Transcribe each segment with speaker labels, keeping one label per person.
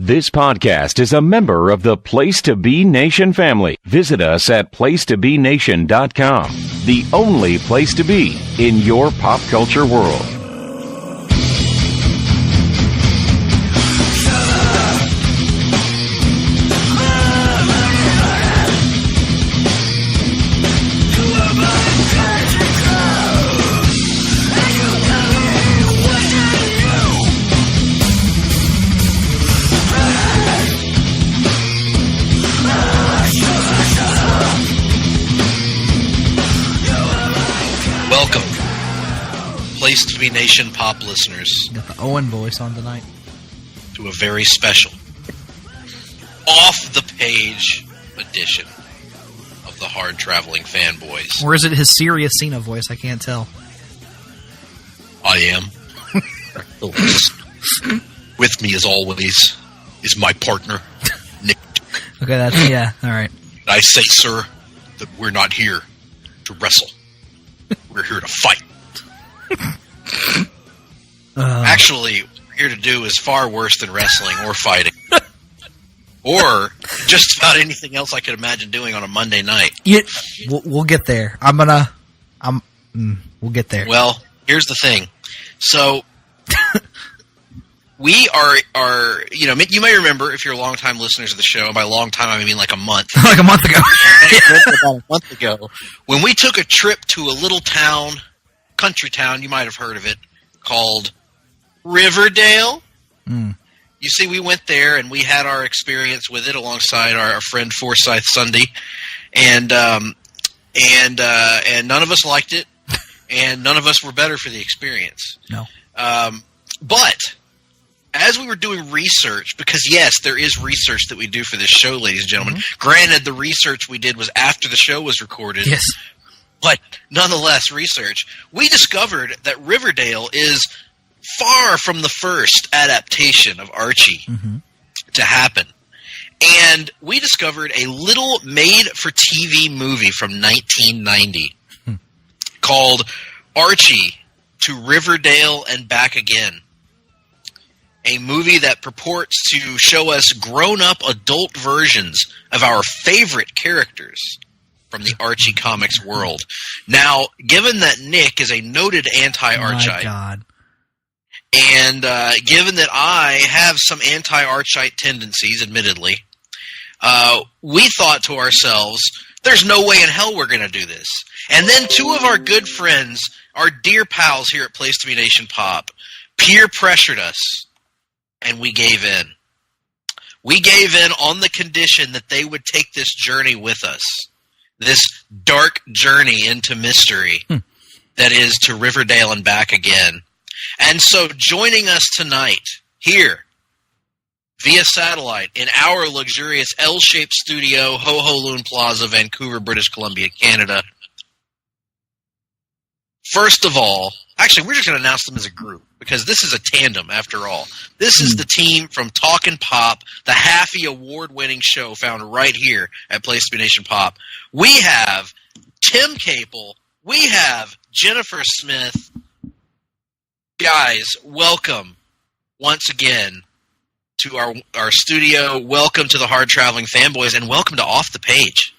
Speaker 1: This podcast is a member of the Place to Be Nation family. Visit us at placetobenation.com, the only place to be in your pop culture world.
Speaker 2: Place to Be Nation pop listeners.
Speaker 3: Got the Owen voice on tonight.
Speaker 2: To a very special off-the-page edition of the Hard-Traveling Fanboys.
Speaker 3: Or is it his serious Cena voice? I can't tell.
Speaker 2: I am. With me, as always, is my partner, Nick Duke.
Speaker 3: Okay, that's, yeah, alright.
Speaker 2: I say, sir, that we're not here to wrestle. We're here to fight. Actually, what we're here to do is far worse than wrestling or fighting. Or just about anything else I could imagine doing on a Monday night.
Speaker 3: We'll get there. We'll get there.
Speaker 2: Well, here's the thing. So, we are, you may remember, if you're longtime listeners of the show, by long time I mean like a month.
Speaker 3: Like a month ago.
Speaker 2: About a month ago, when we took a trip to a little town, country town, you might have heard of it, called Riverdale. You see, we went there and we had our experience with it alongside our friend Forsyth Sunday, and none of us liked it, and none of us were better for the experience.
Speaker 3: No.
Speaker 2: But as we were doing research, because yes, there is research that we do for this show, ladies and gentlemen. Granted, the research we did was after the show was recorded.
Speaker 3: Yes.
Speaker 2: But nonetheless, research, we discovered that Riverdale is far from the first adaptation of Archie to happen. And we discovered a little made-for-TV movie from 1990 called Archie to Riverdale and Back Again. A movie that purports to show us grown-up adult versions of our favorite characters from the Archie comics world. Now, given that Nick is a noted anti-Archite, and given that I have some anti-Archite tendencies, admittedly, we thought to ourselves, there's no way in hell we're going to do this. And then two of our good friends, our dear pals here at Place to Be Nation Pop, peer pressured us, and we gave in. We gave in on the condition that they would take this journey with us. This dark journey into mystery that is to Riverdale and Back Again. And so joining us tonight here via satellite in our luxurious L-shaped studio, Ho Ho Loon Plaza, Vancouver, British Columbia, Canada. First of all, actually, we're just going to announce them as a group because this is a tandem after all. This is the team from Talk'N'Pop, the Halfie Award-winning show found right here at Place to Be Nation Pop. We have Tim Capel. We have Jennifer Smith. Guys, welcome once again to our studio. Welcome to the Hard-Traveling Fanboys, and welcome to Off the Page.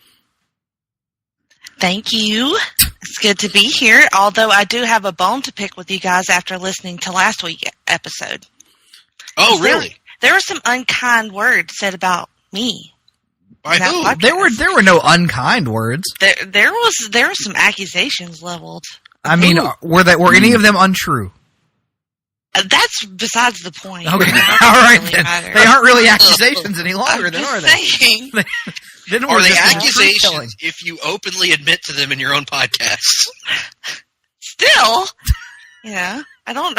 Speaker 4: Thank you. It's good to be here, although I do have a bone to pick with you guys after listening to last week's episode.
Speaker 2: Oh, really?
Speaker 4: There were some unkind words said about me.
Speaker 2: By who?
Speaker 3: There were no unkind words.
Speaker 4: There were some accusations leveled.
Speaker 3: I mean, were any of them untrue?
Speaker 4: That's besides the point.
Speaker 3: Okay, all right then. They aren't really accusations any longer, then, are they?
Speaker 4: Saying.
Speaker 2: Are they accusations if you openly admit to them in your own podcasts?
Speaker 4: Still, yeah, I don't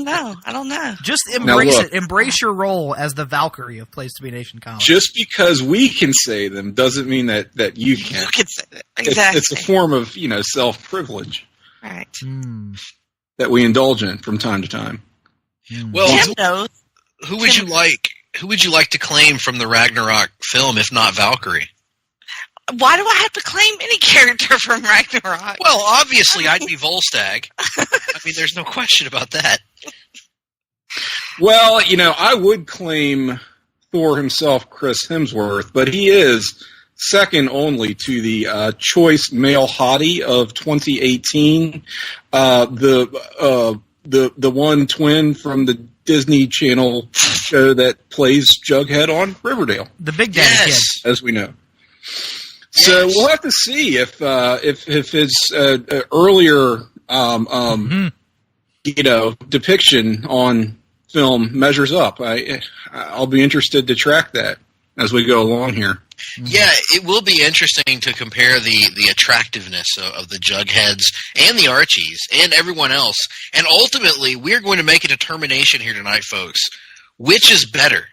Speaker 4: know.
Speaker 3: Just embrace it. Embrace your role as the Valkyrie of Place to Be Nation Comedy.
Speaker 5: Just because we can say them doesn't mean that you can.
Speaker 4: You can say that. Exactly.
Speaker 5: It's a form of self-privilege.
Speaker 4: Right.
Speaker 5: That we indulge in from time to time.
Speaker 2: Well,
Speaker 4: Tim knows.
Speaker 2: Who would you like to claim from the Ragnarok film, if not Valkyrie?
Speaker 4: Why do I have to claim any character from Ragnarok?
Speaker 2: Well, obviously, I'd be Volstagg. I mean, there's no question about that.
Speaker 5: Well, I would claim Thor himself, Chris Hemsworth, but he is second only to the choice male hottie of 2018, the one twin from the Disney Channel show that plays Jughead on Riverdale.
Speaker 3: The Big Daddy Kid,
Speaker 5: as we know. So we'll have to see if his earlier depiction on film measures up. I'll be interested to track that as we go along here.
Speaker 2: Yeah, it will be interesting to compare the attractiveness of the Jugheads and the Archies and everyone else. And ultimately, we're going to make a determination here tonight, folks. Which is better,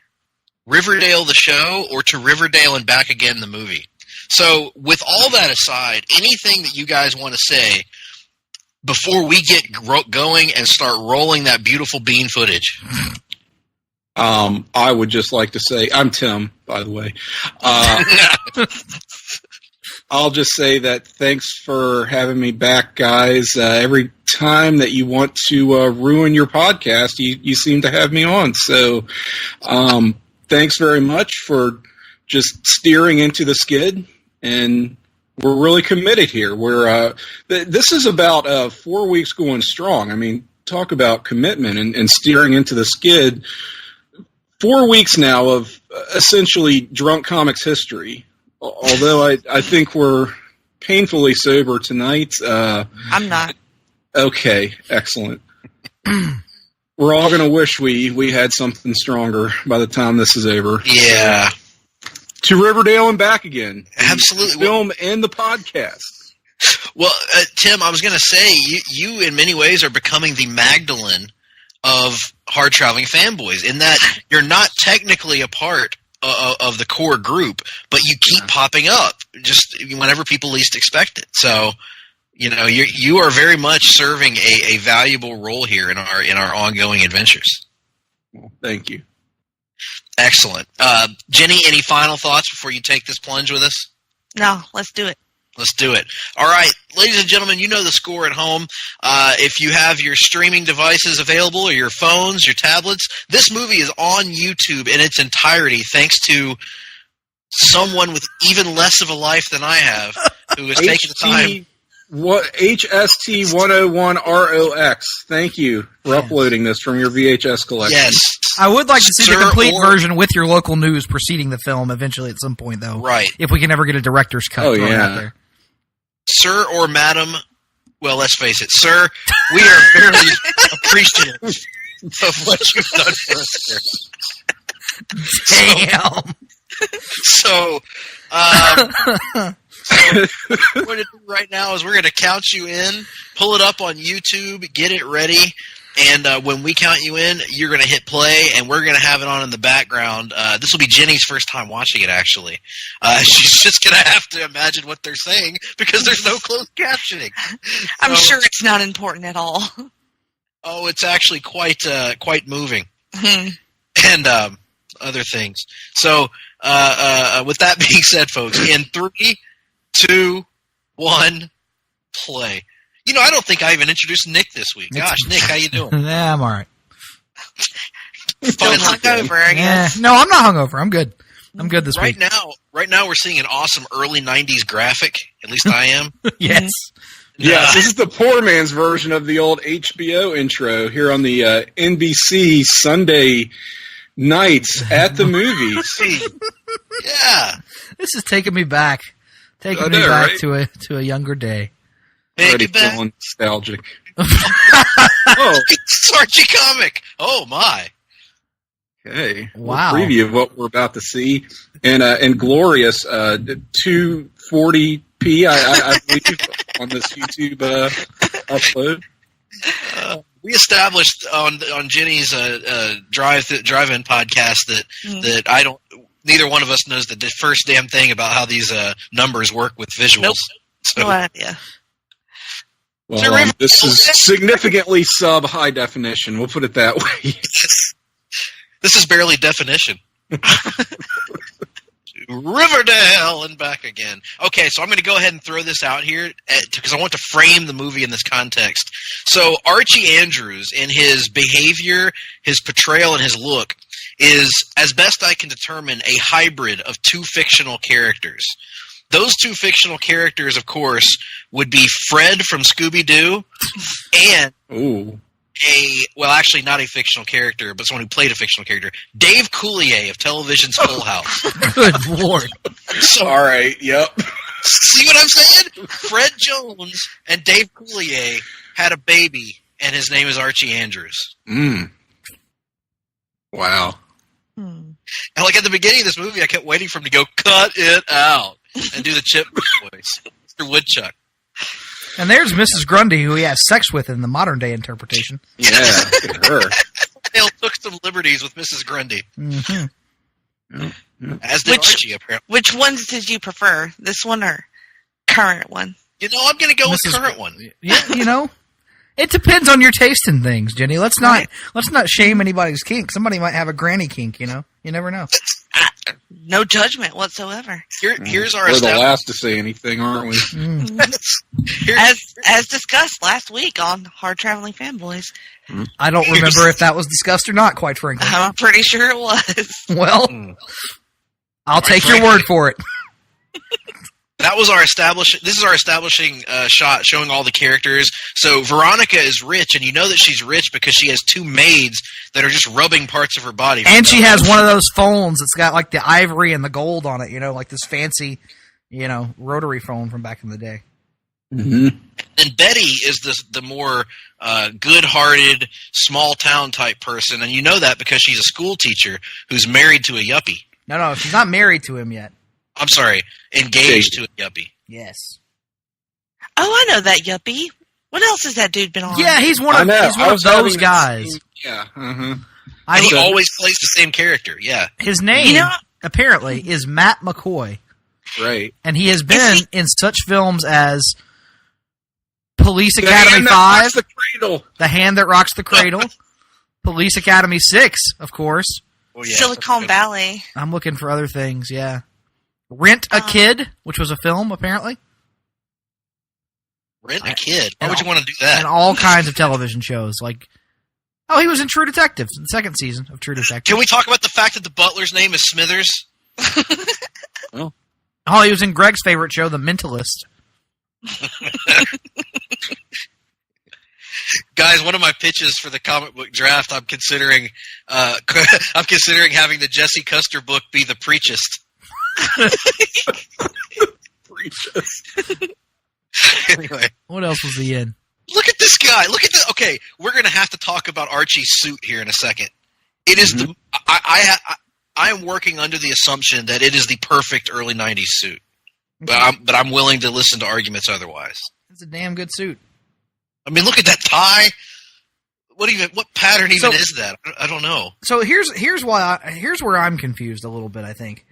Speaker 2: Riverdale the show or To Riverdale and Back Again the movie? So with all that aside, anything that you guys want to say before we get going and start rolling that beautiful bean footage?
Speaker 5: I would just like to say, I'm Tim, by the way. I'll just say that thanks for having me back, guys. Every time that you want to ruin your podcast, you seem to have me on. So thanks very much for just steering into the skid, and we're really committed here. This is about 4 weeks going strong. I mean, talk about commitment and steering into the skid. 4 weeks now of essentially drunk comics history. Although I think we're painfully sober tonight.
Speaker 4: I'm not.
Speaker 5: Okay, excellent. We're all going to wish we had something stronger by the time this is over.
Speaker 2: Yeah.
Speaker 5: To Riverdale and Back Again.
Speaker 2: Absolutely.
Speaker 5: The film and the podcast.
Speaker 2: Well, Tim, I was going to say, you in many ways are becoming the Magdalene of Hard-Traveling Fanboys, in that you're not technically a part of the core group, but you keep popping up just whenever people least expect it. So, you are very much serving a valuable role here in our ongoing adventures.
Speaker 5: Well, thank you.
Speaker 2: Excellent. Jenny, any final thoughts before you take this plunge with us?
Speaker 4: No, let's do it.
Speaker 2: Let's do it. All right, ladies and gentlemen, you know the score at home. If you have your streaming devices available or your phones, your tablets, this movie is on YouTube in its entirety thanks to someone with even less of a life than I have who has taken the time.
Speaker 5: HST101ROX. Thank you for uploading this from your VHS collection.
Speaker 2: Yes.
Speaker 3: I would like to see the complete version with your local news preceding the film eventually at some point, though.
Speaker 2: Right.
Speaker 3: If we can ever get a director's cut out there.
Speaker 2: Sir or madam, well, let's face it, sir, we are very appreciative of what you've done for us here.
Speaker 3: Damn.
Speaker 2: So what we're going to do right now is we're going to count you in, pull it up on YouTube, get it ready, and when we count you in, you're going to hit play, and we're going to have it on in the background. This will be Jenny's first time watching it, actually. She's just going to have to imagine what they're saying because there's no closed captioning.
Speaker 4: I'm sure it's not important at all.
Speaker 2: Oh, it's actually quite moving. And other things. So, with that being said, folks, in 3, 2, 1, play. I don't think I even introduced Nick this week. Gosh, Nick, how you doing?
Speaker 3: Nah, I'm all right.
Speaker 4: Still hungover, I guess.
Speaker 3: No, I'm not hungover. I'm good. I'm good this week.
Speaker 2: Right now, we're seeing an awesome early 90s graphic. At least I am.
Speaker 3: Yes.
Speaker 5: Yes, this is the poor man's version of the old HBO intro here on the NBC Sunday nights at the movies.
Speaker 2: Yeah.
Speaker 3: This is taking me back. Taking me back to a younger day.
Speaker 5: Already feeling nostalgic. Oh,
Speaker 2: it's Archie comic. Oh my.
Speaker 5: Okay.
Speaker 3: Wow.
Speaker 5: A preview of what we're about to see, and glorious 240p. I believe on this YouTube upload.
Speaker 2: We established on Jenny's drive-in podcast that I don't. Neither one of us knows the first damn thing about how these numbers work with visuals.
Speaker 4: Nope.
Speaker 2: So,
Speaker 4: No idea.
Speaker 5: Well, this is significantly sub-high definition. We'll put it that way.
Speaker 2: This is barely definition. Riverdale and Back Again. Okay, so I'm going to go ahead and throw this out here because I want to frame the movie in this context. So Archie Andrews, in his behavior, his portrayal, and his look, is, as best I can determine, a hybrid of two fictional characters. Those two fictional characters, of course, would be Fred from Scooby-Doo and actually not a fictional character, but someone who played a fictional character, Dave Coulier of television's Full House.
Speaker 3: Good Lord.
Speaker 5: So, all right, yep.
Speaker 2: See what I'm saying? Fred Jones and Dave Coulier had a baby, and his name is Archie Andrews.
Speaker 5: Wow.
Speaker 2: And like at the beginning of this movie, I kept waiting for him to go, cut it out, and do the Chipmunk voice. Mr. Woodchuck.
Speaker 3: And there's Mrs. Grundy, who he has sex with in the modern-day interpretation.
Speaker 5: Yeah, look at her.
Speaker 2: Dale took some liberties with Mrs. Grundy.
Speaker 3: Mm-hmm.
Speaker 2: As did Archie, apparently.
Speaker 4: Which ones did you prefer? This one or current one?
Speaker 2: You know, I'm going to go with current one.
Speaker 3: Yeah, you know, it depends on your taste in things, Jenny. Let's not shame anybody's kink. Somebody might have a granny kink, you know? You never know.
Speaker 4: No judgment whatsoever.
Speaker 2: Here's our
Speaker 5: We're the last to say anything, aren't we?
Speaker 4: As discussed last week on Hard-Traveling Fanboys.
Speaker 3: I don't remember if that was discussed or not, quite frankly.
Speaker 4: I'm pretty sure it was.
Speaker 3: Well, I'll take your word for it.
Speaker 2: That was our establishing shot showing all the characters. So Veronica is rich, and you know that she's rich because she has two maids that are just rubbing parts of her body.
Speaker 3: And she has one of those phones that's got like the ivory and the gold on it, you know, like this fancy, you know, rotary phone from back in the day.
Speaker 5: Mm-hmm.
Speaker 2: And Betty is the more good-hearted, small-town type person, and you know that because she's a school teacher who's married to a yuppie.
Speaker 3: No, she's not married to him yet.
Speaker 2: I'm sorry, engaged to a yuppie.
Speaker 3: Yes.
Speaker 4: Oh, I know that yuppie. What else has that dude been on?
Speaker 3: Yeah, he's one of those guys.
Speaker 5: Yeah. Mm-hmm.
Speaker 2: And he always plays the same character, yeah.
Speaker 3: His name, apparently, is Matt McCoy.
Speaker 5: Right.
Speaker 3: And he has been in such films as Police Academy 5, The Hand That Rocks the Cradle, Police Academy 6, of course.
Speaker 2: Oh, yeah,
Speaker 4: Silicon Valley.
Speaker 3: I'm looking for other things, yeah. Rent a Kid, which was a film, apparently.
Speaker 2: Rent a Kid? Why would you want to do that?
Speaker 3: And all kinds of television shows. Like, he was in True Detective, the second season of True Detective.
Speaker 2: Can we talk about the fact that the butler's name is Smithers?
Speaker 3: He was in Greg's favorite show, The Mentalist.
Speaker 2: Guys, one of my pitches for the comic book draft, I'm considering having the Jesse Custer book be The Preachist. Anyway,
Speaker 3: what else was he in?
Speaker 2: Look at this guy. Look at this. Okay, we're going to have to talk about Archie's suit here in a second. It is I am working under the assumption that it is the perfect early 90s suit. But I'm willing to listen to arguments otherwise.
Speaker 3: It's a damn good suit.
Speaker 2: I mean, look at that tie. What pattern even is that? I don't know.
Speaker 3: So here's where I'm confused a little bit, I think.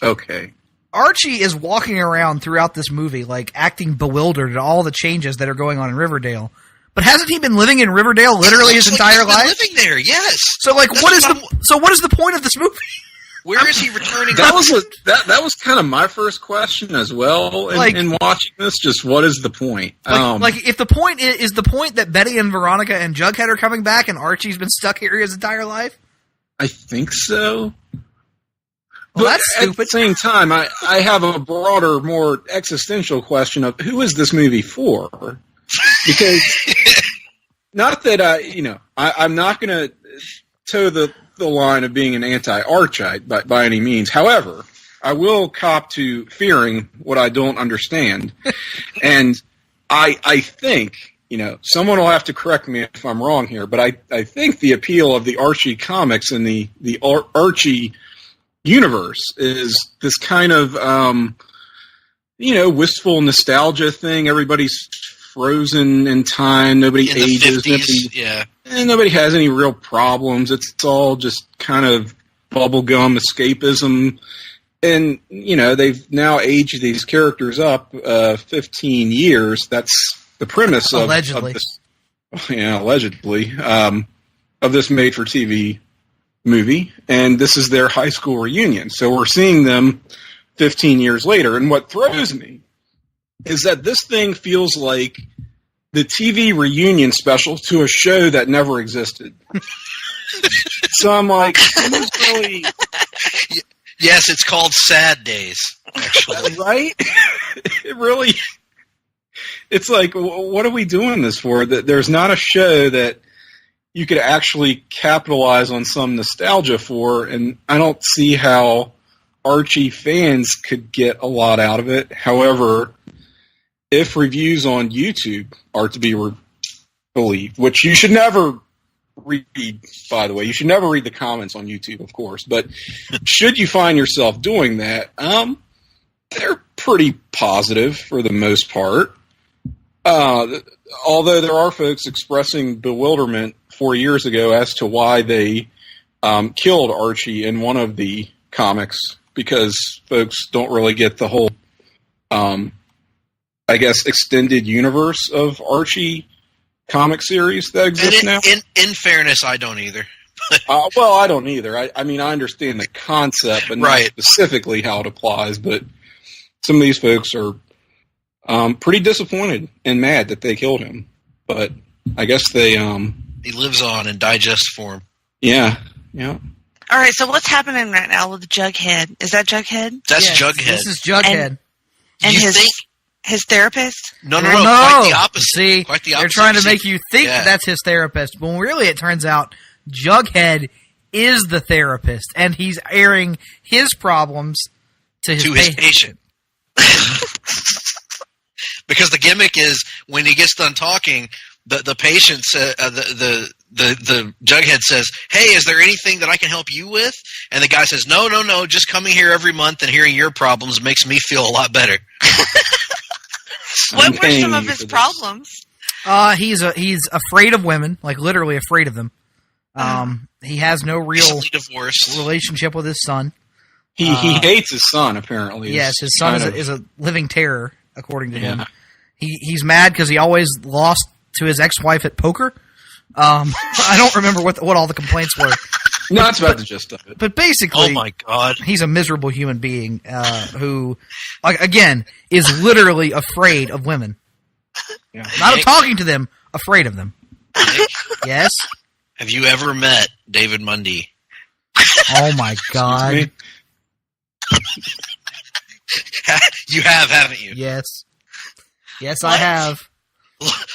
Speaker 5: Okay.
Speaker 3: Archie is walking around throughout this movie, like, acting bewildered at all the changes that are going on in Riverdale. But hasn't he been living in Riverdale literally his entire life?
Speaker 2: Living there, yes.
Speaker 3: So, like, what is the point of this movie?
Speaker 2: Where is he returning?
Speaker 5: That was kind of my first question as well in watching this. Just what is the point?
Speaker 3: If the point is the point that Betty and Veronica and Jughead are coming back and Archie's been stuck here his entire life?
Speaker 5: I think so.
Speaker 3: Well,
Speaker 5: but
Speaker 3: that's stupid.
Speaker 5: At the same time, I have a broader, more existential question of who is this movie for? Because not that I'm not going to toe the line of being an anti-Archite by any means. However, I will cop to fearing what I don't understand. And I think, someone will have to correct me if I'm wrong here, but I think the appeal of the Archie comics and the Archie universe is this kind of, wistful nostalgia thing. Everybody's frozen in time. Nobody ages. Nobody has any real problems. It's all just kind of bubblegum escapism. And, they've now aged these characters up 15 years. That's the premise of this. Allegedly. Of this made-for-TV movie. And this is their high school reunion. So we're seeing them 15 years later. And what throws me is that this thing feels like the TV reunion special to a show that never existed. So I'm like, who's really...
Speaker 2: Yes, it's called Sad Days, actually.
Speaker 5: Right? It really... It's like, what are we doing this for? That there's not a show that you could actually capitalize on some nostalgia for, and I don't see how Archie fans could get a lot out of it. However, if reviews on YouTube are to be believed, which you should never read, by the way, you should never read the comments on YouTube, of course, but should you find yourself doing that, they're pretty positive for the most part. Although there are folks expressing bewilderment 4 years ago as to why they killed Archie in one of the comics, because folks don't really get the whole, I guess, extended universe of Archie comic series that exists now.
Speaker 2: In fairness, I don't either.
Speaker 5: Well, I don't either. I mean, I understand the concept, but not specifically how it applies. But some of these folks are pretty disappointed and mad that they killed him. But I guess they...
Speaker 2: he lives on in digest form.
Speaker 5: Yeah.
Speaker 4: All right, so what's happening right now with Jughead? Is that Jughead?
Speaker 2: That's Jughead.
Speaker 3: This is Jughead.
Speaker 4: And his therapist?
Speaker 2: No. Quite the opposite.
Speaker 3: See,
Speaker 2: quite the
Speaker 3: they're
Speaker 2: opposite.
Speaker 3: trying to make you think that's his therapist, but really it turns out Jughead is the therapist, and he's airing his problems to his
Speaker 2: patient. Because the gimmick is, when he gets done talking, the patient the Jughead says, "Hey, is there anything that I can help you with?" And the guy says, "No. Just coming here every month and hearing your problems makes me feel a lot better."
Speaker 4: What were some of his problems?
Speaker 3: He's afraid of women, like literally afraid of them. He has no real relationship with his son.
Speaker 5: He hates his son, apparently.
Speaker 3: Yes, his son is a living terror, according to him. He's mad because he always lost to his ex-wife at poker. I don't remember what all the complaints were.
Speaker 5: No, that's about the gist of it.
Speaker 3: But basically,
Speaker 2: oh my God,
Speaker 3: he's a miserable human being who, again, is literally afraid of women.
Speaker 5: Yeah.
Speaker 3: Not talking to them, afraid of them. Yes?
Speaker 2: Have you ever met David Mundy?
Speaker 3: Oh my God.
Speaker 2: You have, haven't you?
Speaker 3: Yes. Yes, I have.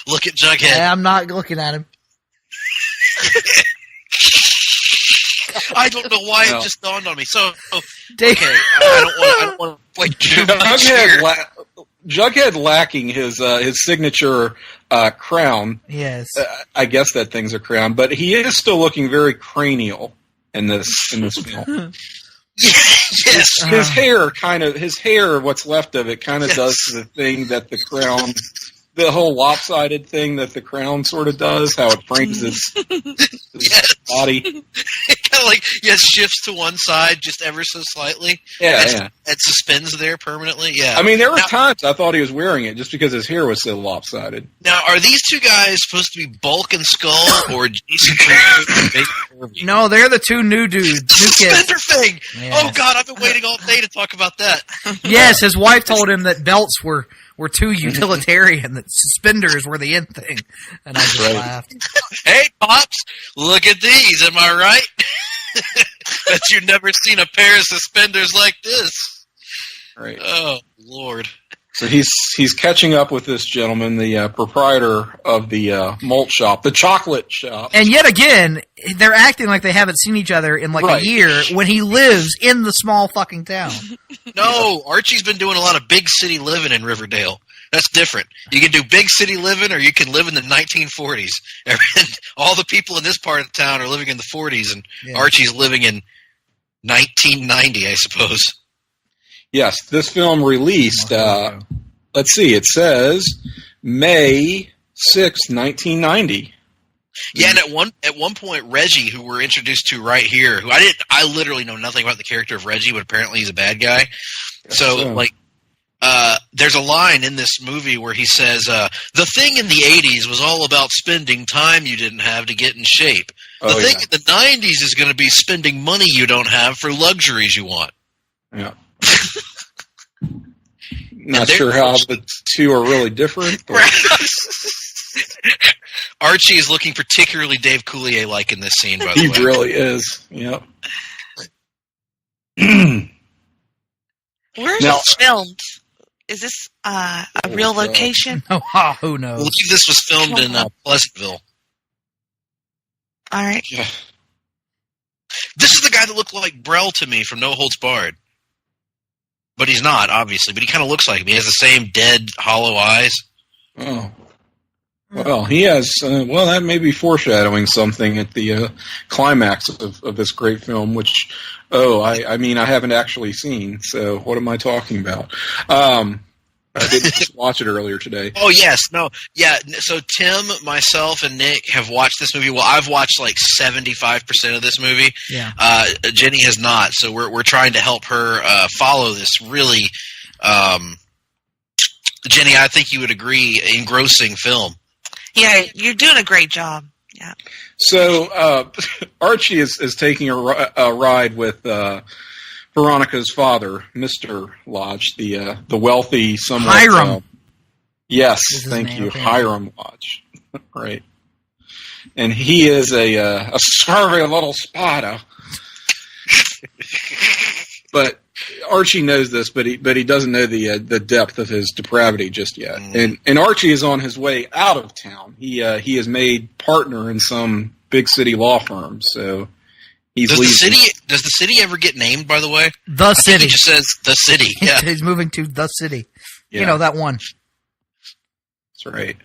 Speaker 2: Look at Jughead.
Speaker 3: I'm not looking at him.
Speaker 2: I don't know why it just dawned on me. So, okay, I don't want to play
Speaker 5: Jughead lacking his signature crown.
Speaker 3: Yes,
Speaker 5: I guess that thing's a crown, but he is still looking very cranial in this film.
Speaker 2: Yes,
Speaker 5: his hair, what's left of it, kind of does the thing that the crown. The whole lopsided thing that the crown sort of does, how it frames his body.
Speaker 2: Kind of like, shifts to one side just ever so slightly.
Speaker 5: Yeah.
Speaker 2: It suspends there permanently, yeah.
Speaker 5: I mean, there were times I thought he was wearing it just because his hair was so lopsided.
Speaker 2: Now, are these two guys supposed to be Bulk and Skull or Jason Kirby?
Speaker 3: No, they're the two new dudes.
Speaker 2: Suspender thing!
Speaker 3: Yes.
Speaker 2: Oh, God, I've been waiting all day to talk about that.
Speaker 3: Yes, his wife told him that belts were too utilitarian, that suspenders were the in thing. And I just laughed.
Speaker 2: Hey, Pops, look at these, am I right? Bet you've never seen a pair of suspenders like this.
Speaker 5: Right.
Speaker 2: Oh, Lord.
Speaker 5: So he's catching up with this gentleman, the proprietor of the malt shop, the chocolate shop.
Speaker 3: And yet again, they're acting like they haven't seen each other in a year when he lives in the small fucking town.
Speaker 2: No, Archie's been doing a lot of big city living in Riverdale. That's different. You can do big city living or you can live in the 1940s. All the people in this part of the town are living in the 40s, and Archie's living in 1990, I suppose.
Speaker 5: Yes, this film released, let's see, it says May 6th, 1990.
Speaker 2: Yeah, and at one point, Reggie, who we're introduced to right here, I literally know nothing about the character of Reggie, but apparently he's a bad guy. So, there's a line in this movie where he says, the thing in the 80s was all about spending time you didn't have to get in shape. The thing in the 90s is going to be spending money you don't have for luxuries you want.
Speaker 5: Yeah. Not sure how the two are really different. But.
Speaker 2: Archie is looking particularly Dave Coulier-like in this scene, by the way.
Speaker 5: He really is. Yep.
Speaker 4: Where is this filmed? Is this a real location?
Speaker 3: Oh, who knows?
Speaker 2: I believe this was filmed in Pleasantville.
Speaker 4: All right.
Speaker 2: Yeah. This is the guy that looked like Brell to me from No Holds Barred. But he's not, obviously. But he kind of looks like him. He has the same dead, hollow eyes.
Speaker 5: Oh. Well, he has... that may be foreshadowing something at the climax of this great film, which... I mean, I haven't actually seen, so what am I talking about? I did just watch it earlier today.
Speaker 2: Oh, yes. No. Yeah, so Tim, myself, and Nick have watched this movie. Well, I've watched like 75% of this movie.
Speaker 3: Yeah.
Speaker 2: Jenny has not, so we're trying to help her follow this really, Jenny, I think you would agree, engrossing film.
Speaker 4: Yeah, you're doing a great job. Yeah.
Speaker 5: So Archie is taking a ride with Veronica's father, Mr. Lodge, the wealthy, somewhat...
Speaker 3: Hiram.
Speaker 5: Yes, thank you. Hiram Lodge. Right. And he is a scurvy little spider. But Archie knows this, but he doesn't know the depth of his depravity just yet. And Archie is on his way out of town. He is made partner in some big city law firm, so he's leaving.
Speaker 2: Does the city ever get named, by the way?
Speaker 3: The city.
Speaker 2: It just says the city. Yeah.
Speaker 3: He's moving to the city.
Speaker 5: Yeah.
Speaker 3: You know, that one.
Speaker 5: That's right.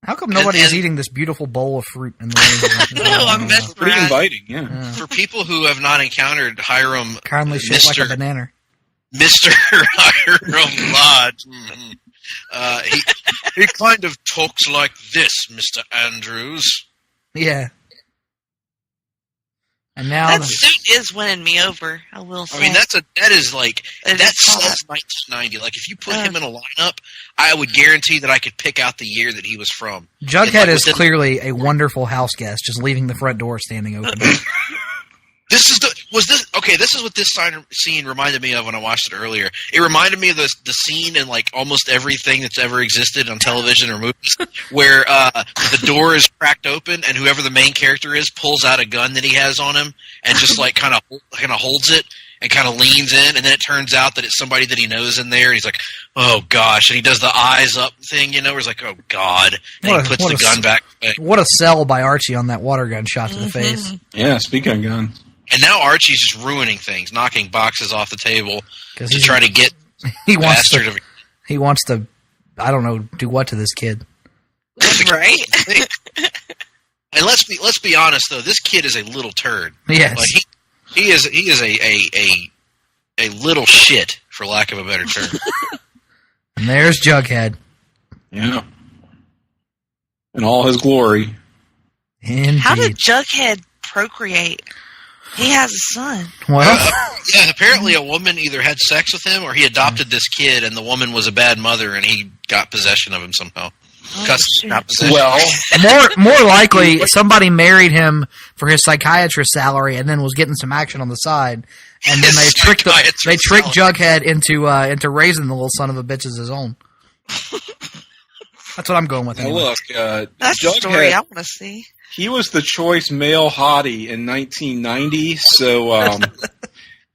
Speaker 3: How come nobody is eating this beautiful bowl of fruit in the
Speaker 4: No, I'm best
Speaker 5: Pretty
Speaker 4: friend.
Speaker 5: inviting, yeah.
Speaker 2: For people who have not encountered Hiram,
Speaker 3: kindly shaped like a banana.
Speaker 2: Mr. Hiram Lodge, he kind of talks like this, Mr. Andrews.
Speaker 3: Yeah. And now
Speaker 4: That suit is winning me over, I will say.
Speaker 2: I mean, that says 1990. Like, if you put him in a lineup, I would guarantee that I could pick out the year that he was from.
Speaker 3: Jughead is clearly a wonderful house guest, just leaving the front door standing open.
Speaker 2: This is what this scene reminded me of when I watched it earlier. It reminded me of the scene in like almost everything that's ever existed on television or movies, where the door is cracked open and whoever the main character is pulls out a gun that he has on him and just like kind of holds it and kind of leans in, and then it turns out that it's somebody that he knows in there. And he's like, "Oh gosh!" And he does the eyes up thing, where he's like, "Oh God!" And he puts the gun back.
Speaker 3: What a sell by Archie on that water gun shot to the face.
Speaker 5: Yeah, speaking of guns.
Speaker 2: And now Archie's just ruining things, knocking boxes off the table to try to get
Speaker 3: he wants to, I don't know, do what to this kid.
Speaker 4: Right?
Speaker 2: And let's be honest though, this kid is a little turd.
Speaker 3: Yes.
Speaker 2: Like he is a little shit, for lack of a better term.
Speaker 3: And there's Jughead.
Speaker 5: Yeah. In all his glory.
Speaker 3: Indeed.
Speaker 4: How did Jughead procreate? He has a son.
Speaker 3: Well,
Speaker 2: yeah, apparently a woman either had sex with him or he adopted this kid, and the woman was a bad mother, and he got possession of him somehow. Not possession.
Speaker 3: Well, more likely somebody married him for his psychiatrist salary, and then was getting some action on the side, and then they tricked Jughead into raising the little son of a bitch as his own. That's what I'm going with.
Speaker 5: Now
Speaker 3: anyway.
Speaker 5: look,
Speaker 4: that's the story I want to see.
Speaker 5: He was the choice male hottie in 1990, so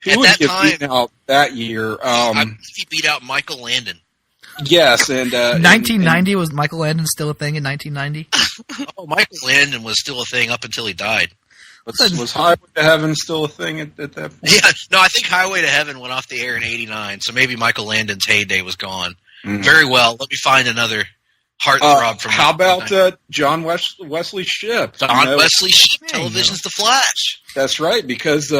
Speaker 5: he would get beaten out that year. I
Speaker 2: believe he beat out Michael Landon.
Speaker 5: Yes, and
Speaker 3: 1990 was Michael Landon still a thing in 1990?
Speaker 2: Oh, Michael Landon was still a thing up until he died.
Speaker 5: Was Highway to Heaven still a thing at that point?
Speaker 2: Yeah, no, I think Highway to Heaven went off the air in '89, so maybe Michael Landon's heyday was gone. Very well. Let me find another heartthrob from.
Speaker 5: How about John Wesley Shipp?
Speaker 2: Wesley Shipp, television's The Flash.
Speaker 5: That's right, because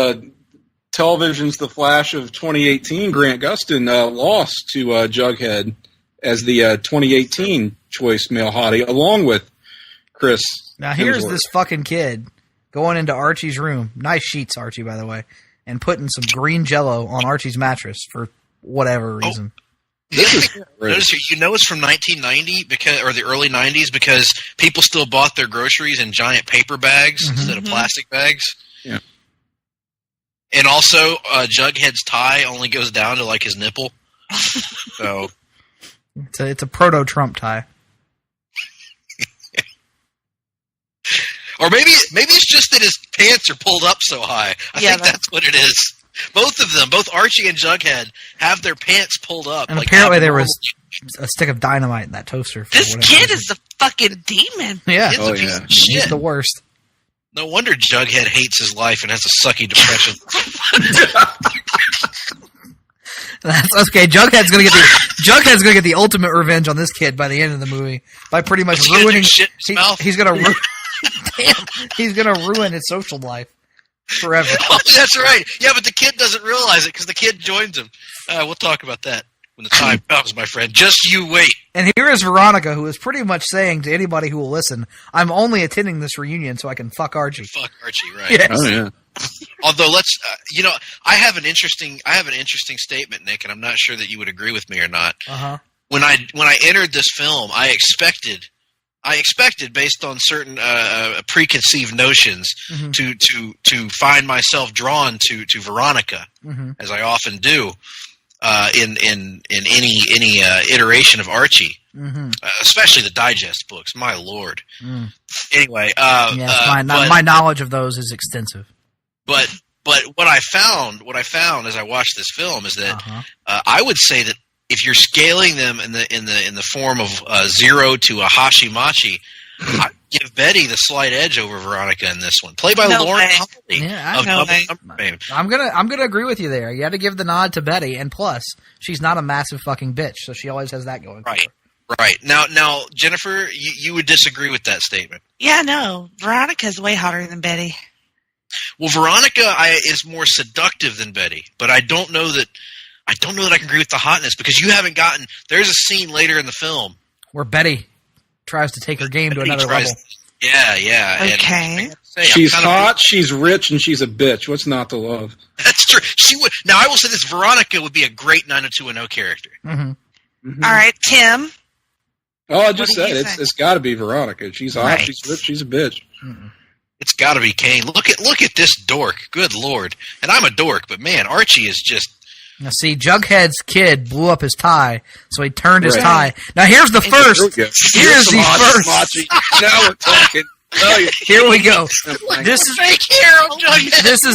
Speaker 5: television's The Flash of 2018. Grant Gustin lost to Jughead as the 2018 choice male hottie, along with Chris.
Speaker 3: Now here's this fucking kid going into Archie's room. Nice sheets, Archie, by the way, and putting some green Jello on Archie's mattress for whatever reason.
Speaker 2: Notice you know it's from 1990 or the early 90s because people still bought their groceries in giant paper bags instead of plastic bags.
Speaker 5: Yeah.
Speaker 2: And also, Jughead's tie only goes down to like his nipple. So
Speaker 3: It's a proto-Trump tie.
Speaker 2: Or maybe it's just that his pants are pulled up so high. I think that's what it is. Both of them, both Archie and Jughead, have their pants pulled up.
Speaker 3: And apparently there was a stick of dynamite in that toaster.
Speaker 4: This kid is a fucking demon.
Speaker 3: Yeah.
Speaker 2: He's
Speaker 3: the worst.
Speaker 2: No wonder Jughead hates his life and has a sucky depression.
Speaker 3: That's okay. Jughead's gonna get the ultimate revenge on this kid by the end of the movie by pretty much ruining. He's gonna ruin his social life forever.
Speaker 2: Oh, that's right. Yeah, but the kid doesn't realize it because the kid joins him. We'll talk about that when the time comes, my friend. Just you wait.
Speaker 3: And here is Veronica, who is pretty much saying to anybody who will listen, "I'm only attending this reunion so I can fuck Archie."
Speaker 2: Fuck Archie, right?
Speaker 3: Yes.
Speaker 5: Oh yeah.
Speaker 2: Although let's, I have an interesting statement, Nick, and I'm not sure that you would agree with me or not. When I entered this film, I expected, based on certain preconceived notions, to find myself drawn to Veronica, as I often do in any iteration of Archie, especially the digest books. My lord. Anyway,
Speaker 3: my knowledge of those is extensive.
Speaker 2: But what I found as I watched this film is that I would say that if you're scaling them in the form of 0 to a Hashimachi, I'd give Betty the slight edge over Veronica in this one, played by Lauren Holly.
Speaker 3: Yeah, I'm gonna agree with you there. You have to give the nod to Betty, and plus, she's not a massive fucking bitch, so she always has that going for her.
Speaker 2: Right. Now, Jennifer, you would disagree with that statement.
Speaker 4: Yeah, no. Veronica's way hotter than Betty.
Speaker 2: Well, Veronica is more seductive than Betty, but I don't know that I can agree with the hotness because you haven't gotten. There's a scene later in the film
Speaker 3: where Betty tries to take her game to another level.
Speaker 2: Yeah.
Speaker 4: Okay.
Speaker 5: She's hot, she's rich, and she's a bitch. What's not to love?
Speaker 2: That's true. She would. Now, I will say this: Veronica would be a great 90210 character.
Speaker 4: All right, Tim.
Speaker 5: Oh, I just said it's got to be Veronica. She's hot, she's rich, she's a bitch.
Speaker 2: It's got to be Kane. Look at this dork. Good Lord. And I'm a dork, but man, Archie is just.
Speaker 3: Now, see, Jughead's kid blew up his tie, so he turned his tie. Now, here's the first. Here's the first.
Speaker 5: Now we're talking.
Speaker 3: Here we go. This is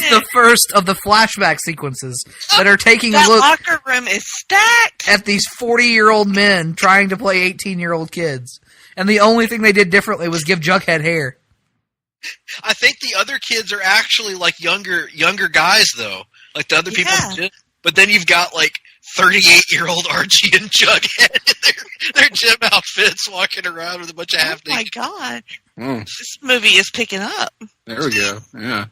Speaker 3: the first of the flashback sequences that are taking a look.
Speaker 4: That locker room is stacked
Speaker 3: at these 40-year-old men trying to play 18-year-old kids, and the only thing they did differently was give Jughead hair.
Speaker 2: I think the other kids are actually like younger guys though, like the other people. Yeah. But then you've got like 38-year-old Archie and Jughead in their gym outfits walking around with a bunch of half-naked.
Speaker 4: Oh my God! This movie is picking up.
Speaker 5: There we go. Yeah.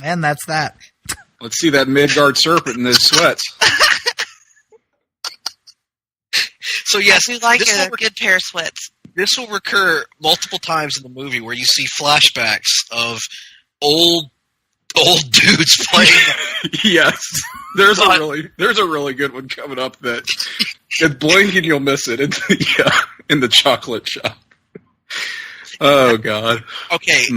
Speaker 3: And that's that.
Speaker 5: Let's see that Midgard serpent in those sweats.
Speaker 2: So yes,
Speaker 4: I do like a good pair of sweats.
Speaker 2: This will recur multiple times in the movie where you see flashbacks of old dudes playing.
Speaker 5: Yes, there's a really good one coming up that blink and you'll miss it in the chocolate shop. Oh God.
Speaker 2: Okay.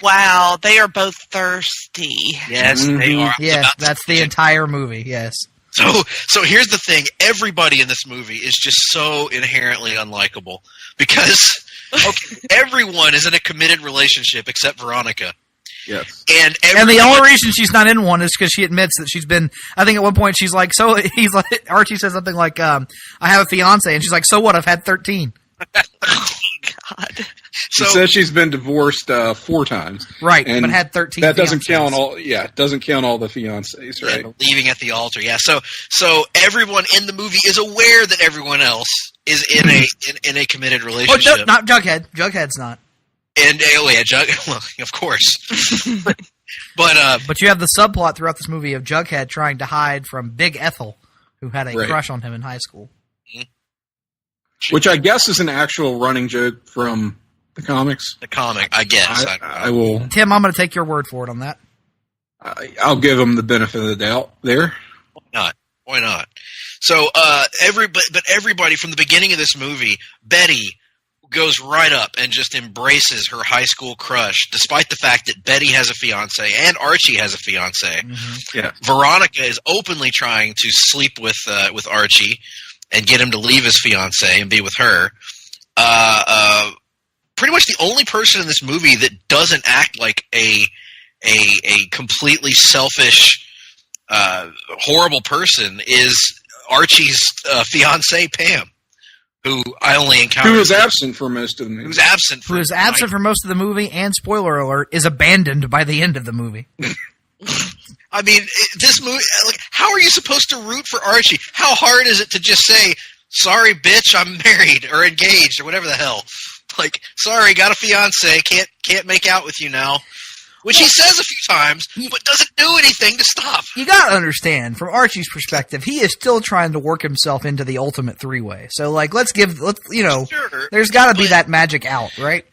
Speaker 4: Wow, they are both thirsty.
Speaker 2: Yes, they are.
Speaker 3: Yes, that's the entire movie. Yes.
Speaker 2: So here's the thing. Everybody in this movie is just so inherently unlikable because everyone is in a committed relationship except Veronica.
Speaker 5: Yes.
Speaker 3: And the only reason she's not in one is because she admits that she's been, I think at one point she's like, so he's like, Archie says something like, I have a fiance, and she's like, so what, I've had 13.
Speaker 4: Oh, God.
Speaker 5: She says she's been divorced 4 times.
Speaker 3: Right, but had 13
Speaker 5: That doesn't count all, it doesn't count all the fiancés, right?
Speaker 2: Yeah, leaving at the altar, yeah. So everyone in the movie is aware that everyone else is in a committed relationship.
Speaker 3: Oh, not Jughead. Jughead's not.
Speaker 2: And Jughead, well, of course. But
Speaker 3: you have the subplot throughout this movie of Jughead trying to hide from Big Ethel, who had a crush on him in high school.
Speaker 5: Which I guess is an actual running joke from the comics.
Speaker 2: The comic, I guess.
Speaker 5: I will.
Speaker 3: Tim, I'm going to take your word for it on that.
Speaker 5: I'll give him the benefit of the doubt there.
Speaker 2: Why not? So everybody from the beginning of this movie, Betty goes right up and just embraces her high school crush, despite the fact that Betty has a fiance and Archie has a fiance.
Speaker 5: Yeah.
Speaker 2: Veronica is openly trying to sleep with Archie, and get him to leave his fiancée and be with her. Pretty much the only person in this movie that doesn't act like a completely selfish, horrible person is Archie's fiancée, Pam, who I only encountered.
Speaker 5: Who was absent for most of the movie.
Speaker 3: Who was absent for most of the movie, and spoiler alert, is abandoned by the end of the movie.
Speaker 2: I mean, this movie, like, how are you supposed to root for Archie? How hard is it to just say, sorry, bitch, I'm married or engaged or whatever the hell? Like, sorry, got a fiance, can't make out with you now. Which he says a few times, but doesn't do anything to stop.
Speaker 3: You gotta understand, from Archie's perspective, he is still trying to work himself into the ultimate three-way. So, like,
Speaker 2: Sure,
Speaker 3: there's gotta be that magic out, right?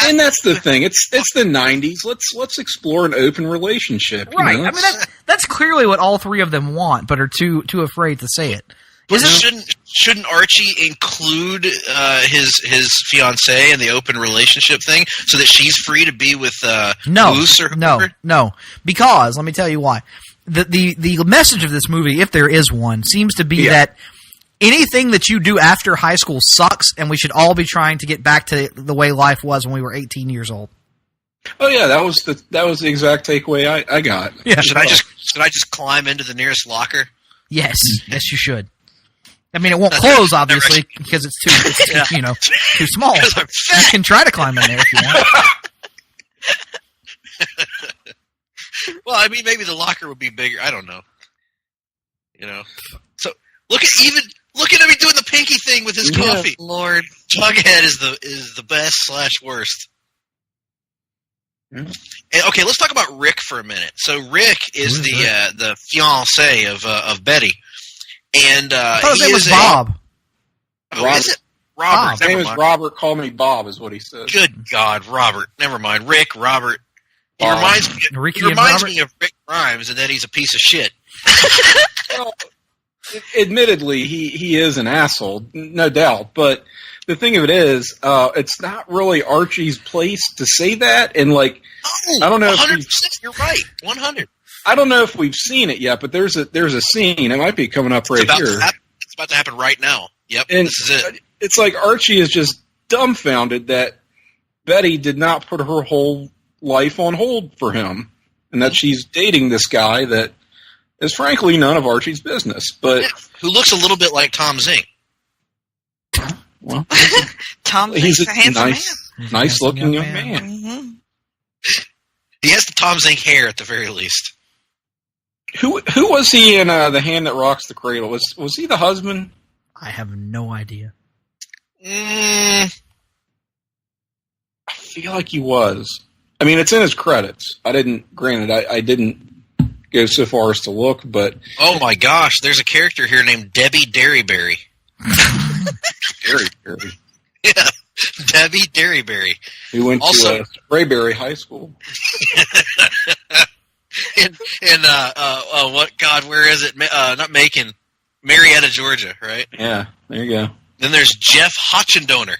Speaker 5: And that's the thing. It's the 90s. Let's explore an open relationship.
Speaker 3: Right.
Speaker 5: You know?
Speaker 3: I mean, that's clearly what all three of them want, but are too afraid to say it.
Speaker 2: Shouldn't Archie include his fiancée in the open relationship thing so that she's free to be with Moose or whoever?
Speaker 3: No. Because let me tell you why. The message of this movie, if there is one, seems to be that anything that you do after high school sucks, and we should all be trying to get back to the way life was when we were 18 years old.
Speaker 5: Oh yeah, that was the exact takeaway I got.
Speaker 3: Yeah.
Speaker 2: Should I just climb into the nearest locker?
Speaker 3: Yes, you should. I mean, it won't close, obviously, because it's too small. You can try to climb in there if you want.
Speaker 2: Well, I mean, maybe the locker would be bigger. I don't know. So look at him doing the pinky thing with his coffee.
Speaker 4: Lord,
Speaker 2: Jughead is the best / worst. And, okay, let's talk about Rick for a minute. So Rick is the fiancé of Betty. And
Speaker 3: I thought his name was Bob.
Speaker 2: Is it? Robert.
Speaker 5: His name is Robert. Call me Bob, is what he says.
Speaker 2: Good God, Robert. Never mind. Rick, Robert. He
Speaker 5: Bob.
Speaker 2: reminds me of Rick Grimes, and then he's a piece of shit.
Speaker 5: Well, admittedly, he is an asshole, no doubt. But the thing of it is, it's not really Archie's place to say that. And I don't know.
Speaker 2: 100%. You're right. 100.
Speaker 5: I don't know if we've seen it yet, but there's a scene. It might be coming up right here.
Speaker 2: It's about to happen right now. Yep,
Speaker 5: and
Speaker 2: this is it.
Speaker 5: It's like Archie is just dumbfounded that Betty did not put her whole life on hold for him, and that she's dating this guy that is frankly none of Archie's business. But
Speaker 2: who looks a little bit like Tom Zink.
Speaker 5: Well,
Speaker 4: Tom
Speaker 5: he's
Speaker 4: Zink's a handsome
Speaker 5: nice looking young man.
Speaker 4: Mm-hmm.
Speaker 2: He has the Tom Zink hair at the very least.
Speaker 5: Who was he in The Hand That Rocks the Cradle? Was he the husband?
Speaker 3: I have no idea.
Speaker 5: I feel like he was. I mean, it's in his credits. I didn't go so far as to look, but...
Speaker 2: Oh my gosh, there's a character here named Debbie Derryberry.
Speaker 5: Derryberry.
Speaker 2: Yeah, Debbie Derryberry.
Speaker 5: Who went to Sprayberry High School. Where is it?
Speaker 2: Not Macon, Marietta, Georgia, right?
Speaker 5: Yeah, there you go.
Speaker 2: Then there's Jeff Hotchindoner.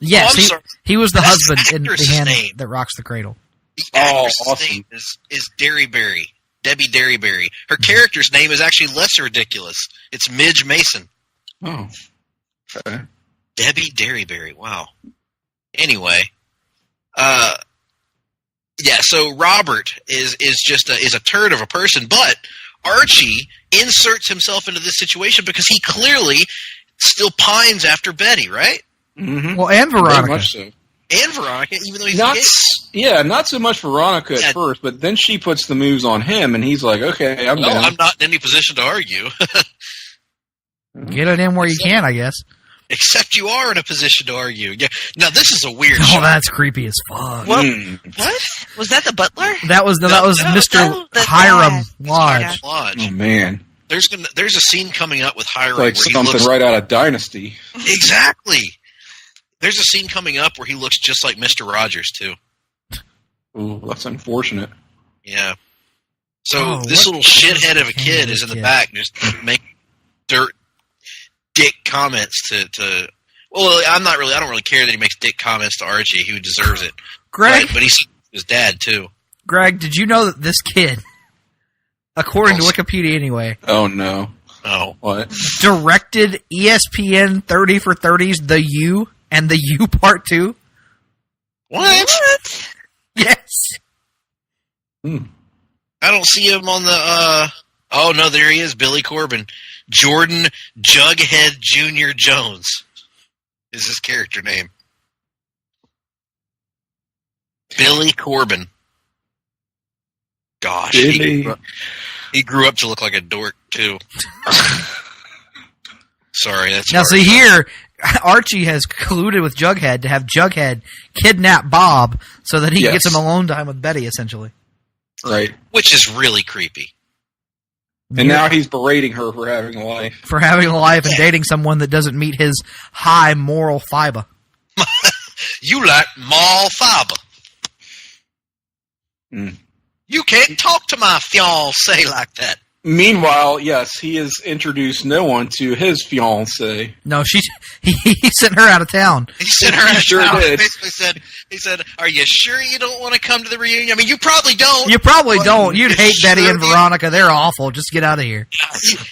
Speaker 3: Yes, he was the husband in The Hand
Speaker 2: name.
Speaker 3: That Rocks the Cradle.
Speaker 2: The actress's
Speaker 5: awesome.
Speaker 2: name is Derryberry, Debbie Derryberry. Her character's name is actually less ridiculous. It's Midge Mason.
Speaker 5: Oh, okay.
Speaker 2: Debbie Derryberry. Wow. Anyway, so Robert is just a turd of a person, but Archie inserts himself into this situation because he clearly still pines after Betty, right?
Speaker 5: Mm-hmm.
Speaker 3: Well, and Veronica.
Speaker 5: Very much so.
Speaker 2: And Veronica, even though he's
Speaker 5: not so much Veronica at first, but then she puts the moves on him, and he's like, okay, I'm down.
Speaker 2: I'm not in any position to argue.
Speaker 3: Get it in where you can, I guess.
Speaker 2: Except you are in a position to argue. Yeah. Now this is a weird.
Speaker 3: Oh, that's creepy as fuck.
Speaker 4: What? Was that the butler?
Speaker 3: That was Mr. Hiram Lodge.
Speaker 5: Oh man,
Speaker 2: there's a scene coming up with Hiram,
Speaker 5: like something right out of Dynasty.
Speaker 2: Exactly. There's a scene coming up where he looks just like Mr. Rogers too.
Speaker 5: Ooh, that's unfortunate.
Speaker 2: Yeah. So this little shithead of a kid is in the back just making dick comments to. Well, I don't really care that he makes dick comments to Archie, who deserves it.
Speaker 3: Greg,
Speaker 2: but he's his dad too.
Speaker 3: Greg, did you know that this kid, according to Wikipedia anyway,
Speaker 5: oh no,
Speaker 2: Oh.
Speaker 5: What?
Speaker 3: Directed ESPN 30 for 30's The U and The U Part 2.
Speaker 2: What?
Speaker 3: Yes.
Speaker 5: Hmm.
Speaker 2: I don't see him on the, oh no, there he is, Billy Corbin. Jordan Jughead Jr. Jones is his character name. Billy Corbin. Gosh, he grew up to look like a dork, too. Sorry, that's
Speaker 3: now. See here, Archie has colluded with Jughead to have Jughead kidnap Bob so that he gets him alone time with Betty, essentially.
Speaker 5: Right.
Speaker 2: Which is really creepy.
Speaker 5: And now he's berating her for having a life.
Speaker 3: For having a life and dating someone that doesn't meet his high moral fiber.
Speaker 2: You like moral fiber.
Speaker 5: Mm.
Speaker 2: You can't talk to my fiancé like that.
Speaker 5: Meanwhile, yes, he has introduced no one to his fiancée.
Speaker 3: No, he sent her out of town.
Speaker 2: He sent her out of
Speaker 5: Sure
Speaker 2: town.
Speaker 5: did.
Speaker 2: He said, "Are you sure you don't want to come to the reunion? I mean, you probably don't.
Speaker 3: You probably don't. You'd hate
Speaker 2: sure
Speaker 3: Betty and Veronica. They're awful. Just get out of here."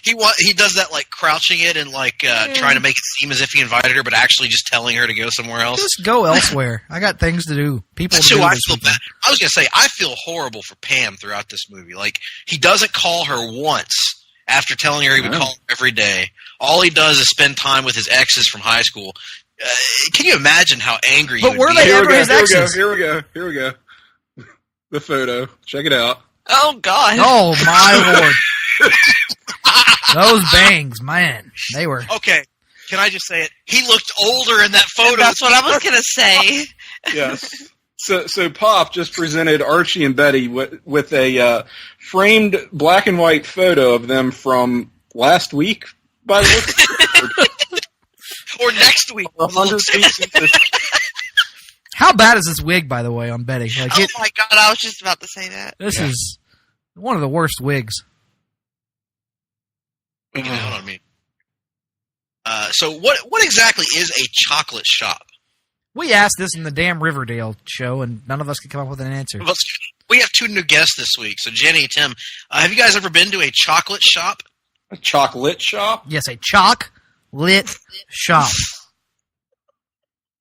Speaker 2: He does that, like crouching it and like trying to make it seem as if he invited her, but actually just telling her to go somewhere else.
Speaker 3: Just go elsewhere. I got things to do.
Speaker 2: That's who I feel bad. I was gonna say I feel horrible for Pam throughout this movie. Like, he doesn't call her once after telling her he would call her every day. All he does is spend time with his exes from high school. Can you imagine how angry?
Speaker 3: But were they ever his exes?
Speaker 5: Here we go. The photo. Check it out.
Speaker 4: Oh, God.
Speaker 3: Oh, my Lord. Those bangs, man. They were.
Speaker 2: Okay. Can I just say it? He looked older in that photo.
Speaker 4: That's what I was going to say.
Speaker 5: Yes. So Pop just presented Archie and Betty with a framed black and white photo of them from last week, by the look.
Speaker 2: Or next week.
Speaker 3: How bad is this wig, by the way, on Betty? Like,
Speaker 4: oh my God, I was just about to say that.
Speaker 3: This is one of the worst wigs.
Speaker 2: You know what I mean? So what exactly is a chocolate shop?
Speaker 3: We asked this in the damn Riverdale show, and none of us could come up with an answer.
Speaker 2: We have two new guests this week. So Jenny, Tim, have you guys ever been to a chocolate shop?
Speaker 5: A chocolate shop?
Speaker 3: Yes, a chocolate shop.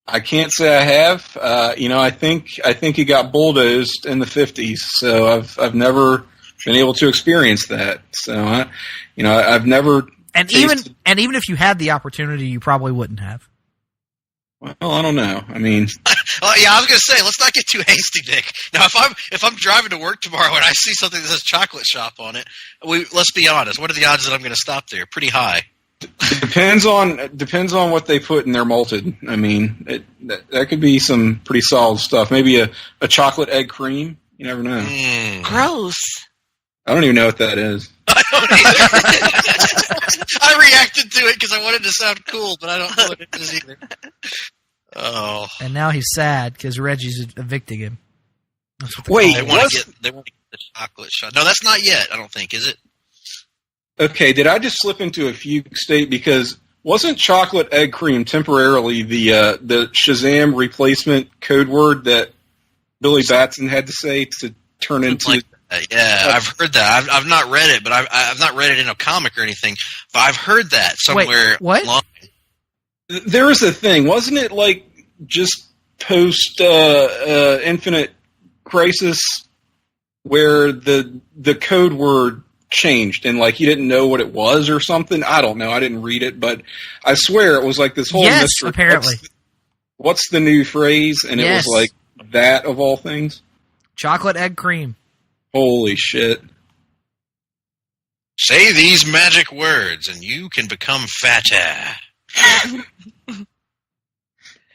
Speaker 5: I can't say I have. I think he got bulldozed in the 50s, so I've never been able to experience that. So I've never.
Speaker 3: And even if you had the opportunity, you probably wouldn't have.
Speaker 5: Well, I don't know. I mean,
Speaker 2: yeah, I was gonna say, let's not get too hasty, Nick. Now, if I'm driving to work tomorrow and I see something that says chocolate shop on it, let's be honest. What are the odds that I'm going to stop there? Pretty high.
Speaker 5: Depends on what they put in their malted. I mean, that could be some pretty solid stuff. Maybe a chocolate egg cream. You never know.
Speaker 4: Gross.
Speaker 5: I don't even know what that is.
Speaker 2: I don't either. I reacted to it because I wanted to sound cool, but I don't know what it is either. Oh.
Speaker 3: And now he's sad because Reggie's evicting him.
Speaker 5: Wait,
Speaker 2: they want to get the chocolate shop. No, that's not yet. I don't think, is it?
Speaker 5: Okay, did I just slip into a fugue state? Because wasn't chocolate egg cream temporarily the Shazam replacement code word that Billy Batson had to say to turn into?
Speaker 2: Like, yeah, I've heard that. I've not read it, but I've not read it in a comic or anything. But I've heard that somewhere.
Speaker 3: Wait, what?
Speaker 2: Online.
Speaker 5: There was a thing, wasn't it? Like just post Infinite Crisis, where the code word changed and like you didn't know what it was or something. I don't know. I didn't read it, but I swear it was like this whole mystery.
Speaker 3: Apparently.
Speaker 5: What's the new phrase? And it was like that of all things.
Speaker 3: Chocolate egg cream.
Speaker 5: Holy shit.
Speaker 2: Say these magic words and you can become fatter.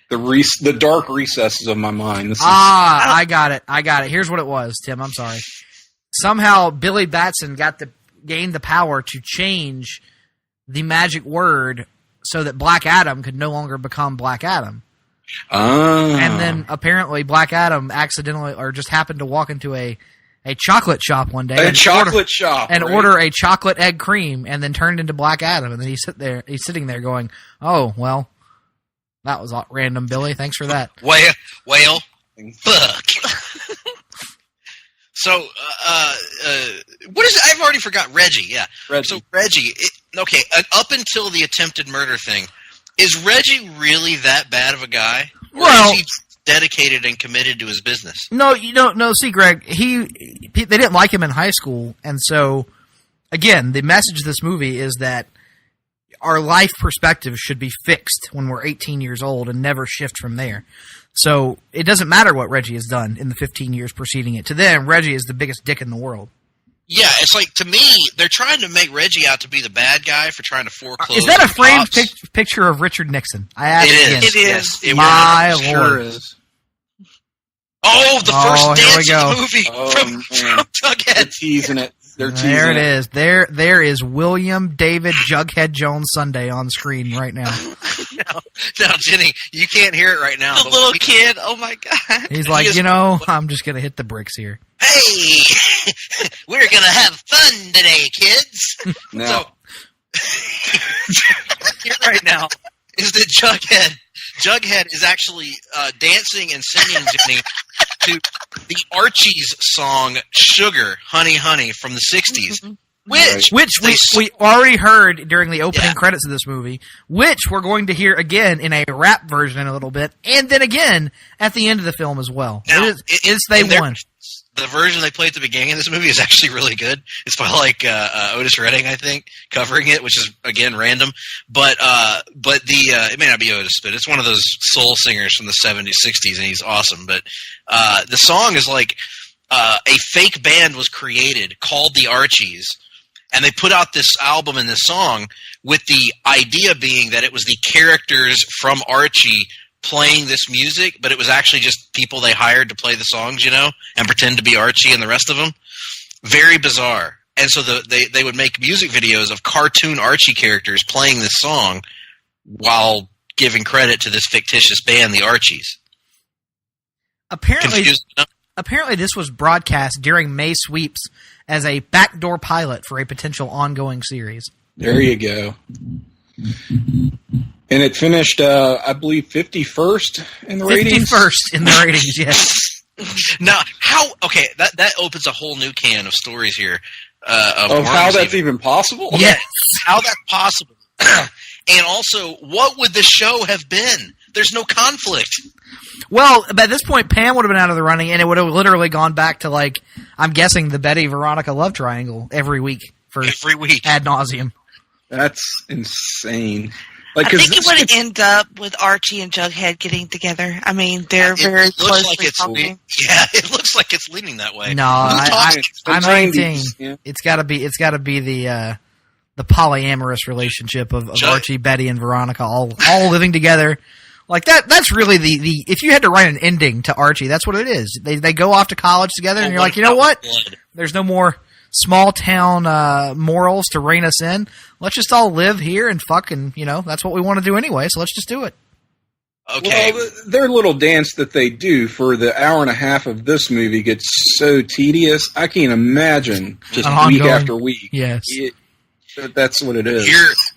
Speaker 5: The dark recesses of my mind.
Speaker 3: I got it. Here's what it was, Tim. I'm sorry. Somehow Billy Batson gained the power to change the magic word so that Black Adam could no longer become Black Adam. And then apparently Black Adam accidentally or just happened to walk into a chocolate shop one day. And order a chocolate egg cream and then turned into Black Adam. And then he's sitting there going, oh, well, that was random, Billy. Thanks for that.
Speaker 2: Well, fuck. So, what is it? I've already forgot Reggie. Yeah.
Speaker 5: Reggie.
Speaker 2: So Reggie, okay, up until the attempted murder thing, is Reggie really that bad of a guy? Or is he dedicated and committed to his business?
Speaker 3: No, see, Greg, they didn't like him in high school, and so, again, the message of this movie is that our life perspective should be fixed when we're 18 years old and never shift from there. So it doesn't matter what Reggie has done in the 15 years preceding it. To them, Reggie is the biggest dick in the world.
Speaker 2: Yeah, it's like, to me, they're trying to make Reggie out to be the bad guy for trying to foreclose.
Speaker 3: Is that a framed picture of Richard Nixon? I ask again.
Speaker 4: It is.
Speaker 2: Yes,
Speaker 3: My Lord.
Speaker 5: Sure is.
Speaker 2: Oh, the first dance
Speaker 3: here we
Speaker 2: in the movie from Jughead.
Speaker 5: They're teasing it.
Speaker 3: There it is. There is William David Jughead Jones Sunday on screen right now.
Speaker 2: Now, Jenny, you can't hear it right now.
Speaker 4: The little kid. Oh my God.
Speaker 3: He's like, I'm just gonna hit the bricks here.
Speaker 2: Hey, we're gonna have fun today, kids.
Speaker 5: No.
Speaker 2: So, here right now is that Jughead is actually dancing and singing, Jenny, to the Archie's song "Sugar, Honey, Honey" from the '60s, which we
Speaker 3: already heard during the opening credits of this movie, which we're going to hear again in a rap version in a little bit, and then again at the end of the film as well.
Speaker 2: Now,
Speaker 3: they won.
Speaker 2: The version they play at the beginning of this movie is actually really good. It's by Otis Redding, I think, covering it, which is again random. But it may not be Otis, but it's one of those soul singers from the '70s, '60s, and he's awesome. But the song is like a fake band was created called the Archies, and they put out this album and this song with the idea being that it was the characters from Archie playing this music, but it was actually just people they hired to play the songs, and pretend to be Archie and the rest of them. Very bizarre. And so they would make music videos of cartoon Archie characters playing this song while giving credit to this fictitious band, the Archies.
Speaker 3: Apparently this was broadcast during May sweeps as a backdoor pilot for a potential ongoing series.
Speaker 5: There you go. And it finished, I believe, 51st in the ratings?
Speaker 3: 51st in the ratings, yes.
Speaker 2: Now, that opens a whole new can of stories here.
Speaker 5: Of how that's even possible?
Speaker 3: Yes.
Speaker 2: How that's possible. And also, what would the show have been? There's no conflict.
Speaker 3: Well, by this point, Pam would have been out of the running, and it would have literally gone back to, I'm guessing, the Betty-Veronica love triangle every week. Ad nauseum.
Speaker 5: That's insane.
Speaker 4: I think it would end up with Archie and Jughead getting together. I mean, they're very closely talking.
Speaker 2: Yeah, it looks like it's leaning that way.
Speaker 3: No, I'm 19. Yeah. It's got to be the polyamorous relationship of Archie, Betty, and Veronica all living together. Like that's really the if you had to write an ending to Archie, that's what it is. They go off to college together, and you're like, you know what? There's no more small town morals to rein us in. Let's just all live here and fucking, that's what we want to do anyway, so let's just do it.
Speaker 2: Okay.
Speaker 5: Well, their little dance that they do for the hour and a half of this movie gets so tedious. I can't imagine just week after week.
Speaker 3: Yes.
Speaker 5: That's what it is.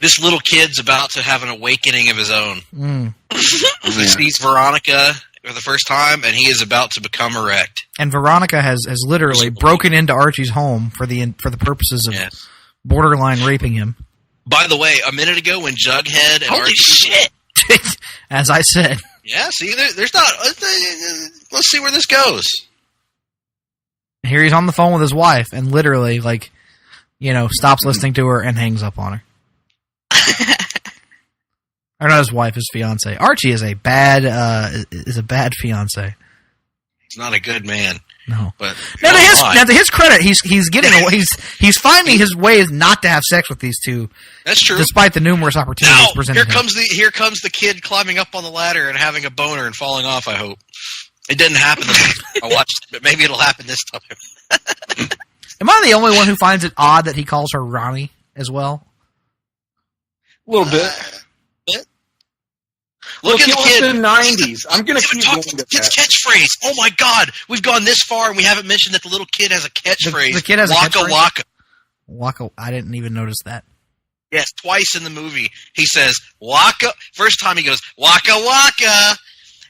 Speaker 2: This little kid's about to have an awakening of his own. He sees Veronica for the first time, and he is about to become erect.
Speaker 3: And Veronica has literally broken into Archie's home for the purposes of borderline raping him.
Speaker 2: By the way, a minute ago when Jughead and
Speaker 4: Holy
Speaker 2: Archie...
Speaker 4: shit!
Speaker 3: As I said.
Speaker 2: Yeah, see, there's not... Let's see where this goes.
Speaker 3: Here he's on the phone with his wife, and literally, stops listening to her and hangs up on her. Or not his wife, his fiance. Archie is a bad fiance.
Speaker 2: He's not a good man.
Speaker 3: No.
Speaker 2: But
Speaker 3: now to his credit, he's finding his ways not to have sex with these two.
Speaker 2: That's true.
Speaker 3: Despite the numerous opportunities presented.
Speaker 2: Here comes the kid climbing up on the ladder and having a boner and falling off. I hope it didn't happen. I watched, but maybe it'll happen this time.
Speaker 3: Am I the only one who finds it odd that he calls her Ronnie as well?
Speaker 5: A little bit.
Speaker 2: Look at the kid.
Speaker 5: In the 90s. I'm going to keep going
Speaker 2: to the kid's catchphrase. Oh my God, we've gone this far and we haven't mentioned that the little kid has a catchphrase.
Speaker 3: The kid has
Speaker 2: waka,
Speaker 3: a catchphrase?
Speaker 2: Waka.
Speaker 3: Waka. I didn't even notice that.
Speaker 2: Yes, twice in the movie he says waka. First time he goes waka waka,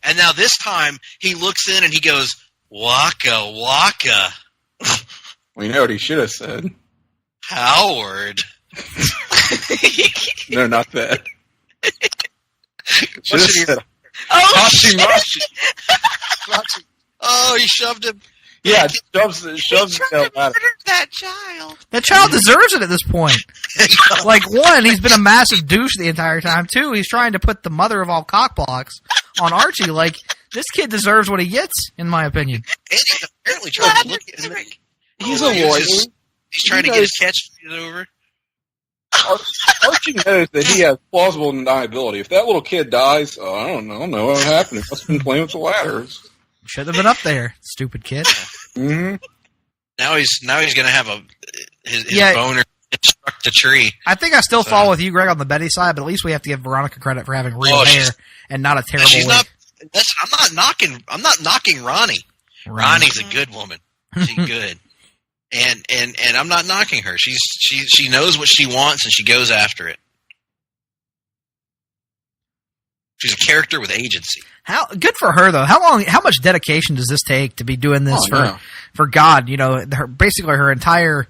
Speaker 2: and now this time he looks in and he goes waka waka.
Speaker 5: We know what he should have said.
Speaker 2: Howard.
Speaker 5: No, not that.
Speaker 2: What should he-
Speaker 5: Hachi Machi.
Speaker 2: Oh, he shoved him.
Speaker 5: Yeah, shoves the hell out of it.
Speaker 4: That child.
Speaker 3: That child deserves it at this point. Like, one, he's been a massive douche the entire time. Two, he's trying to put the mother of all cockblocks on Archie. Like, this kid deserves what he gets, in my opinion.
Speaker 2: And he apparently tried to look at him.
Speaker 5: He's a lawyer.
Speaker 2: He's trying to get his catch over.
Speaker 5: Archie knows that he has plausible deniability. If that little kid dies, I don't know what happened. He must have been playing with the ladders.
Speaker 3: Should have been up there, stupid kid.
Speaker 5: Mm-hmm.
Speaker 2: Now he's going to have his boner struck the tree.
Speaker 3: I think I still fall with you, Greg, on the Betty side, but at least we have to give Veronica credit for having real hair and not a terrible wig.
Speaker 2: I'm not knocking Ronnie. Ronnie's a good woman. She's good. And I'm not knocking her. She knows what she wants and she goes after it. She's a character with agency.
Speaker 3: Good for her though. How much dedication does this take to be doing this for God? You know, basically her entire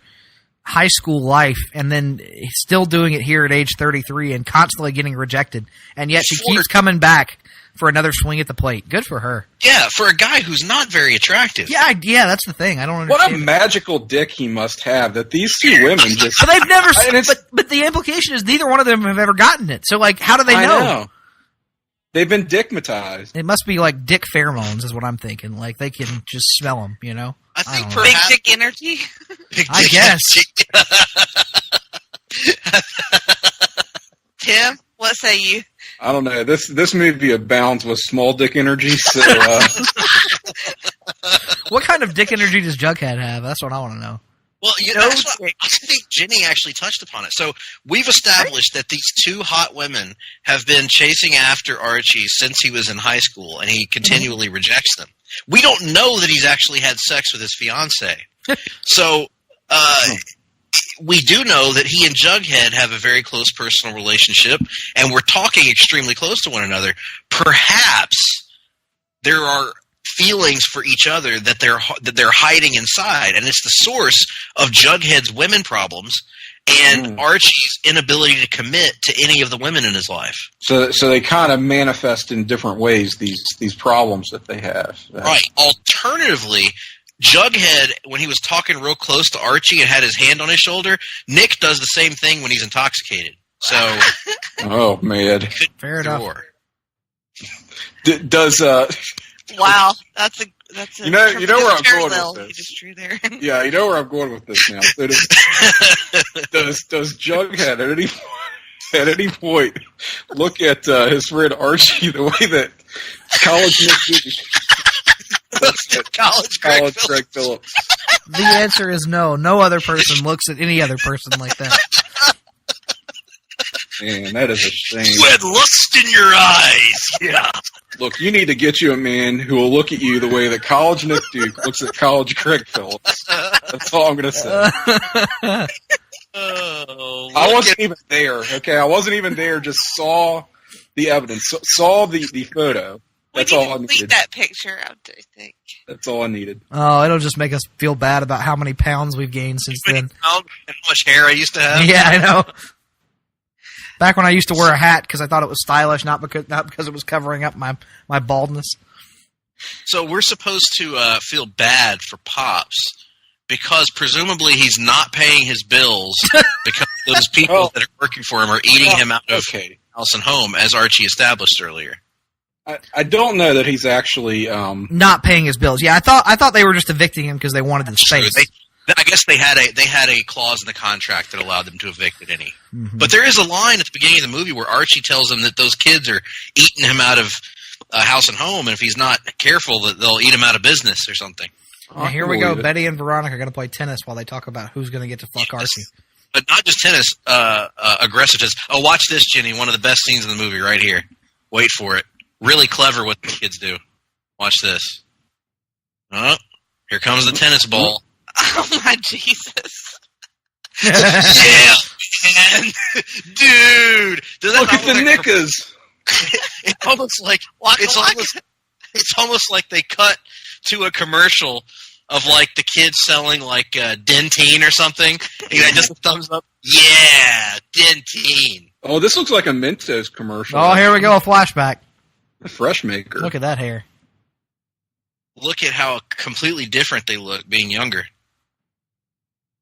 Speaker 3: high school life, and then still doing it here at age 33 and constantly getting rejected, and yet she keeps coming back for another swing at the plate. Good for her.
Speaker 2: Yeah, for a guy who's not very attractive.
Speaker 3: Yeah, that's the thing. I don't understand.
Speaker 5: What a magical dick he must have that these two women just.
Speaker 3: But they've never. But the implication is neither one of them have ever gotten it. So like, how do they know?
Speaker 5: I know. They've been dickmatized.
Speaker 3: It must be like dick pheromones, is what I'm thinking. Like they can just smell them, you know.
Speaker 2: I think
Speaker 4: big dick energy.
Speaker 3: I guess.
Speaker 4: Tim, what say you?
Speaker 5: I don't know. This movie abounds with small dick energy. So,
Speaker 3: what kind of dick energy does Jughead have? That's what I want to know.
Speaker 2: Well, that's what I think Jenny actually touched upon it. So we've established that these two hot women have been chasing after Archie since he was in high school, and he continually rejects them. We don't know that he's actually had sex with his fiancée. So we do know that he and Jughead have a very close personal relationship, and we're talking extremely close to one another. Perhaps there are feelings for each other that they're hiding inside, and it's the source of Jughead's women problems and Archie's inability to commit to any of the women in his life.
Speaker 5: So they kind of manifest in different ways these problems that they have.
Speaker 2: Right. Alternatively, Jughead, when he was talking real close to Archie and had his hand on his shoulder, Nick does the same thing when he's intoxicated. So,
Speaker 5: oh man,
Speaker 3: fair enough.
Speaker 5: Does
Speaker 4: Wow, that's a
Speaker 5: you know where I'm going with this.
Speaker 4: You just drew there.
Speaker 5: Yeah, you know where I'm going with this now. So does Jughead at any point look at his friend Archie the way that college Nick College Greg Phillips?
Speaker 3: The answer is no. No other person looks at any other person like that.
Speaker 5: Man, that is a shame.
Speaker 2: You had lust in your eyes. Yeah.
Speaker 5: Look, you need to get you a man who will look at you the way that college Nick Duke looks at college Greg Phillips. That's all I'm going to say. I wasn't even there, okay? I wasn't even there, just saw the evidence, saw the photo. That's all I needed.
Speaker 4: That picture, I do think.
Speaker 5: That's all I needed.
Speaker 3: Oh, it'll just make us feel bad about how many pounds we've gained since then.
Speaker 2: How much hair I used to have.
Speaker 3: Yeah, I know. Back when I used to wear a hat because I thought it was stylish, not because it was covering up my baldness.
Speaker 2: So we're supposed to feel bad for Pops because presumably he's not paying his bills because those people that are working for him are eating him out of house and home, as Archie established earlier.
Speaker 5: I don't know that he's actually
Speaker 3: not paying his bills. Yeah, I thought they were just evicting him because they wanted the space.
Speaker 2: I guess they had a clause in the contract that allowed them to evict at any. Mm-hmm. But there is a line at the beginning of the movie where Archie tells him that those kids are eating him out of house and home, and if he's not careful, that they'll eat him out of business or something.
Speaker 3: Now, here we go. Betty and Veronica are going to play tennis while they talk about who's going to get to fuck Archie.
Speaker 2: But not just tennis, aggressive tennis. Oh, watch this, Jenny. One of the best scenes in the movie right here. Wait for it. Really clever what the kids do. Watch this. Oh, here comes the tennis ball.
Speaker 4: Oh my Jesus!
Speaker 2: Yeah, man, dude.
Speaker 5: Look at the knickers.
Speaker 2: It's almost like it's almost like they cut to a commercial of like the kids selling like Dentyne or something. You know, just a thumbs up. Yeah, Dentyne.
Speaker 5: Oh, this looks like a Mentos commercial.
Speaker 3: Oh, here we go, a flashback.
Speaker 5: A Fresh Maker.
Speaker 3: Look at that hair.
Speaker 2: Look at how completely different they look being younger.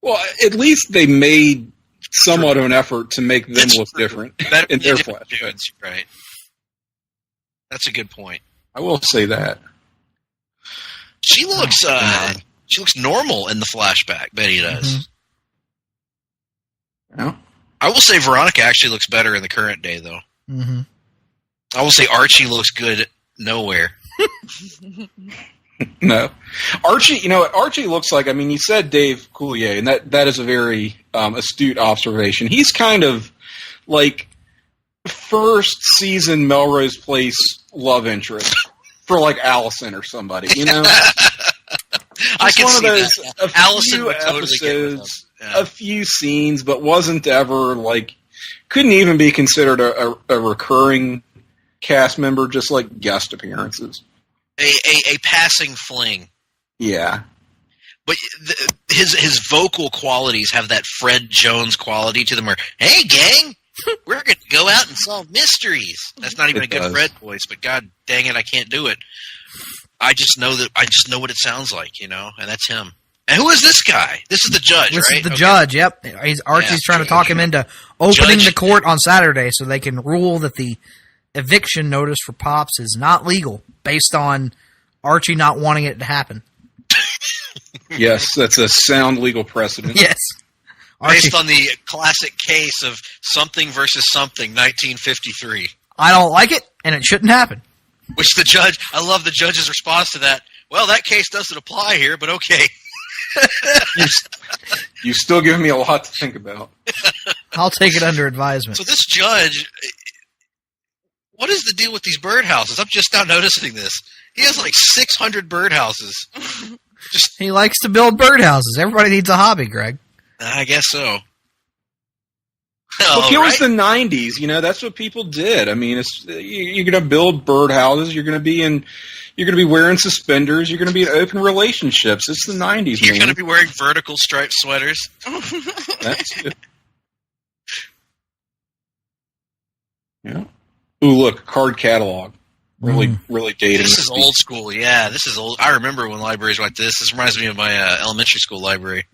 Speaker 5: Well, at least they made somewhat of an effort to make them look different in their flashbacks.
Speaker 2: Right. That's a good point.
Speaker 5: I will say that.
Speaker 2: She looks she looks normal in the flashback, Betty does.
Speaker 5: Mm-hmm. Yeah.
Speaker 2: I will say Veronica actually looks better in the current day, though.
Speaker 3: Mm-hmm.
Speaker 2: I will say Archie looks good nowhere.
Speaker 5: No. Archie looks like, I mean, you said Dave Coulier, and that is a very astute observation. He's kind of like first season Melrose Place love interest for like Allison or somebody, you know?
Speaker 2: I can
Speaker 5: one
Speaker 2: see
Speaker 5: of those,
Speaker 2: that. Yeah. Allison would totally
Speaker 5: episodes,
Speaker 2: yeah.
Speaker 5: a few scenes, but wasn't ever like, couldn't even be considered a recurring cast member, just like guest appearances.
Speaker 2: A passing fling.
Speaker 5: Yeah.
Speaker 2: But his vocal qualities have that Fred Jones quality to them where, hey, gang, we're going to go out and solve mysteries. That's not even a good Fred voice, but God dang it, I can't do it. I just know what it sounds like, you know, and that's him. And who is this guy? This is the judge, right?
Speaker 3: This is the judge, yep. Archie's trying to talk him into opening the court on Saturday so they can rule that the eviction notice for Pops is not legal based on Archie not wanting it to happen.
Speaker 5: Yes, that's a sound legal precedent.
Speaker 3: Yes.
Speaker 2: Based on the classic case of Something versus Something, 1953.
Speaker 3: I don't like it, and it shouldn't happen.
Speaker 2: Which I love the judge's response to that. Well, that case doesn't apply here, but okay.
Speaker 5: You've still given me a lot to think about.
Speaker 3: I'll take it under advisement.
Speaker 2: So this judge, what is the deal with these birdhouses? I'm just now noticing this. He has like 600 birdhouses.
Speaker 3: He likes to build birdhouses. Everybody needs a hobby, Greg.
Speaker 2: I guess so.
Speaker 5: Look, it was the 90s. You know, that's what people did. I mean, you're going to build birdhouses. You're going to be wearing suspenders. You're going to be in open relationships. It's the 90s.
Speaker 2: You're going to be wearing vertical striped sweaters.
Speaker 5: That's it. Yeah. Ooh, look, card catalog. Really dated.
Speaker 2: This is old school. Yeah, this is old. I remember when libraries were like this. This reminds me of my elementary school library,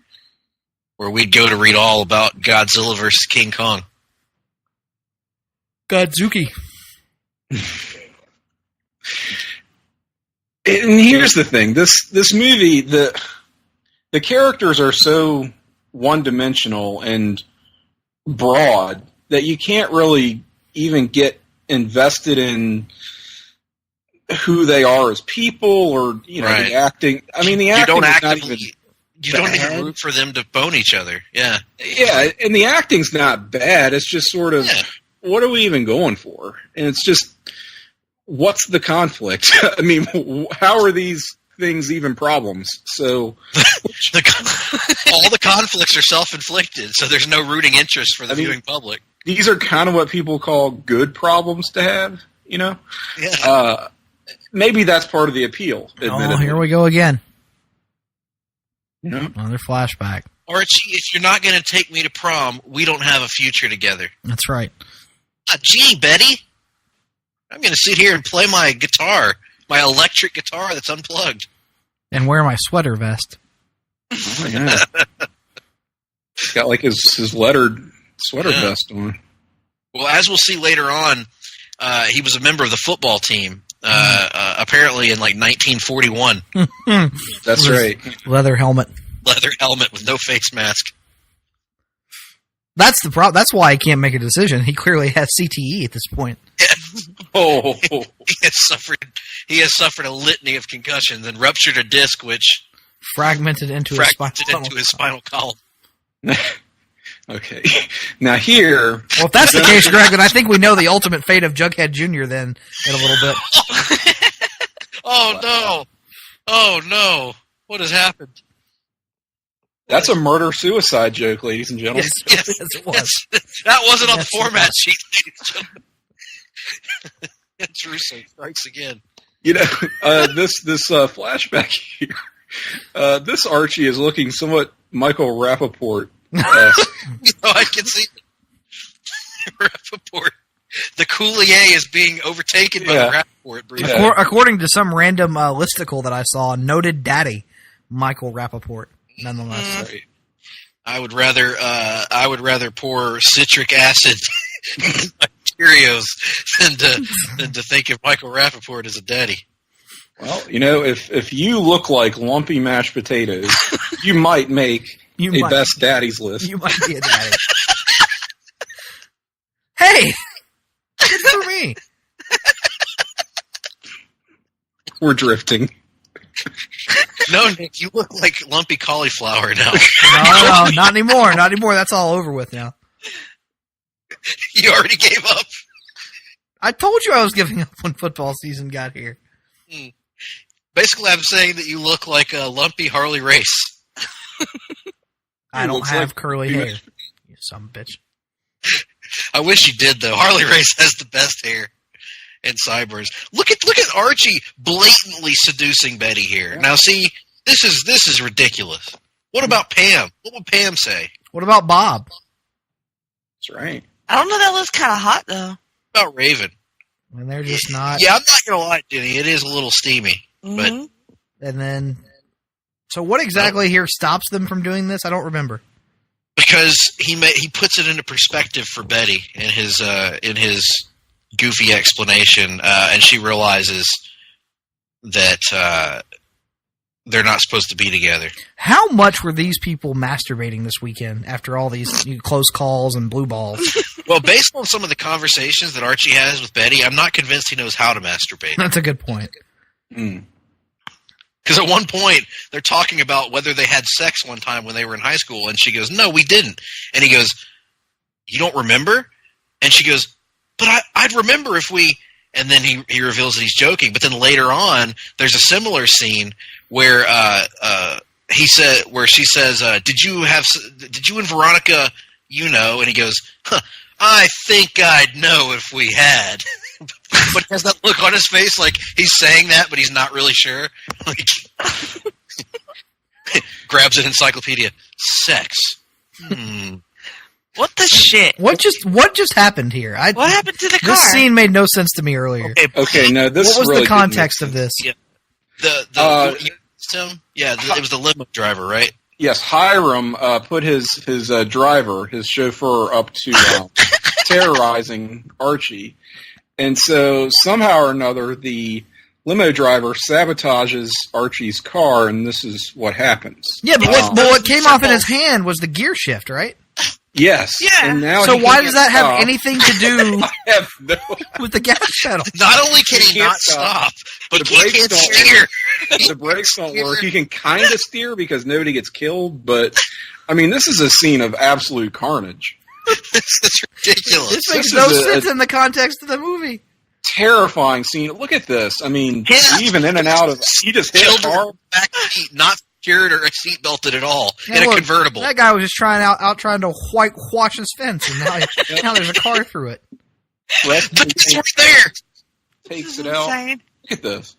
Speaker 2: where we'd go to read all about Godzilla versus King Kong.
Speaker 3: Godzuki.
Speaker 5: And here's the thing: this movie, the characters are so one-dimensional and broad that you can't really even get invested in who they are as people, or the acting. I mean, the acting is not even.
Speaker 2: You don't even root for them to bone each other. Yeah.
Speaker 5: Yeah, and the acting's not bad. It's just sort of, what are we even going for? And it's just, what's the conflict? I mean, how are these things even problems? So
Speaker 2: all the conflicts are self-inflicted, so there's no rooting interest for the viewing public.
Speaker 5: These are kind of what people call good problems to have, you know?
Speaker 2: Yeah.
Speaker 5: Maybe that's part of the appeal.
Speaker 3: Oh, here we go again.
Speaker 5: Yeah.
Speaker 3: Another flashback.
Speaker 2: Archie, if you're not going to take me to prom, we don't have a future together.
Speaker 3: That's right.
Speaker 2: Gee, Betty, I'm going to sit here and play my guitar, my electric guitar that's unplugged.
Speaker 3: And wear my sweater vest.
Speaker 5: Oh, yeah. He's got like his lettered sweater vest on.
Speaker 2: Well, as we'll see later on, he was a member of the football team. Apparently in like 1941.
Speaker 5: That's right.
Speaker 3: Leather helmet
Speaker 2: with no face mask.
Speaker 3: That's the problem. That's why he can't make a decision. He clearly has CTE at this point.
Speaker 5: Oh,
Speaker 2: he has suffered a litany of concussions and ruptured a disc, which
Speaker 3: fragmented into his spinal
Speaker 2: column.
Speaker 5: Okay. Now here...
Speaker 3: Well, if that's the case, Greg, then I think we know the ultimate fate of Jughead Jr. then in a little bit.
Speaker 2: No. Oh, no. What has happened?
Speaker 5: That's a murder-suicide joke, ladies and gentlemen.
Speaker 3: Yes, it was.
Speaker 2: That wasn't on the format sheet, ladies and gentlemen. It's Russo strikes again.
Speaker 5: You know, this flashback here, This Archie is looking somewhat Michael Rappaport.
Speaker 2: I can see Rappaport. The Coulier is being overtaken by the Rappaport breed.
Speaker 3: Yeah. According to some random listicle that I saw, noted daddy Michael Rappaport. Nonetheless,
Speaker 2: I would rather pour citric acid in my Cheerios than to think of Michael Rappaport as a daddy.
Speaker 5: Well, if you look like lumpy mashed potatoes, you might make best daddies list.
Speaker 3: You might be a daddy. Hey, good for me.
Speaker 5: We're drifting.
Speaker 2: No, Nick, you look like lumpy cauliflower now.
Speaker 3: No, not anymore. Not anymore. That's all over with now.
Speaker 2: You already gave up.
Speaker 3: I told you I was giving up when football season got here.
Speaker 2: Basically, I'm saying that you look like a lumpy Harley Race.
Speaker 3: I don't have curly hair, you son of a bitch.
Speaker 2: I wish you did, though. Harley Race has the best hair and sideburns. Look at Archie blatantly seducing Betty here. Now, see, this is ridiculous. What about Pam? What would Pam say?
Speaker 3: What about Bob?
Speaker 5: That's right.
Speaker 4: I don't know. That looks kind of hot, though.
Speaker 2: What about Raven?
Speaker 3: And they're just not.
Speaker 2: Yeah, I'm not going to lie, Jenny. It is a little steamy.
Speaker 4: Mm-hmm.
Speaker 3: And then, so what exactly here stops them from doing this? I don't remember.
Speaker 2: Because he puts it into perspective for Betty in his goofy explanation, and she realizes that they're not supposed to be together.
Speaker 3: How much were these people masturbating this weekend after all these close calls and blue balls?
Speaker 2: Well, based on some of the conversations that Archie has with Betty, I'm not convinced he knows how to masturbate.
Speaker 3: That's a good point.
Speaker 2: Because at one point, they're talking about whether they had sex one time when they were in high school, and she goes, "No, we didn't." And he goes, "You don't remember?" And she goes, "But I'd remember if we..." And then he reveals that he's joking. But then later on, there's a similar scene where she says, "Did you and Veronica, And he goes, "I think I'd know if we had." But he has that look on his face like he's saying that, but he's not really sure. Like, grabs an encyclopedia. Sex.
Speaker 4: What the shit?
Speaker 3: What just happened here?
Speaker 4: What happened to the car?
Speaker 3: This scene made no sense to me earlier.
Speaker 5: Okay, no, this
Speaker 3: what was
Speaker 5: really
Speaker 3: the context of this?
Speaker 2: Yeah. It was the limo driver, right?
Speaker 5: Yes, Hiram put his driver, his chauffeur, up to terrorizing Archie. And so somehow or another, the limo driver sabotages Archie's car, and this is what happens.
Speaker 3: Yeah, but what came off in his hand was the gear shift, right?
Speaker 5: Yes.
Speaker 4: Yeah.
Speaker 5: And now
Speaker 3: so why does that have anything to do
Speaker 5: I have no
Speaker 3: with the gas pedal?
Speaker 2: Not only can he not stop, but he can't steer.
Speaker 5: The brakes don't work. He can kind of steer because nobody gets killed, but, I mean, this is a scene of absolute carnage.
Speaker 2: This is ridiculous.
Speaker 3: This makes no sense in the context of the movie.
Speaker 5: Terrifying scene. Look at this. I mean, even in and out of... He just hit a car.
Speaker 2: Back seat, not secured or seat belted at all in a convertible.
Speaker 3: That guy was just trying to whitewash his fence, and now there's a car through it.
Speaker 2: But it's right there.
Speaker 5: Takes it out.
Speaker 4: Insane.
Speaker 5: Look at this.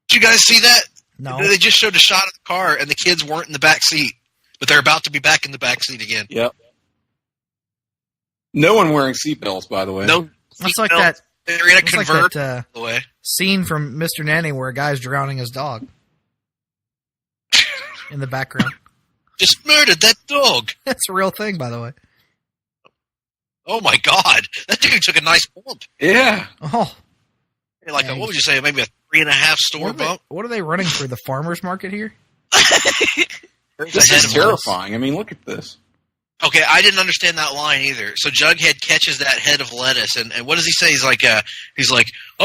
Speaker 2: Did you guys see that?
Speaker 3: No.
Speaker 2: They just showed a shot of the car, and the kids weren't in the back seat, but they're about to be back in the back seat again.
Speaker 5: Yep. No one wearing seatbelts, by the way.
Speaker 2: No.
Speaker 3: That's like that.
Speaker 2: They're in a convertible.
Speaker 3: Like
Speaker 2: by the way.
Speaker 3: Scene from Mr. Nanny where a guy's drowning his dog in the background.
Speaker 2: Just murdered that dog.
Speaker 3: That's a real thing, by the way.
Speaker 2: Oh my God, that dude took a nice bump.
Speaker 5: Yeah.
Speaker 3: Oh.
Speaker 2: Like what would you say? Maybe a 3.5 store bump.
Speaker 3: What are they running through the farmer's market here?
Speaker 5: This is terrifying. I mean, look at this.
Speaker 2: Okay, I didn't understand that line either. So Jughead catches that head of lettuce, and what does he say? He's like, I'm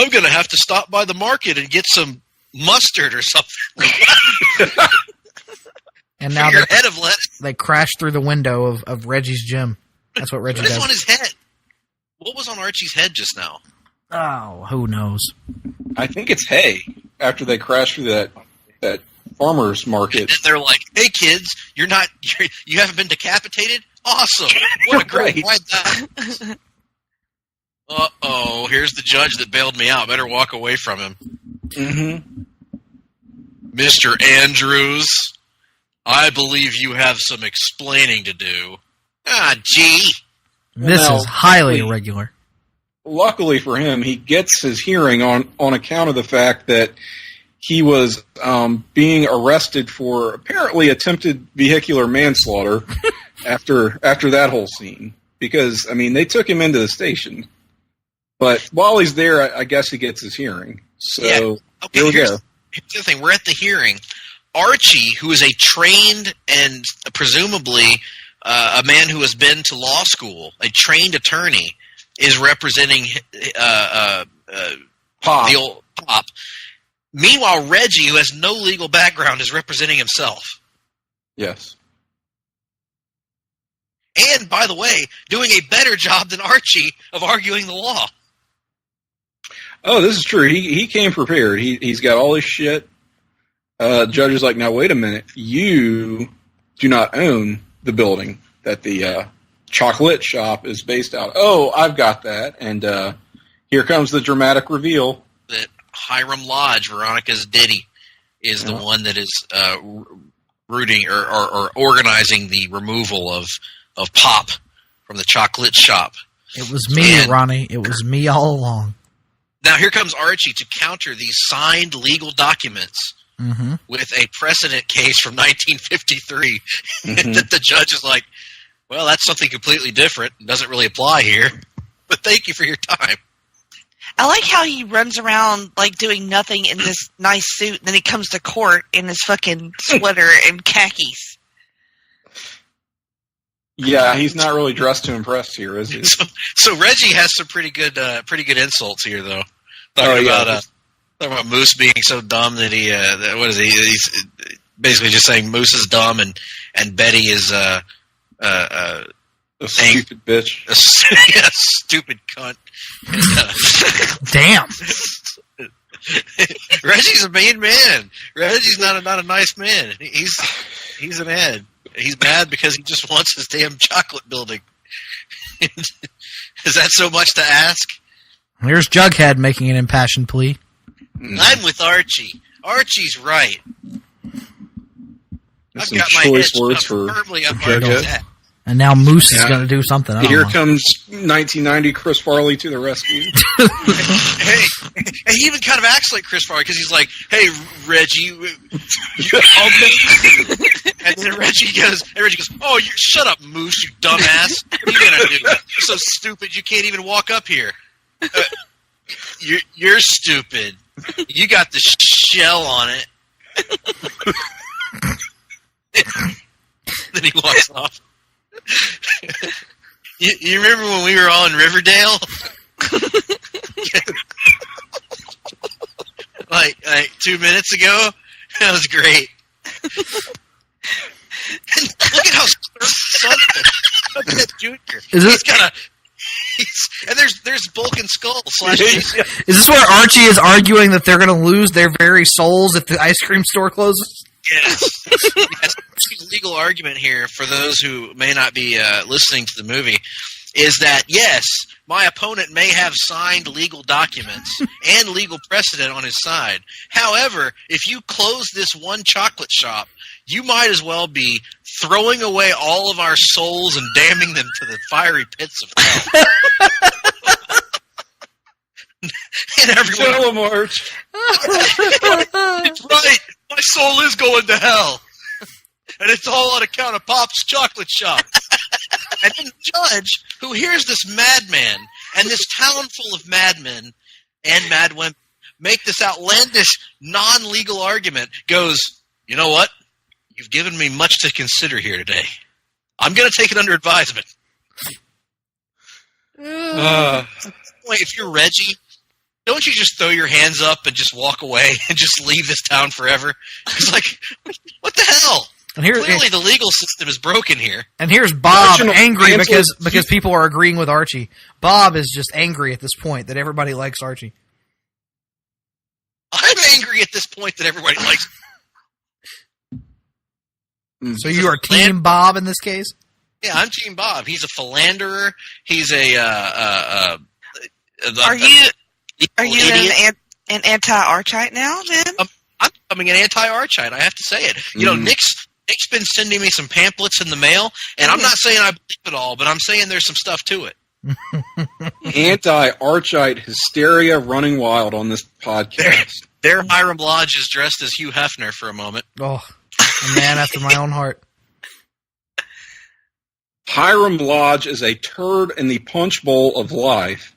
Speaker 2: going to have to stop by the market and get some mustard or something.
Speaker 3: And now
Speaker 2: your head of lettuce.
Speaker 3: They crash through the window of Reggie's gym. That's what Reggie does.
Speaker 2: What is on his head? What was on Archie's head just now?
Speaker 3: Oh, who knows?
Speaker 5: I think it's hay after they crash through that farmer's market.
Speaker 2: And they're like, "Hey kids, you haven't been decapitated? Awesome! What a great ride that." Uh-oh, here's the judge that bailed me out. Better walk away from him.
Speaker 5: Mm-hmm.
Speaker 2: Mr. Andrews, I believe you have some explaining to do. Ah, gee.
Speaker 3: This is highly irregular.
Speaker 5: Luckily for him, he gets his hearing on account of the fact that he was being arrested for apparently attempted vehicular manslaughter after that whole scene. Because, I mean, they took him into the station. But while he's there, I guess he gets his hearing. So,
Speaker 2: yeah. Okay,
Speaker 5: here we go.
Speaker 2: Here's the thing. We're at the hearing. Archie, who is a trained and presumably a man who has been to law school, a trained attorney, is representing
Speaker 5: Pop.
Speaker 2: the old Pop. Meanwhile, Reggie, who has no legal background, is representing himself.
Speaker 5: Yes.
Speaker 2: And, by the way, doing a better job than Archie of arguing the law.
Speaker 5: Oh, this is true. He came prepared. He's got all his shit. Judge is like, now wait a minute. You do not own the building that the chocolate shop is based out of. Oh, I've got that. And here comes the dramatic reveal.
Speaker 2: That Hiram Lodge, Veronica's Diddy, is the one that is rooting or organizing the removal of Pop from the chocolate shop.
Speaker 3: It was me, Ronnie. It was me all along.
Speaker 2: Now here comes Archie to counter these signed legal documents with a precedent case from 1953 that the judge is like, well, that's something completely different. It doesn't really apply here, but thank you for your time.
Speaker 4: I like how he runs around like doing nothing in this nice suit, and then he comes to court in his fucking sweater and khakis.
Speaker 5: Yeah, he's not really dressed to impress here, is he?
Speaker 2: So Reggie has some pretty good insults here, though. Talking about Moose being so dumb that he what is he? He's basically just saying Moose is dumb and Betty is a
Speaker 5: stupid bitch.
Speaker 2: Yeah, stupid cunt.
Speaker 3: Damn.
Speaker 2: Reggie's a mean man. Reggie's not a nice man. He's an ad. He's mad because he just wants his damn chocolate building. Is that so much to ask?
Speaker 3: Here's Jughead making an impassioned plea.
Speaker 2: I'm with Archie. Archie's right.
Speaker 5: That's
Speaker 2: I've got
Speaker 5: some
Speaker 2: my
Speaker 5: choice
Speaker 2: head
Speaker 5: words for
Speaker 2: firmly up
Speaker 5: Jughead.
Speaker 2: Archie's head.
Speaker 3: And now Moose is going to do something.
Speaker 5: Here comes 1990 Chris Farley to the rescue.
Speaker 2: Hey, and he even kind of acts like Chris Farley because he's like, "Hey, Reggie, I'll make you." And then Reggie goes, "Oh, shut up, Moose, you dumbass! What are you gonna do? You're so stupid, you can't even walk up here. You're stupid. You got the shell on it." Then he walks off. You remember when we were all in Riverdale? like 2 minutes ago? That was great. And look at how look at that Junior. And there's Bulk and Skull /
Speaker 3: Is this where Archie is arguing that they're going to lose their very souls if the ice cream store closes?
Speaker 2: Yes. The legal argument here, for those who may not be listening to the movie, is that, yes, my opponent may have signed legal documents and legal precedent on his side. However, if you close this one chocolate shop, you might as well be throwing away all of our souls and damning them to the fiery pits of hell. And everyone...
Speaker 5: Tell him, Arch.
Speaker 2: It's right. My soul is going to hell. And it's all on account of Pop's chocolate shop. And then the judge, who hears this madman and this town full of madmen and madwomen make this outlandish, non-legal argument, goes, you know what? You've given me much to consider here today. I'm going to take it under advisement. If you're Reggie, don't you just throw your hands up and just walk away and just leave this town forever? It's like, what the hell?
Speaker 3: And
Speaker 2: clearly the legal system is broken here.
Speaker 3: And here's Bob angry because people are agreeing with Archie. Bob is just angry at this point that everybody likes Archie.
Speaker 2: I'm angry at this point that everybody likes
Speaker 3: So you are Team Bob in this case?
Speaker 2: Yeah, I'm Team Bob. He's a philanderer. He's a
Speaker 4: Are you an anti-Archite now, then?
Speaker 2: I'm becoming an anti-Archite. I have to say it. You know, Nick's been sending me some pamphlets in the mail, and I'm not saying I believe it all, but I'm saying there's some stuff to it.
Speaker 5: Anti-Archite hysteria running wild on this podcast.
Speaker 2: There Hiram Lodge is dressed as Hugh Hefner for a moment.
Speaker 3: Oh, a man after my own heart.
Speaker 5: Hiram Lodge is a turd in the punch bowl of life.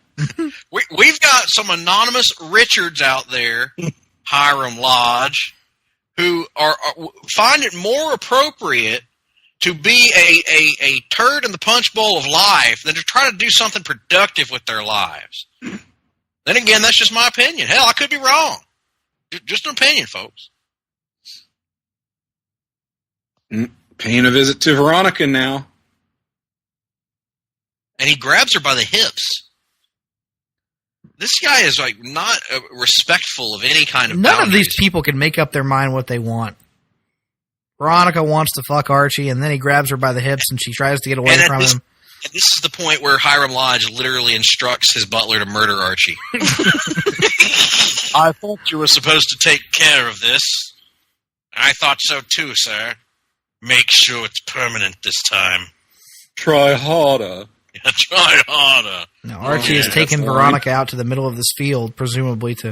Speaker 2: We've got some anonymous Richards out there, Hiram Lodge, who are find it more appropriate to be a turd in the punch bowl of life than to try to do something productive with their lives. Then again, that's just my opinion. Hell, I could be wrong. Just an opinion, folks.
Speaker 5: Paying a visit to Veronica now.
Speaker 2: And he grabs her by the hips. This guy is like not respectful of any kind of boundaries.
Speaker 3: None of these people can make up their mind what they want. Veronica wants to fuck Archie, and then he grabs her by the hips, and she tries to get away from him.
Speaker 2: And this is the point where Hiram Lodge literally instructs his butler to murder Archie. I thought you were supposed to take care of this. I thought so too, sir. Make sure it's permanent this time.
Speaker 5: Try harder.
Speaker 2: Yeah, try harder.
Speaker 3: Now, Archie has taken Veronica out to the middle of this field, presumably to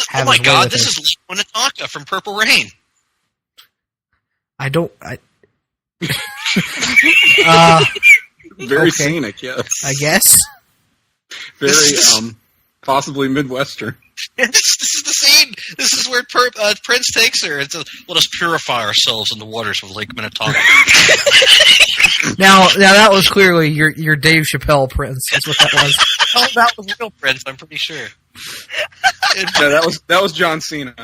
Speaker 3: have
Speaker 2: oh my
Speaker 3: his way
Speaker 2: God,
Speaker 3: with
Speaker 2: this
Speaker 3: her.
Speaker 2: is Winnetonka from Purple Rain.
Speaker 5: Very scenic, yes.
Speaker 3: I guess.
Speaker 5: Very, possibly Midwestern.
Speaker 2: This is the scene. This is where Prince takes her. It's let us purify ourselves in the waters of Lake Minnetonka.
Speaker 3: Now that was clearly your Dave Chappelle Prince. That's what that was.
Speaker 2: Oh, that was real Prince. I'm pretty sure.
Speaker 5: No, that was John Cena.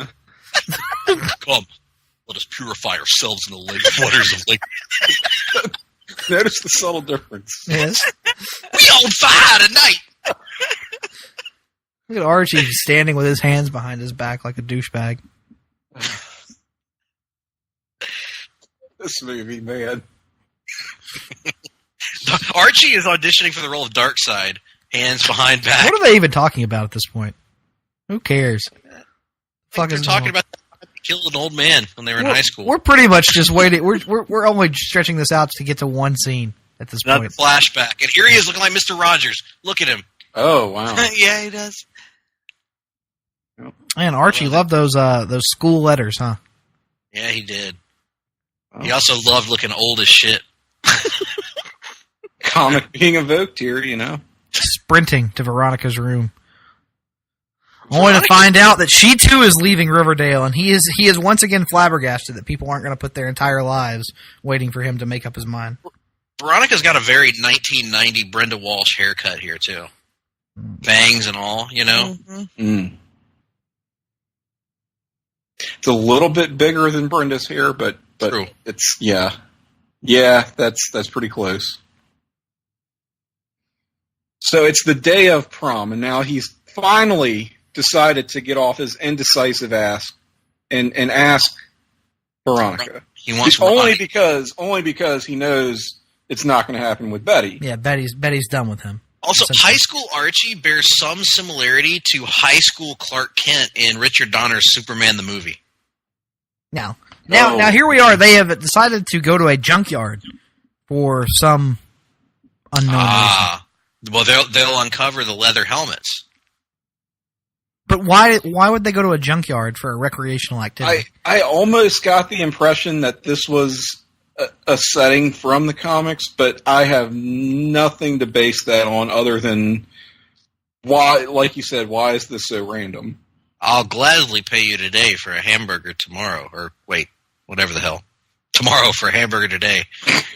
Speaker 2: Come, let us purify ourselves in the waters of Lake.
Speaker 5: Notice the subtle difference.
Speaker 3: Yes.
Speaker 2: We on fire tonight.
Speaker 3: Look at Archie standing with his hands behind his back like a douchebag.
Speaker 5: This movie, man.
Speaker 2: Archie is auditioning for the role of Darkseid, hands behind back.
Speaker 3: What are they even talking about at this point? Who cares?
Speaker 2: They're talking about killing an old man when they were in high school.
Speaker 3: We're pretty much just waiting. We're only stretching this out to get to one scene at this point.
Speaker 2: Flashback, and here he is looking like Mr. Rogers. Look at him.
Speaker 5: Oh wow!
Speaker 4: Yeah, he does.
Speaker 3: Man, Archie loved those school letters, huh?
Speaker 2: Yeah, he did. Oh. He also loved looking old as shit.
Speaker 5: Comic being evoked here, you know.
Speaker 3: Sprinting to Veronica's room. Only to find out that she too is leaving Riverdale, and he is once again flabbergasted that people aren't going to put their entire lives waiting for him to make up his mind.
Speaker 2: Veronica's got a very 1990 Brenda Walsh haircut here too. Bangs and all, you know.
Speaker 5: Mm-hmm. It's a little bit bigger than Brenda's hair, but
Speaker 2: True.
Speaker 5: It's yeah, that's pretty close. So it's the day of prom, and now he's finally decided to get off his indecisive ass and ask Veronica.
Speaker 2: He wants
Speaker 5: only because he knows it's not going to happen with Betty.
Speaker 3: Yeah, Betty's done with him.
Speaker 2: Also, high school Archie bears some similarity to high school Clark Kent in Richard Donner's Superman the movie.
Speaker 3: Now here we are. They have decided to go to a junkyard for some unknown reason.
Speaker 2: Well, they'll uncover the leather helmets.
Speaker 3: But why would they go to a junkyard for a recreational activity?
Speaker 5: I almost got the impression that this was a setting from the comics, but I have nothing to base that on other than why, like you said, why is this so random?
Speaker 2: I'll gladly pay you today for a hamburger tomorrow, or wait, whatever the hell. Tomorrow for a hamburger today.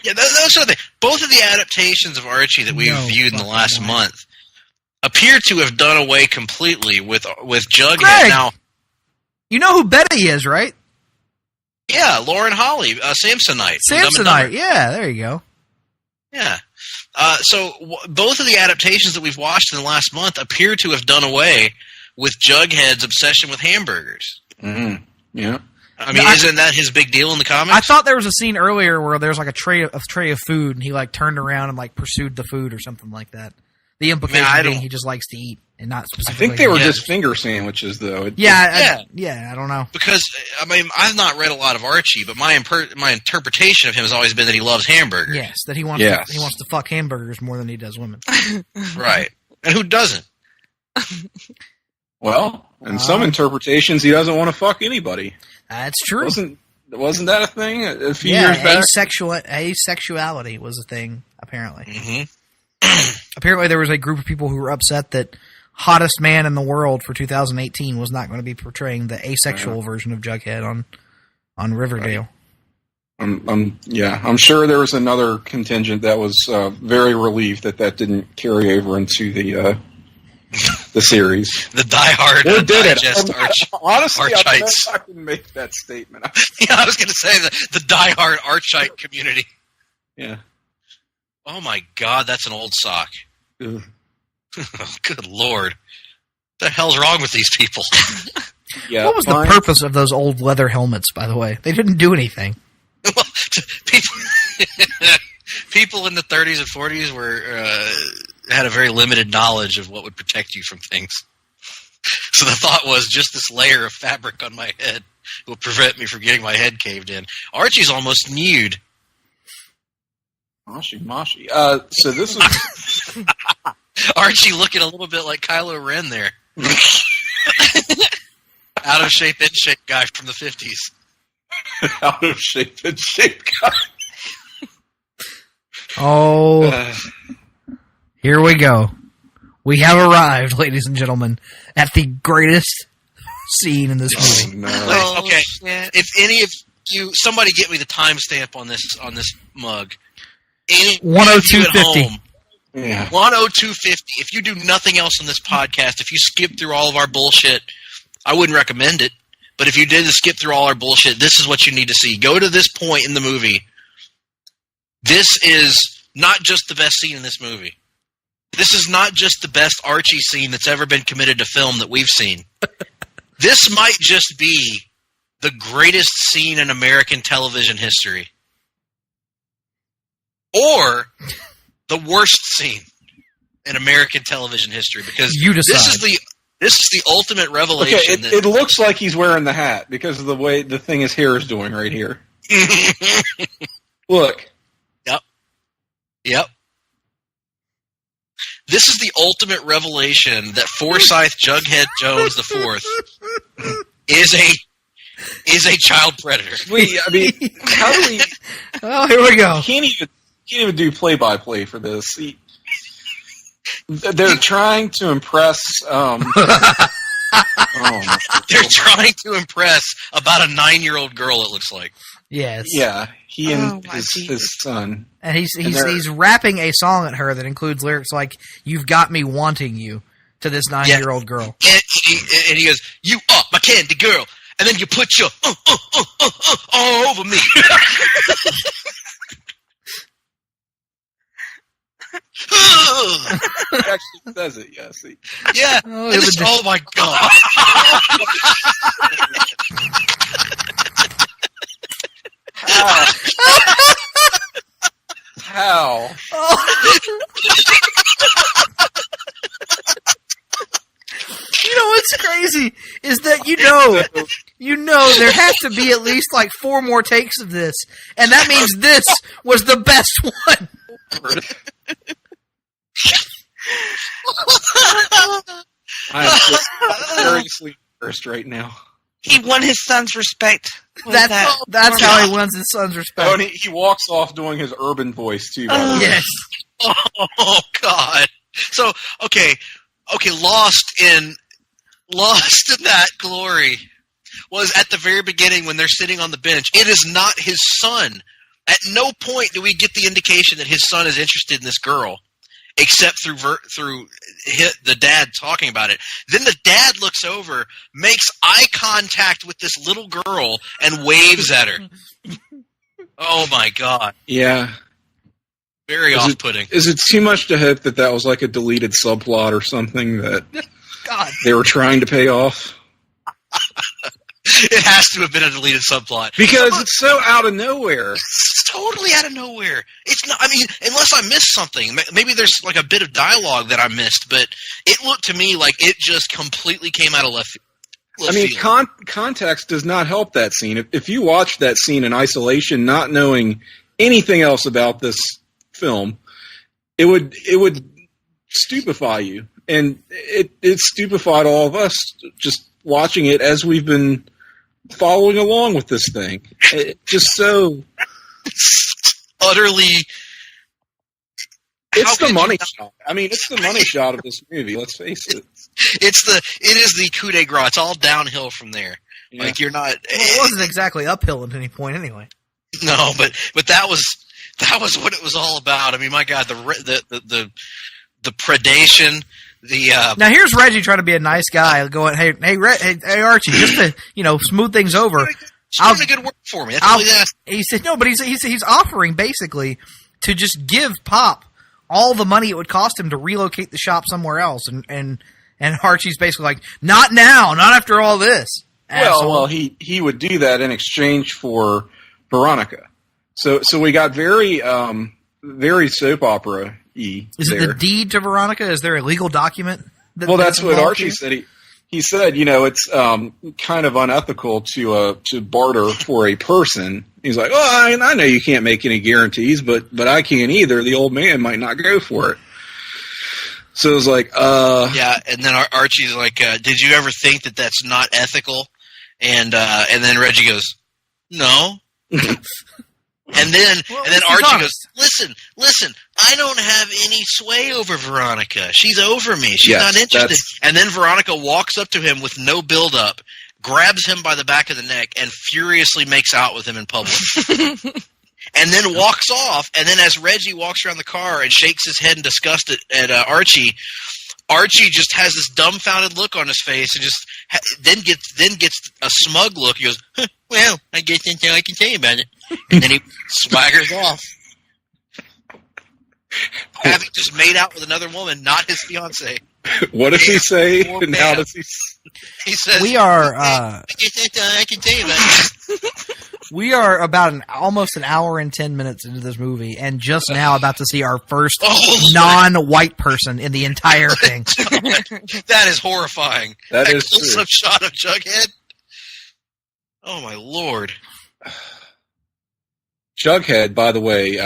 Speaker 2: Yeah, those are both of the adaptations of Archie that we've viewed in the last month appear to have done away completely with Jughead.
Speaker 3: Greg,
Speaker 2: now,
Speaker 3: you know who Betty is, right?
Speaker 2: Yeah, Lauren Holly, Samsonite.
Speaker 3: Samsonite, yeah, there you go.
Speaker 2: Yeah. So both of the adaptations that we've watched in the last month appear to have done away with Jughead's obsession with hamburgers.
Speaker 5: Mm-hmm. Yeah.
Speaker 2: I mean, isn't that his big deal in the comics?
Speaker 3: I thought there was a scene earlier where there's like a tray of food, and he like turned around and like pursued the food or something like that. The implication being he just likes to eat. and not
Speaker 5: I
Speaker 3: specifically.
Speaker 5: think they were just finger sandwiches, though.
Speaker 3: I don't know.
Speaker 2: Because, I mean, I've not read a lot of Archie, but my interpretation of him has always been that he loves hamburgers.
Speaker 3: Yes, that he wants to fuck hamburgers more than he does women.
Speaker 2: Right. And who doesn't?
Speaker 5: Well, in some interpretations, he doesn't want to fuck anybody.
Speaker 3: That's true.
Speaker 5: Wasn't that a thing a few years back?
Speaker 3: Asexuality was a thing, apparently.
Speaker 2: Mm-hmm.
Speaker 3: Apparently there was a group of people who were upset that Hottest Man in the World for 2018 was not going to be portraying the asexual version of Jughead on Riverdale.
Speaker 5: I'm sure there was another contingent that was very relieved that didn't carry over into the series.
Speaker 2: The diehard
Speaker 5: Or did
Speaker 2: digest
Speaker 5: it? Honestly,
Speaker 2: Archites.
Speaker 5: I can make that statement.
Speaker 2: Yeah, I was going to say the diehard Archite community.
Speaker 5: Yeah.
Speaker 2: Oh my God, that's an old sock.
Speaker 5: Ugh.
Speaker 2: Good Lord. What the hell's wrong with these people?
Speaker 5: Yeah.
Speaker 3: What was the purpose of those old leather helmets, by the way? They didn't do anything.
Speaker 2: Well, people in the 30s and 40s had a very limited knowledge of what would protect you from things. So the thought was just this layer of fabric on my head will prevent me from getting my head caved in. Archie's almost nude.
Speaker 5: Moshi. So this is
Speaker 2: Archie looking a little bit like Kylo Ren there. Out of shape, in shape guy from the 50s.
Speaker 5: out of shape and shape guy.
Speaker 3: Oh, here we go. We have arrived, ladies and gentlemen, at the greatest scene in this movie.
Speaker 5: No.
Speaker 2: Okay,
Speaker 4: Shit.
Speaker 2: if any of you, somebody get me the timestamp on this mug.
Speaker 3: 102.50.
Speaker 5: Yeah.
Speaker 2: 102.50. If you do nothing else on this podcast, if you skip through all of our bullshit, I wouldn't recommend it. But if you did skip through all our bullshit, this is what you need to see. Go to this point in the movie. This is not just the best scene in this movie. This is not just the best Archie scene that's ever been committed to film that we've seen. This might just be the greatest scene in American television history. Or the worst scene in American television history. Because
Speaker 3: You decide.
Speaker 2: this is the ultimate revelation.
Speaker 5: Okay, it looks like he's wearing the hat because of the way the thing his hair is doing right here. Look.
Speaker 2: Yep. This is the ultimate revelation that Forsyth Jughead Jones IV is a child predator.
Speaker 5: I mean, how do we?
Speaker 3: Oh, here we go.
Speaker 5: Can't even do play-by-play for this. They're trying to impress.
Speaker 2: They're trying to impress about a 9-year-old girl. It looks like.
Speaker 3: Yes.
Speaker 5: Yeah, he and
Speaker 4: my
Speaker 5: his son.
Speaker 3: And he's rapping a song at her that includes lyrics like "You've got me wanting you" to this 9-year-old girl.
Speaker 2: And he goes, "You are my candy girl," and then you put your all over me.
Speaker 5: He actually says it. Yeah, see.
Speaker 2: Yeah. Oh my God.
Speaker 5: How?
Speaker 3: You know what's crazy is that you know there has to be at least like 4 more takes of this, and that means this was the best one.
Speaker 5: I'm seriously embarrassed right now.
Speaker 4: He won his son's respect.
Speaker 3: That's how he wins his son's respect.
Speaker 5: Oh, and he walks off doing his urban voice too. By the way.
Speaker 3: Yes.
Speaker 2: Oh God. So okay, lost in that glory was at the very beginning when they're sitting on the bench. It is not his son. At no point do we get the indication that his son is interested in this girl, except through the dad talking about it. Then the dad looks over, makes eye contact with this little girl, and waves at her. Oh my God.
Speaker 5: Yeah.
Speaker 2: Very off-putting.
Speaker 5: Is it too much to hope that was like a deleted subplot or something that
Speaker 3: God.
Speaker 5: they were trying to pay off?
Speaker 2: It has to have been a deleted subplot.
Speaker 5: Because it's so out of nowhere.
Speaker 2: It's totally out of nowhere. It's not, I mean, unless I missed something. Maybe there's like a bit of dialogue that I missed, but it looked to me like it just completely came out of left field.
Speaker 5: I mean, context does not help that scene. If you watch that scene in isolation, not knowing anything else about this film, it would stupefy you. And it stupefied all of us just watching it as we've been following along with this thing. It's just so
Speaker 2: utterly.
Speaker 5: It's the money shot. I mean, it's the money shot of this movie. Let's face it.
Speaker 2: It is the coup de grace. It's all downhill from there. Yeah. Like you're not.
Speaker 3: Well, it wasn't exactly uphill at any point, anyway.
Speaker 2: No, but that was what it was all about. I mean, my God, the predation.
Speaker 3: Now here's Reggie trying to be a nice guy, going, "Hey, Archie, just to smooth things over."
Speaker 2: She's doing a good work for me. That's all he's asking.
Speaker 3: He said no, but he's offering basically to just give Pop all the money it would cost him to relocate the shop somewhere else, and Archie's basically like, "Not now, not after all this."
Speaker 5: Well, he would do that in exchange for Veronica. So we got very soap opera.
Speaker 3: Is it the deed to Veronica? Is there a legal document?
Speaker 5: That's what Archie said. He said, it's kind of unethical to barter for a person. He's like, I know you can't make any guarantees, but I can't either. The old man might not go for it. So it was like,
Speaker 2: yeah. And then Archie's like, did you ever think that that's not ethical? And then Reggie goes, no. And then Archie goes, listen, I don't have any sway over Veronica. She's over me. She's not interested. And then Veronica walks up to him with no build-up, grabs him by the back of the neck, and furiously makes out with him in public. And then walks off. And then as Reggie walks around the car and shakes his head in disgust at Archie just has this dumbfounded look on his face and just then gets a smug look. He goes, well, I guess that's all I can tell you about it. And then he swaggers off. Having just made out with another woman, not his fiancée.
Speaker 5: What does he say? And how does he?
Speaker 3: He says, "We are."
Speaker 2: I guess that's all I can tell you about it.
Speaker 3: We are about almost an hour and 10 minutes into this movie, and just now about to see our first non-white person in the entire thing.
Speaker 2: That is horrifying.
Speaker 5: That is
Speaker 2: close-up shot of Jughead. Oh my Lord!
Speaker 5: Jughead, by the way,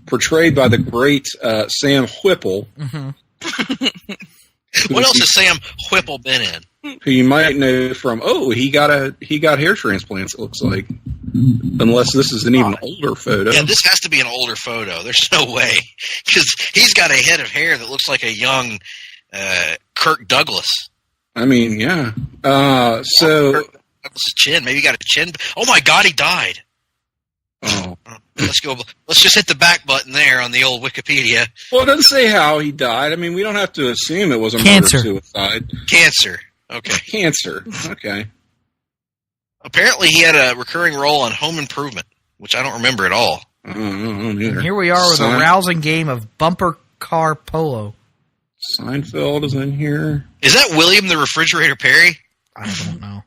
Speaker 5: portrayed by the great Sam Whipple.
Speaker 3: Mm-hmm.
Speaker 2: What else has Sam Whipple been in?
Speaker 5: Who you might know from? He got hair transplants. It looks like, unless this is an even older photo.
Speaker 2: Yeah, this has to be an older photo. There's no way, because he's got a head of hair that looks like a young Kirk Douglas.
Speaker 5: I mean, yeah.
Speaker 2: Douglas' chin. Maybe he got a chin. Oh my God, he died.
Speaker 5: Oh.
Speaker 2: Let's go. Let's just hit the back button there on the old Wikipedia.
Speaker 5: Well, it doesn't say how he died. I mean, we don't have to assume it was a murder-suicide.
Speaker 2: Cancer. Okay.
Speaker 5: Cancer. Okay.
Speaker 2: Apparently, he had a recurring role on Home Improvement, which I don't remember at all.
Speaker 5: I don't either.
Speaker 3: Here we are with a rousing game of bumper car polo.
Speaker 5: Seinfeld is in here.
Speaker 2: Is that William the Refrigerator Perry?
Speaker 3: I don't know.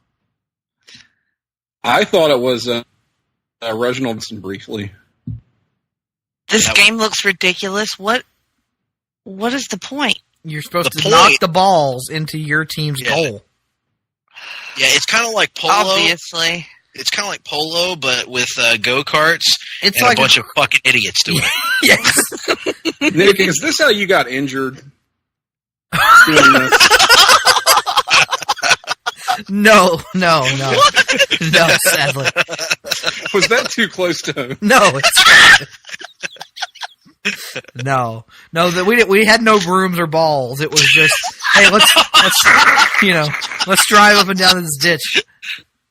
Speaker 5: I thought it was Reginald briefly.
Speaker 4: This game looks ridiculous. What is the point?
Speaker 3: You're supposed to knock the balls into your team's goal.
Speaker 2: Yeah, it's kind of like polo.
Speaker 4: Obviously.
Speaker 2: It's kind of like polo, but with go-karts and
Speaker 3: like
Speaker 2: a bunch of fucking idiots doing it.
Speaker 3: Yes.
Speaker 5: Nick, is this how you got injured? Doing this?
Speaker 3: No, sadly.
Speaker 5: Was that too close to home?
Speaker 3: No, it's not. No. We had no brooms or balls. It was just, hey, let's drive up and down this ditch.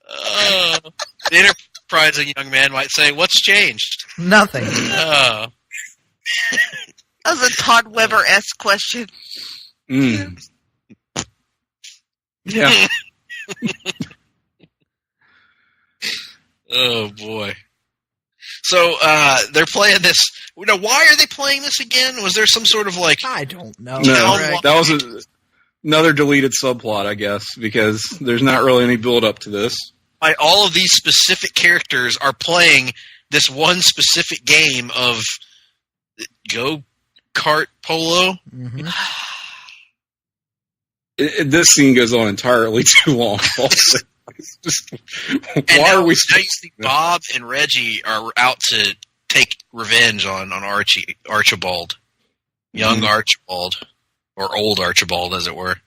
Speaker 2: The enterprising young man might say, "What's changed?"
Speaker 3: Nothing.
Speaker 4: That was a Todd Weber-esque question.
Speaker 5: Mm. Yeah.
Speaker 2: Oh boy. So they're playing this. Why are they playing this again? Was there some sort of like?
Speaker 3: I don't know.
Speaker 5: No, that another deleted subplot, I guess, because there's not really any build up to this.
Speaker 2: All of these specific characters are playing this one specific game of go-kart polo.
Speaker 3: Mm-hmm.
Speaker 5: This scene goes on entirely too long. Just, why are we?
Speaker 2: Now you see Bob and Reggie are out to take revenge on Archibald, young Archibald, or old Archibald, as it were.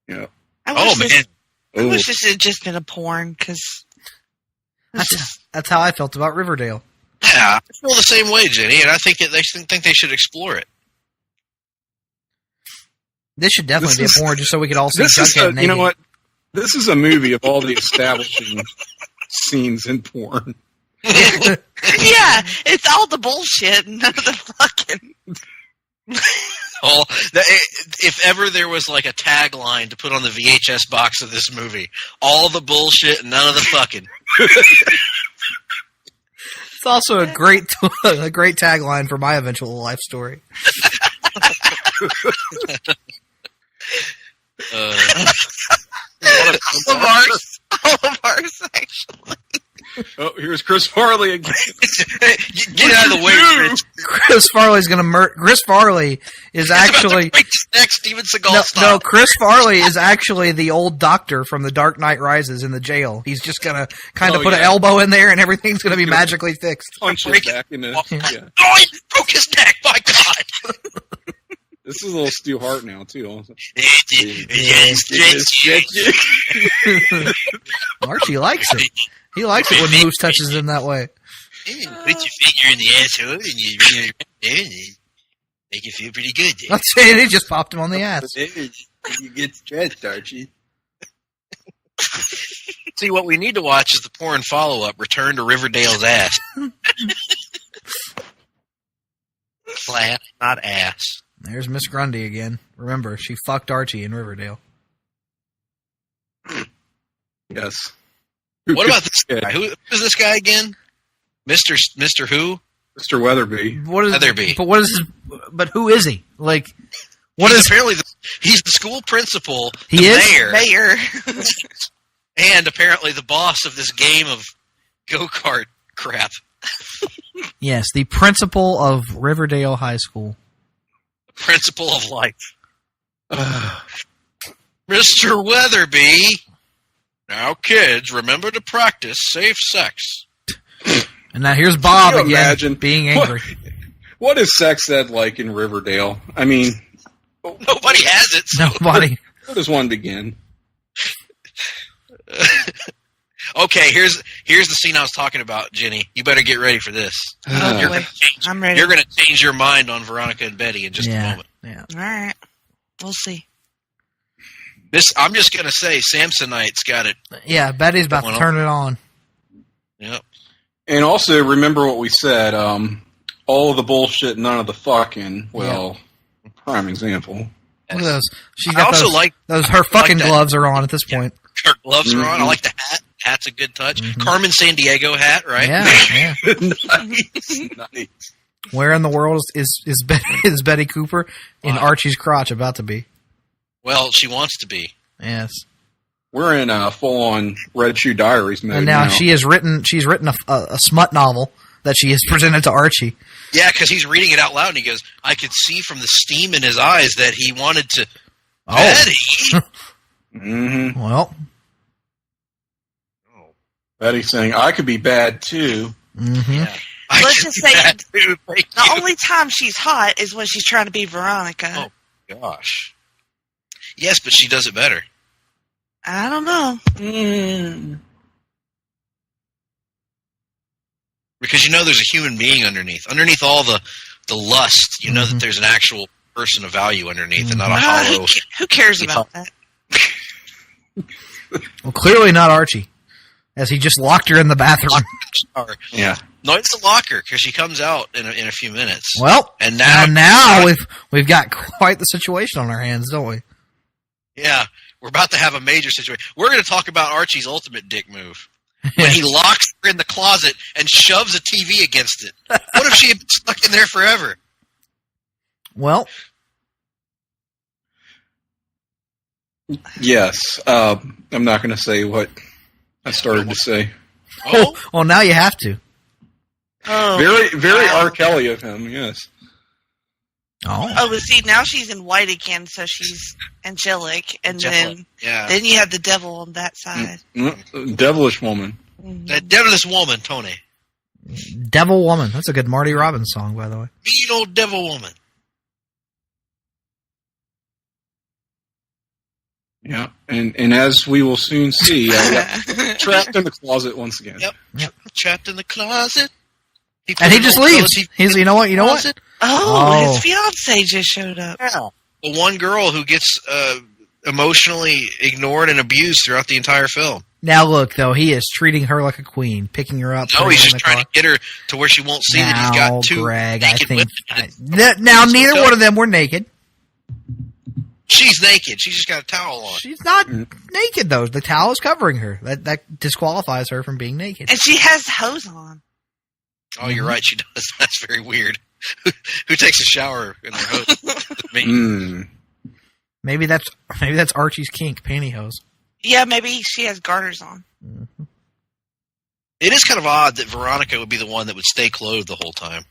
Speaker 5: Yeah.
Speaker 2: Oh man.
Speaker 4: I wish this had just been a porn, because
Speaker 3: that's how I felt about Riverdale.
Speaker 2: Yeah, I feel the same way, Jenny, and I think they should explore it.
Speaker 3: This should definitely be a porn, just so we could all see
Speaker 5: This is
Speaker 3: Jughead naked.
Speaker 5: you know what? This is a movie of all the establishing scenes in porn.
Speaker 4: yeah, it's all the bullshit and none of the fucking.
Speaker 2: If ever there was like a tagline to put on the VHS box of this movie, all the bullshit and none of the fucking.
Speaker 3: It's also a great tagline for my eventual life story.
Speaker 4: All of ours, actually.
Speaker 5: Oh, here's Chris Farley again.
Speaker 2: Get out of the way, Chris.
Speaker 3: Chris Farley's going to Chris Farley is actually
Speaker 2: next Steven Seagal style.
Speaker 3: No, Chris Farley is actually the old doctor from The Dark Knight Rises in the jail. He's just going to kind of put an elbow in there, and everything's going to be magically fixed.
Speaker 5: Punch it back in the. Yeah.
Speaker 2: Oh, he broke his neck! My God.
Speaker 5: This is a little Stu Hart now too.
Speaker 3: Archie likes it. He likes it when Moose touches him that way.
Speaker 2: Put your finger in the asshole and you make it feel pretty good.
Speaker 3: I'm saying he just popped him on the ass.
Speaker 5: You get stretched, Archie.
Speaker 2: See, what we need to watch is the porn follow-up, Return to Riverdale's Ass. Flat, not ass.
Speaker 3: There's Miss Grundy again. Remember, she fucked Archie in Riverdale.
Speaker 5: Yes.
Speaker 2: What about this guy? Who is this guy again? Mr. Who?
Speaker 5: Mr. Weatherby.
Speaker 2: Weatherby.
Speaker 3: But who is he? Like,
Speaker 2: Apparently he's the school principal,
Speaker 4: Mayor.
Speaker 2: and apparently the boss of this game of go-kart crap.
Speaker 3: Yes, the principal of Riverdale High School.
Speaker 2: Principal of life. Mr. Weatherby. Now, kids, remember to practice safe sex.
Speaker 3: And now here's Bob again,
Speaker 5: imagine
Speaker 3: being angry.
Speaker 5: What is sex ed like in Riverdale? I mean,
Speaker 2: nobody has it.
Speaker 3: So. Nobody.
Speaker 5: Where does one begin?
Speaker 2: Okay, here's the scene I was talking about, Jenny. You better get ready for this.
Speaker 4: I'm ready.
Speaker 2: You're going to change your mind on Veronica and Betty in just a moment.
Speaker 3: Yeah.
Speaker 4: All right. We'll see.
Speaker 2: I'm just going to say Samsonite's got it.
Speaker 3: Yeah, Betty's about to turn it on.
Speaker 2: Yep.
Speaker 5: And also, remember what we said, all of the bullshit, none of the fucking, prime example.
Speaker 3: Look at those. She's
Speaker 2: I
Speaker 3: got
Speaker 2: also like
Speaker 3: those. Her fucking gloves are on at this point.
Speaker 2: Her gloves are on. I like the hat. Hat's a good touch. Mm-hmm. Carmen Sandiego hat, right?
Speaker 3: Yeah.
Speaker 5: Nice.
Speaker 3: Where in the world is Betty Cooper? In Archie's crotch, about to be.
Speaker 2: Well, she wants to be.
Speaker 3: Yes.
Speaker 5: We're in full-on Red Shoe Diaries mode
Speaker 3: and now. She's written a smut novel that she has presented to Archie.
Speaker 2: Yeah, because he's reading it out loud, and he goes, I could see from the steam in his eyes that he wanted to... Betty!
Speaker 5: Mm-hmm.
Speaker 3: Well...
Speaker 5: Betty saying, I could be bad, too.
Speaker 3: Mm-hmm.
Speaker 2: Yeah.
Speaker 4: Let's just say the only time she's hot is when she's trying to be Veronica.
Speaker 2: Oh, gosh. Yes, but she does it better.
Speaker 4: I don't know.
Speaker 2: Because there's a human being underneath. Underneath all the lust, you know that there's an actual person of value underneath and not a hollow...
Speaker 4: Who cares about that?
Speaker 3: Well, clearly not Archie, as he just locked her in the bathroom.
Speaker 5: Yeah.
Speaker 2: No, it's the locker, because she comes out in a few minutes.
Speaker 3: Well,
Speaker 2: and
Speaker 3: now we've got quite the situation on our hands, don't we?
Speaker 2: Yeah, we're about to have a major situation. We're going to talk about Archie's ultimate dick move. When he locks her in the closet and shoves a TV against it. What if she had been stuck in there forever?
Speaker 3: Well,
Speaker 5: Yes. I'm not going to say what I started to say.
Speaker 3: Oh, well, now you have to.
Speaker 4: Oh,
Speaker 5: Very R. Kelly of him, yes.
Speaker 4: Oh, but see, now she's in white again, so she's angelic, and then you have the devil on that side.
Speaker 5: Devilish woman.
Speaker 4: Mm-hmm.
Speaker 2: That devilish woman, Tony.
Speaker 3: Devil Woman. That's a good Marty Robbins song, by the way.
Speaker 2: Mean old devil woman.
Speaker 5: Yeah, and as we will soon see, trapped in the closet once again.
Speaker 2: Yep. Trapped in the closet.
Speaker 3: And he just leaves. He's, you know what?
Speaker 4: His fiance just showed up.
Speaker 2: Yeah. The one girl who gets emotionally ignored and abused throughout the entire film.
Speaker 3: Now look, though, he is treating her like a queen, picking her up.
Speaker 2: No, he's just trying to get her to where she won't see that he's got two naked women.
Speaker 3: Now, neither one of them were naked.
Speaker 2: She's naked. She's just got a towel on.
Speaker 3: She's not naked, though. The towel is covering her. That disqualifies her from being naked.
Speaker 4: And she has hose on.
Speaker 2: Oh, you're right. She does. That's very weird. Who takes a shower in their hose?
Speaker 3: Maybe that's Archie's kink, pantyhose.
Speaker 4: Yeah, maybe she has garters on.
Speaker 3: Mm-hmm.
Speaker 2: It is kind of odd that Veronica would be the one that would stay clothed the whole time.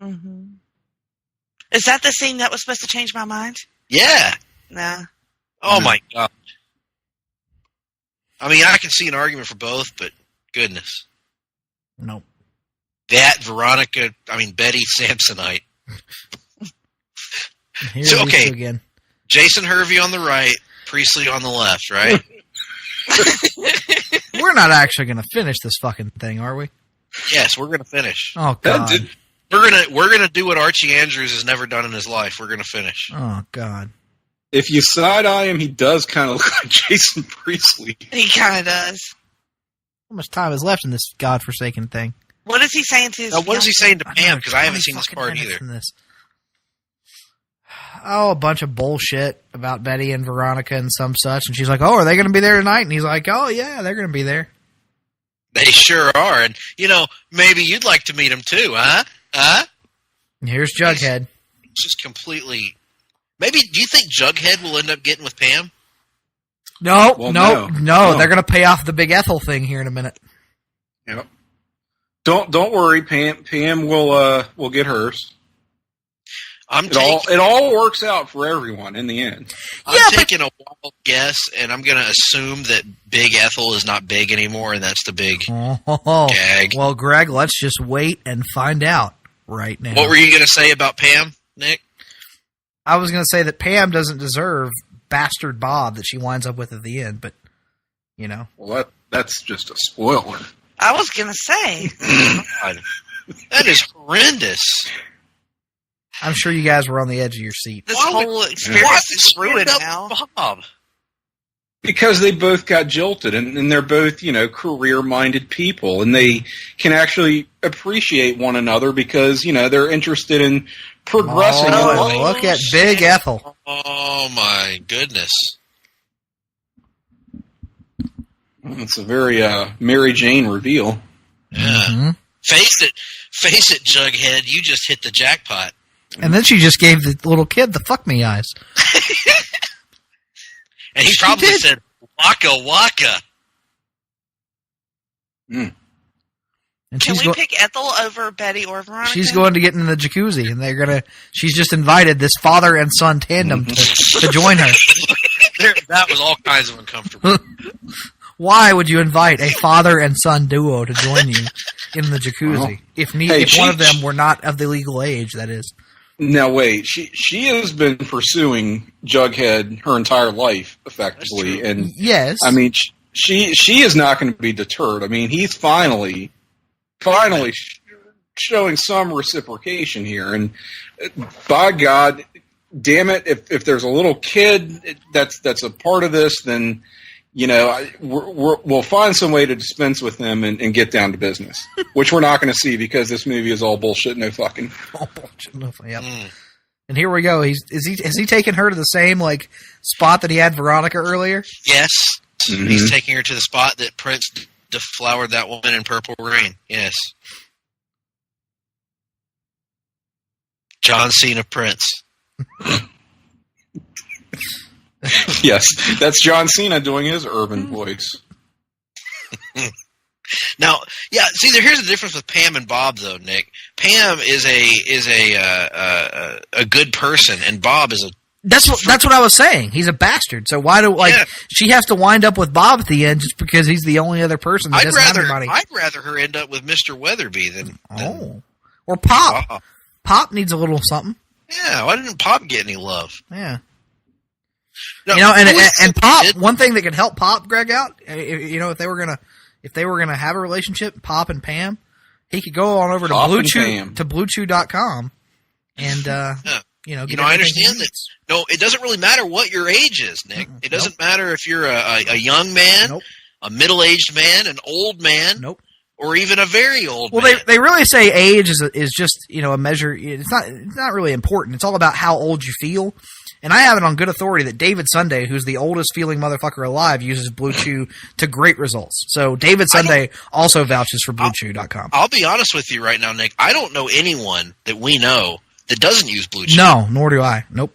Speaker 4: Mm-hmm. Is that the scene that was supposed to change my mind?
Speaker 2: Yeah.
Speaker 4: Nah.
Speaker 2: Oh, my God. I mean, I can see an argument for both, but goodness.
Speaker 3: Nope.
Speaker 2: That, Veronica, Betty Samsonite. So, okay,
Speaker 3: again.
Speaker 2: Jason Hervey on the right, Priestley on the left, right?
Speaker 3: We're not actually going to finish this fucking thing, are we?
Speaker 2: Yes, we're going to finish.
Speaker 3: Oh, God.
Speaker 2: We're gonna do what Archie Andrews has never done in his life. We're going to finish.
Speaker 3: Oh, God.
Speaker 5: If you side-eye him, he does kind of look like Jason Priestley.
Speaker 4: He kind of does.
Speaker 3: How much time is left in this godforsaken thing?
Speaker 4: What is he saying to his
Speaker 2: What is he saying to Pam? Because I haven't
Speaker 3: 20
Speaker 2: seen this part either.
Speaker 3: Oh, a bunch of bullshit about Betty and Veronica and some such. And she's like, oh, are they going to be there tonight? And he's like, oh, yeah, they're going to be there.
Speaker 2: They sure are. And, maybe you'd like to meet them too, huh?
Speaker 3: And here's Jughead.
Speaker 2: It's just completely... Maybe, do you think Jughead will end up getting with Pam?
Speaker 3: No.
Speaker 5: No.
Speaker 3: They're going to pay off the Big Ethel thing here in a minute.
Speaker 5: Yep. Don't worry, Pam will get hers. It all works out for everyone in the end.
Speaker 2: I'm taking a wild guess, and I'm going to assume that Big Ethel is not big anymore, and that's the big gag.
Speaker 3: Well, Greg, let's just wait and find out right now.
Speaker 2: What were you going to say about Pam, Nick?
Speaker 3: I was going to say that Pam doesn't deserve bastard Bob that she winds up with at the end, but,
Speaker 5: Well, that's just a spoiler.
Speaker 4: I was going to say.
Speaker 2: God, that is horrendous.
Speaker 3: I'm sure you guys were on the edge of your seat.
Speaker 4: This whole experience is ruined now.
Speaker 2: Bob?
Speaker 5: Because they both got jilted, and they're both, career-minded people, and they can actually appreciate one another because, they're interested in progressing.
Speaker 3: Look at Big Ethel.
Speaker 2: Oh, my goodness.
Speaker 5: It's a very Mary Jane reveal.
Speaker 2: Yeah.
Speaker 3: Mm-hmm.
Speaker 2: Face it, Jughead, you just hit the jackpot.
Speaker 3: And then she just gave the little kid the fuck me eyes.
Speaker 2: And he probably said, waka waka.
Speaker 3: And
Speaker 4: Can we pick Ethel over Betty or Veronica?
Speaker 3: She's going to get in the jacuzzi, and she's just invited this father and son tandem to join her.
Speaker 2: That was all kinds of uncomfortable.
Speaker 3: Why would you invite a father and son duo to join you in the jacuzzi? If one of them were not of the legal age, that is.
Speaker 5: Now wait, she has been pursuing Jughead her entire life, effectively, and
Speaker 3: yes,
Speaker 5: she is not going to be deterred. He's finally showing some reciprocation here, and by God, damn it, if there's a little kid that's a part of this, then we'll find some way to dispense with them and get down to business, which we're not going to see because this movie is all bullshit, no fucking.
Speaker 3: All bullshit, no fucking. Yep. And here we go. Has he taken her to the same spot that he had Veronica earlier?
Speaker 2: Yes, he's taking her to the spot that Prince deflowered that woman in Purple Rain. Yes, John Cena Prince.
Speaker 5: Yes, that's John Cena doing his urban voice.
Speaker 2: Now, yeah. See, here's the difference with Pam and Bob, though, Nick. Pam is a good person, and Bob is a.
Speaker 3: That's what I was saying. He's a bastard. So why she has to wind up with Bob at the end just because he's the only other person that doesn't have anybody?
Speaker 2: I'd rather her end up with Mr. Weatherby than
Speaker 3: or Pop. Pop needs a little something.
Speaker 2: Yeah, why didn't Pop get any love?
Speaker 3: Yeah.
Speaker 2: No,
Speaker 3: and Pop. One thing that could help Pop Greg out, if they were gonna have a relationship, Pop and Pam, he could go on over to BlueChew.com and
Speaker 2: I understand that. No, it doesn't really matter what your age is, Nick. It doesn't matter if you're a young man, a middle-aged man, an old man, or even a very old man.
Speaker 3: Well, they really say age is just a measure. It's not really important. It's all about how old you feel. And I have it on good authority that David Sunday, who's the oldest feeling motherfucker alive, uses Blue Chew to great results. So David Sunday also vouches for BlueChew.com.
Speaker 2: I'll be honest with you right now, Nick. I don't know anyone that we know that doesn't use Blue Chew.
Speaker 3: No, nor do I. Nope.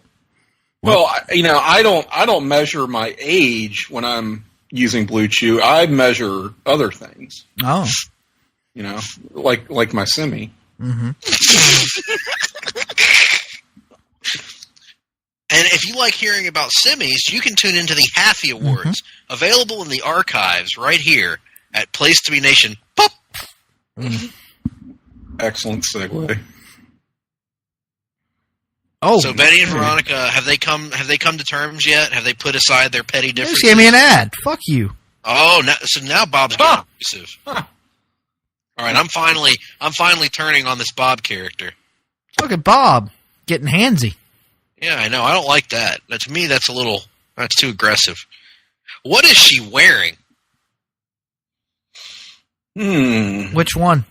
Speaker 5: Well, I don't measure my age when I'm using Blue Chew. I measure other things.
Speaker 3: Oh.
Speaker 5: Like my semi.
Speaker 3: Mm-hmm.
Speaker 2: And if you like hearing about semis, you can tune into the Halfie Awards, available in the archives right here at Place to Be Nation. Pop.
Speaker 5: Excellent segue.
Speaker 3: Oh,
Speaker 2: so Betty and Veronica, have they come to terms yet? Have they put aside their petty differences?
Speaker 3: She gave me an ad. Fuck you.
Speaker 2: Oh, now Bob's getting abusive. All right, I'm finally turning on this Bob character.
Speaker 3: Look at Bob getting handsy.
Speaker 2: Yeah, I know. I don't like that. To me, that's too aggressive. What is she wearing?
Speaker 3: Which one?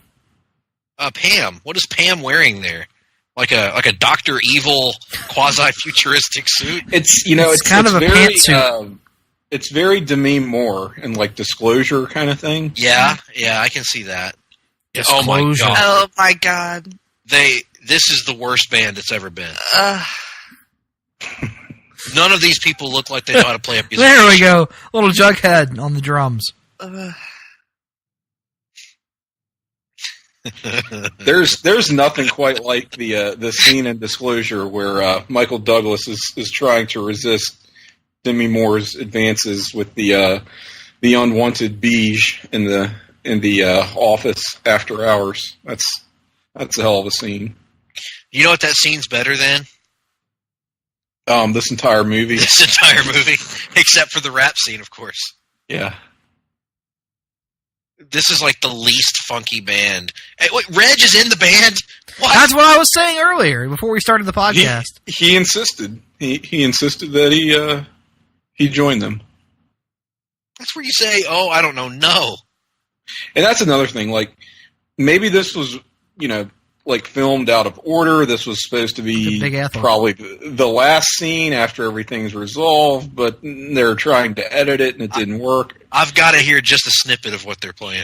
Speaker 2: Pam. What is Pam wearing there? Like a Dr. Evil quasi-futuristic suit?
Speaker 3: It's kind of a pantsuit.
Speaker 5: It's very Demi Moore and like Disclosure kind of thing.
Speaker 2: Yeah, I can see that.
Speaker 3: Disclosure.
Speaker 4: Oh my god.
Speaker 2: This is the worst band it's ever been. None of these people look like they know how to play a music.
Speaker 3: There we go. Little Jughead on the drums.
Speaker 5: There's nothing quite like the scene in Disclosure where Michael Douglas is trying to resist Demi Moore's advances with the unwanted beige in the office after hours. That's a hell of a scene.
Speaker 2: You know what that scene's better than?
Speaker 5: This entire movie.
Speaker 2: This entire movie, except for the rap scene, of course.
Speaker 5: Yeah.
Speaker 2: This is like the least funky band. Hey, wait, Reg is in the band? What?
Speaker 3: That's what I was saying earlier before we started the podcast.
Speaker 5: He insisted. He insisted that he joined them.
Speaker 2: That's where you say, "Oh, I don't know." No.
Speaker 5: And that's another thing. Like maybe this was, like filmed out of order. This was supposed to be probably the last scene after everything's resolved, but they're trying to edit it and it didn't work.
Speaker 2: I've got to hear just a snippet of what they're playing.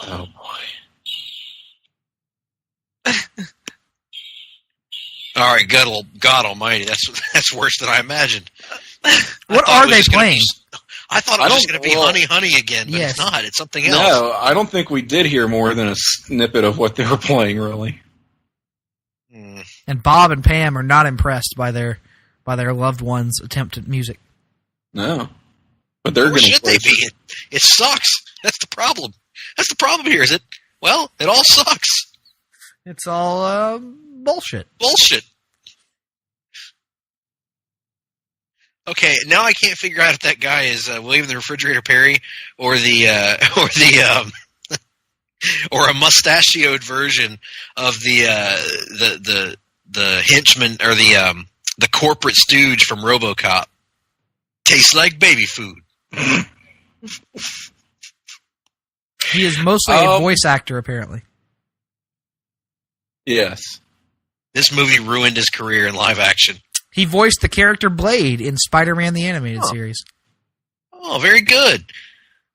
Speaker 5: Oh boy!
Speaker 2: All right, God Almighty, that's worse than I imagined.
Speaker 3: What are they playing?
Speaker 2: I thought it was just going to be Honey Honey again, but it's not. It's something else.
Speaker 5: No, I don't think we did hear more than a snippet of what they were playing, really.
Speaker 3: And Bob and Pam are not impressed by their loved one's attempt at music.
Speaker 5: No. But they're going to
Speaker 2: should they be? It sucks. That's the problem. That's the problem here, is it? Well, it all sucks.
Speaker 3: It's all bullshit.
Speaker 2: Bullshit. Okay, now I can't figure out if that guy is William the Refrigerator Perry or or a mustachioed version of the henchman or the corporate stooge from RoboCop. Tastes like baby food.
Speaker 3: He is mostly a voice actor, apparently.
Speaker 5: Yes.
Speaker 2: This movie ruined his career in live action.
Speaker 3: He voiced the character Blade in Spider-Man the Animated Series.
Speaker 2: Oh, very good.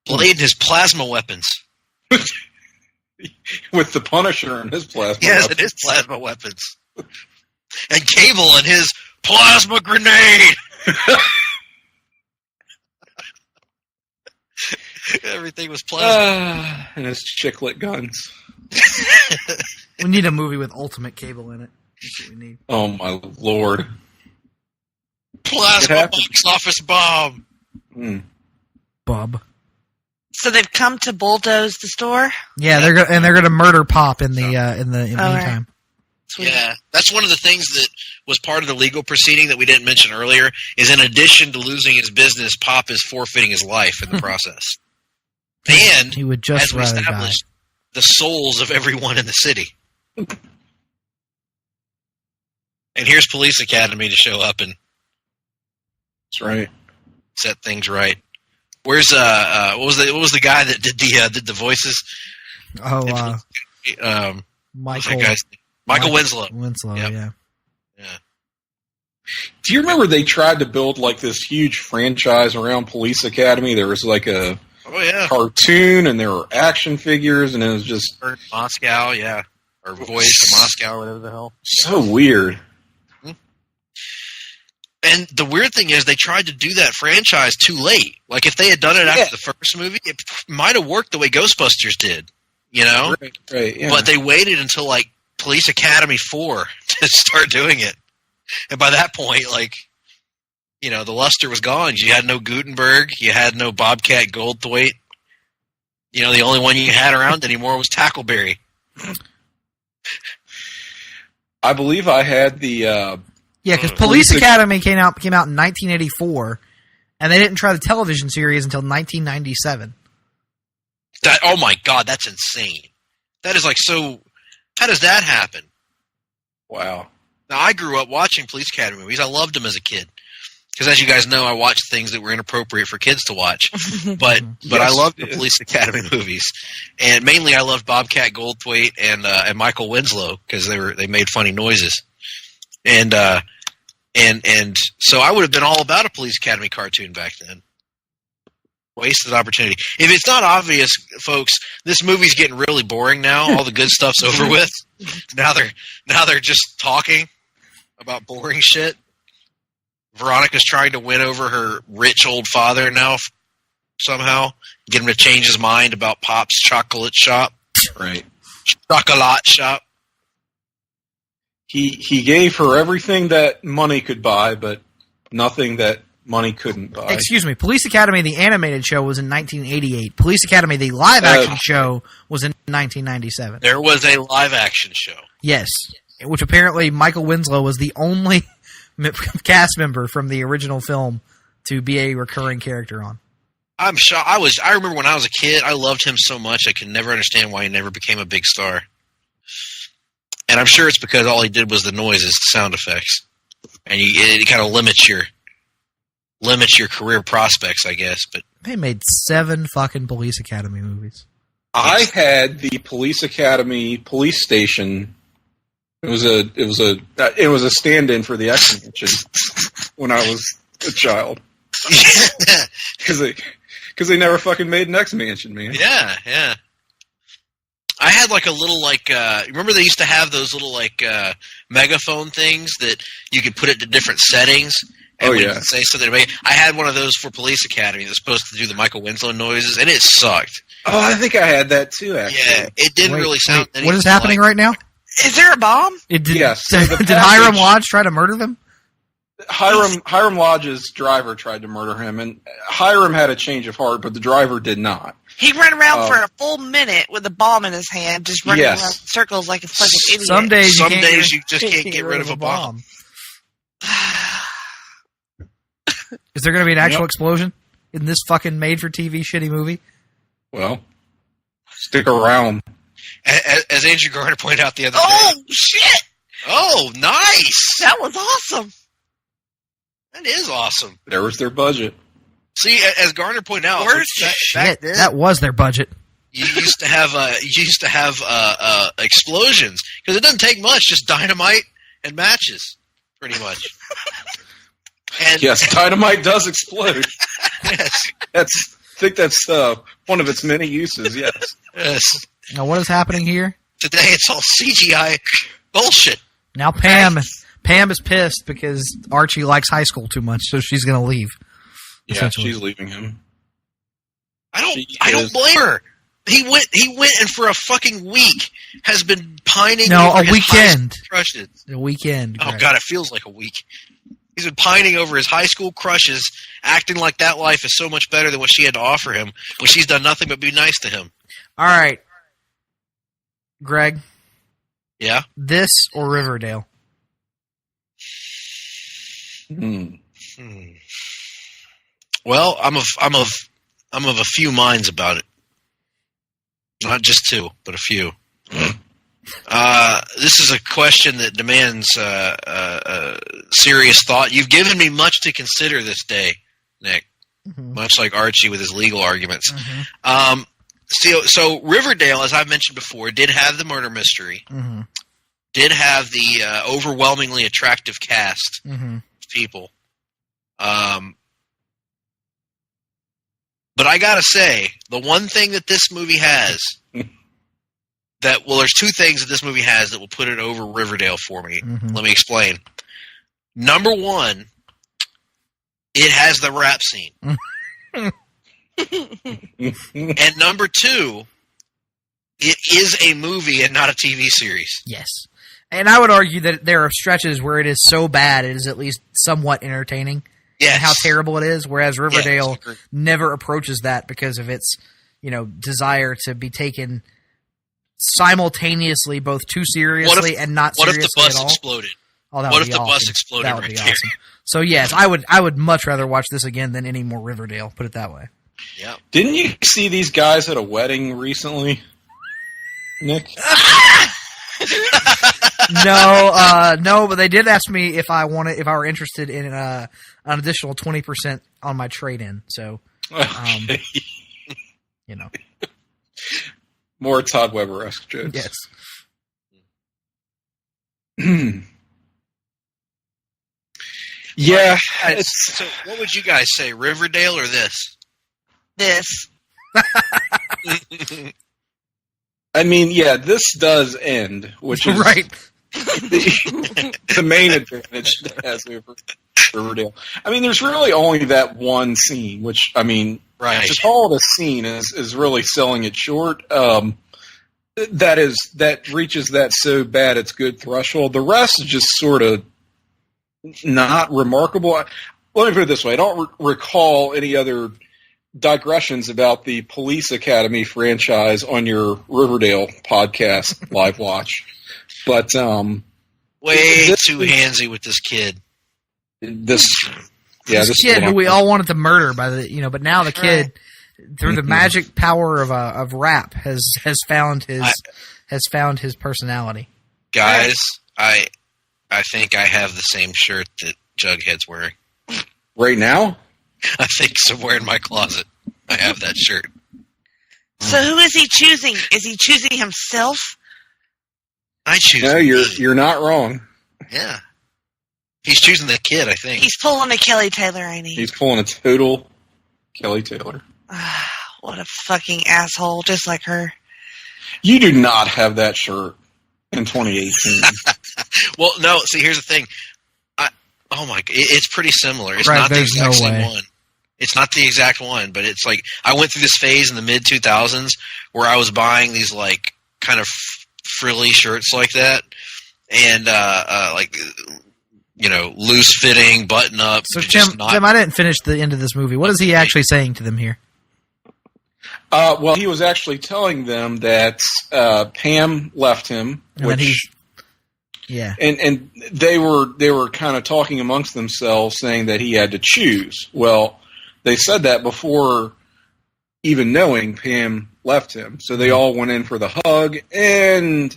Speaker 2: Blade and his plasma weapons.
Speaker 5: With the Punisher and his plasma weapons.
Speaker 2: Yes, and his plasma weapons. And Cable and his plasma grenade. Everything was pleasant.
Speaker 5: And his chicklet guns.
Speaker 3: We need a movie with ultimate Cable in it. That's what we need.
Speaker 5: Oh my lord!
Speaker 2: Plasma box office bomb.
Speaker 3: Bub.
Speaker 4: So they've come to bulldoze the store.
Speaker 3: Yeah, they're gonna murder Pop in the meantime.
Speaker 4: Right. Sweet.
Speaker 2: Yeah, that's one of the things that was part of the legal proceeding that we didn't mention earlier. Is in addition to losing his business, Pop is forfeiting his life in the process. And
Speaker 3: he would just
Speaker 2: as we
Speaker 3: rather
Speaker 2: established, the souls of everyone in the city. And here's Police Academy to show up and
Speaker 5: That's right.
Speaker 2: set things right. Where's what was the guy that did the voices?
Speaker 3: Oh,
Speaker 2: Michael Winslow.
Speaker 3: Winslow,
Speaker 2: Yep.
Speaker 3: yeah.
Speaker 5: Do you remember they tried to build like this huge franchise around Police Academy? There was like a cartoon, and there were action figures, and it was just
Speaker 2: Moscow, yeah, or Voice of Moscow, whatever the hell.
Speaker 5: so weird.
Speaker 2: And the weird thing is, they tried to do that franchise too late. Like, if they had done it after the first movie, it might have worked the way Ghostbusters did, you know?
Speaker 5: Right, yeah.
Speaker 2: But they waited until, like, Police Academy 4 to start doing it. And by that point, like, you know, the luster was gone. You had no Gutenberg. You had no Bobcat Goldthwait. You know, the only one you had around anymore was Tackleberry.
Speaker 5: I believe I had the...
Speaker 3: Yeah, because Police Academy came out in 1984, and they didn't try the television series until 1997.
Speaker 2: Oh my God, that's insane. That is like so... How does that happen?
Speaker 5: Wow.
Speaker 2: Now, I grew up watching Police Academy movies. I loved them as a kid. Because as you guys know, I watched things that were inappropriate for kids to watch. But I loved the Police Academy movies. And mainly I loved Bobcat Goldthwait and Michael Winslow because they made funny noises. And so I would have been all about a Police Academy cartoon back then. Wasted opportunity. If it's not obvious, folks, this movie's getting really boring now. All the good stuff's over with. Now they're just talking about boring shit. Veronica's trying to win over her rich old father now somehow. Get him to change his mind about Pop's chocolate shop.
Speaker 5: Right.
Speaker 2: Chocolate shop.
Speaker 5: He gave her everything that money could buy, but nothing that money couldn't buy.
Speaker 3: Excuse me. Police Academy, the animated show, was in 1988. Police Academy, the live-action show, was in 1997.
Speaker 2: There was a live-action show.
Speaker 3: Yes. Which apparently Michael Winslow was the only cast member from the original film to be a recurring character on.
Speaker 2: I'm shocked. I remember when I was a kid, I loved him so much, I could never understand why he never became a big star. And I'm sure it's because all he did was the noises, the sound effects. And it kind of limits your career prospects, I guess. But
Speaker 3: they made 7 fucking Police Academy movies.
Speaker 5: I had the Police Academy police station. It was a stand-in for the X-Mansion when I was a child. Because they never fucking made an X-Mansion, man.
Speaker 2: Yeah. I had like a little remember they used to have those little megaphone things that you could put it to different settings. And you could say something. I had one of those for Police Academy that's supposed to do the Michael Winslow noises, and it sucked.
Speaker 5: Oh, I think I had that too. Actually,
Speaker 2: yeah, it didn't really sound.
Speaker 3: What is happening right now?
Speaker 4: Is there a bomb?
Speaker 5: Yes.
Speaker 3: Did Hiram Lodge try to murder them?
Speaker 5: Hiram Lodge's driver tried to murder him, and Hiram had a change of heart, but the driver did not.
Speaker 4: He ran around for a full minute with a bomb in his hand, just running around in circles like a fucking idiot.
Speaker 3: Some days
Speaker 2: you just can't get rid of a bomb.
Speaker 3: Is there going to be an actual explosion in this fucking made-for-TV shitty movie?
Speaker 5: Well, stick around.
Speaker 2: As Andrew Garner pointed out the other day.
Speaker 4: Oh, shit!
Speaker 2: Oh, nice!
Speaker 4: That was awesome.
Speaker 2: That is awesome.
Speaker 5: There was their budget.
Speaker 2: See, as Garner pointed out,
Speaker 3: back then, that was their budget.
Speaker 2: You used to have explosions because it doesn't take much, just dynamite and matches, pretty much. And,
Speaker 5: yes, dynamite does explode.
Speaker 2: Yes,
Speaker 5: I think that's one of its many uses. Yes.
Speaker 3: Now, what is happening here?
Speaker 2: Today, it's all CGI bullshit.
Speaker 3: Now, Pam is pissed because Archie likes high school too much, so she's going to leave.
Speaker 5: Yeah, she's leaving him.
Speaker 2: I don't blame her. He went and for a fucking week has been pining.
Speaker 3: No,
Speaker 2: over
Speaker 3: a weekend.
Speaker 2: Crushes.
Speaker 3: A weekend.
Speaker 2: Oh God, it feels like a week. He's been pining over his high school crushes, acting like that life is so much better than what she had to offer him, when she's done nothing but be nice to him.
Speaker 3: All right, Greg.
Speaker 2: Yeah.
Speaker 3: This or Riverdale?
Speaker 2: Well, I'm of a few minds about it. Not just two, but a few. This is a question that demands serious thought. You've given me much to consider this day, Nick. Mm-hmm. Much like Archie with his legal arguments. Mm-hmm. So Riverdale, as I've mentioned before, did have the murder mystery. Mm-hmm. Did have the overwhelmingly attractive cast of people. But I gotta say, the one thing that this movie has there's two things that this movie has that will put it over Riverdale for me. Mm-hmm. Let me explain. Number one, it has the rap scene. And number two, it is a movie and not a TV series.
Speaker 3: Yes. And I would argue that there are stretches where it is so bad it is at least somewhat entertaining.
Speaker 2: Yes.
Speaker 3: And how terrible it is, whereas Riverdale never approaches that because of its, desire to be taken simultaneously both too seriously and not seriously at all.
Speaker 2: What if the bus exploded?
Speaker 3: Oh, that
Speaker 2: what
Speaker 3: would
Speaker 2: if
Speaker 3: be
Speaker 2: the
Speaker 3: awesome.
Speaker 2: bus exploded
Speaker 3: that would
Speaker 2: right
Speaker 3: be
Speaker 2: there?
Speaker 3: Awesome. So yes, I would much rather watch this again than any more Riverdale, put it that way.
Speaker 2: Yeah.
Speaker 5: Didn't you see these guys at a wedding recently, Nick?
Speaker 3: No, but they did ask me if I were interested in an additional 20% on my trade-in. So,
Speaker 5: okay. More Todd Weber-esque jokes.
Speaker 3: Yes.
Speaker 5: Yeah.
Speaker 2: So, what would you guys say, Riverdale or this?
Speaker 4: This.
Speaker 5: I mean, yeah, this does end, which is
Speaker 3: right.
Speaker 5: the main advantage it has over Riverdale. I mean, there's really only that one scene, which, I mean,
Speaker 2: right.
Speaker 5: to call it a scene is really selling it short. That reaches that so bad it's good threshold. The rest is just sort of not remarkable. Let me put it this way. I don't recall any other digressions about the Police Academy franchise on your Riverdale podcast live watch. But
Speaker 2: way too handsy with this kid.
Speaker 3: This kid who we all wanted to murder but now the kid through the magic power of rap has found his personality.
Speaker 2: Guys, I think I have the same shirt that Jughead's wearing.
Speaker 5: Right now?
Speaker 2: I think somewhere in my closet I have that shirt.
Speaker 4: So who is he choosing? Is he choosing himself?
Speaker 2: I choose.
Speaker 5: No, you're not wrong.
Speaker 2: Yeah. He's choosing the kid, I think.
Speaker 4: He's pulling a Kelly Taylor, ain't he?
Speaker 5: He's pulling a total Kelly Taylor.
Speaker 4: What a fucking asshole, just like her.
Speaker 5: You do not have that shirt in 2018.
Speaker 2: Well, no, see, here's the thing. Oh my! It's pretty similar. It's
Speaker 3: right,
Speaker 2: not the exact same
Speaker 3: way.
Speaker 2: one. It's not the exact one, but it's like I went through this phase in the mid 2000s where I was buying these like kind of frilly shirts like that, and loose fitting, button up.
Speaker 3: So Tim, I didn't finish the end of this movie. What is he actually saying to them here?
Speaker 5: Well, he was actually telling them that Pam left him,
Speaker 3: yeah,
Speaker 5: and they were kind of talking amongst themselves, saying that he had to choose. Well, they said that before even knowing Pam left him, so they all went in for the hug, and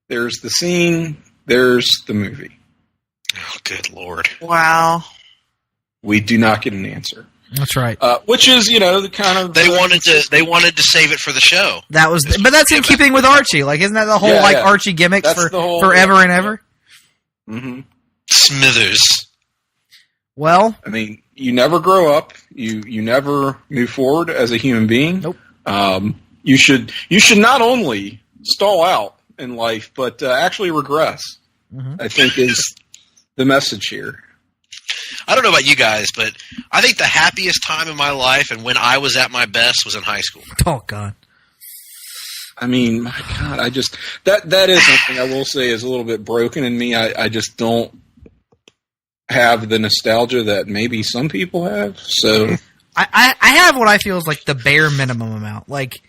Speaker 5: there's the scene, there's the movie.
Speaker 2: Oh, good Lord!
Speaker 4: Wow.
Speaker 5: We do not get an answer.
Speaker 3: That's right.
Speaker 5: Which is, the kind of
Speaker 2: they wanted to save it for the show.
Speaker 3: But that's in keeping with Archie. Like, isn't that the whole Archie gimmick for forever and ever?
Speaker 5: Mm-hmm.
Speaker 2: Smithers.
Speaker 3: Well,
Speaker 5: I mean, you never grow up. You never move forward as a human being.
Speaker 3: Nope.
Speaker 5: You should not only stall out in life, but actually regress. Mm-hmm. I think is the message here.
Speaker 2: I don't know about you guys, but I think the happiest time in my life and when I was at my best was in high school.
Speaker 3: Oh, God.
Speaker 5: I mean, my God, I just that is something I will say is a little bit broken in me. I just don't have the nostalgia that maybe some people have. So
Speaker 3: I have what I feel is like the bare minimum amount, like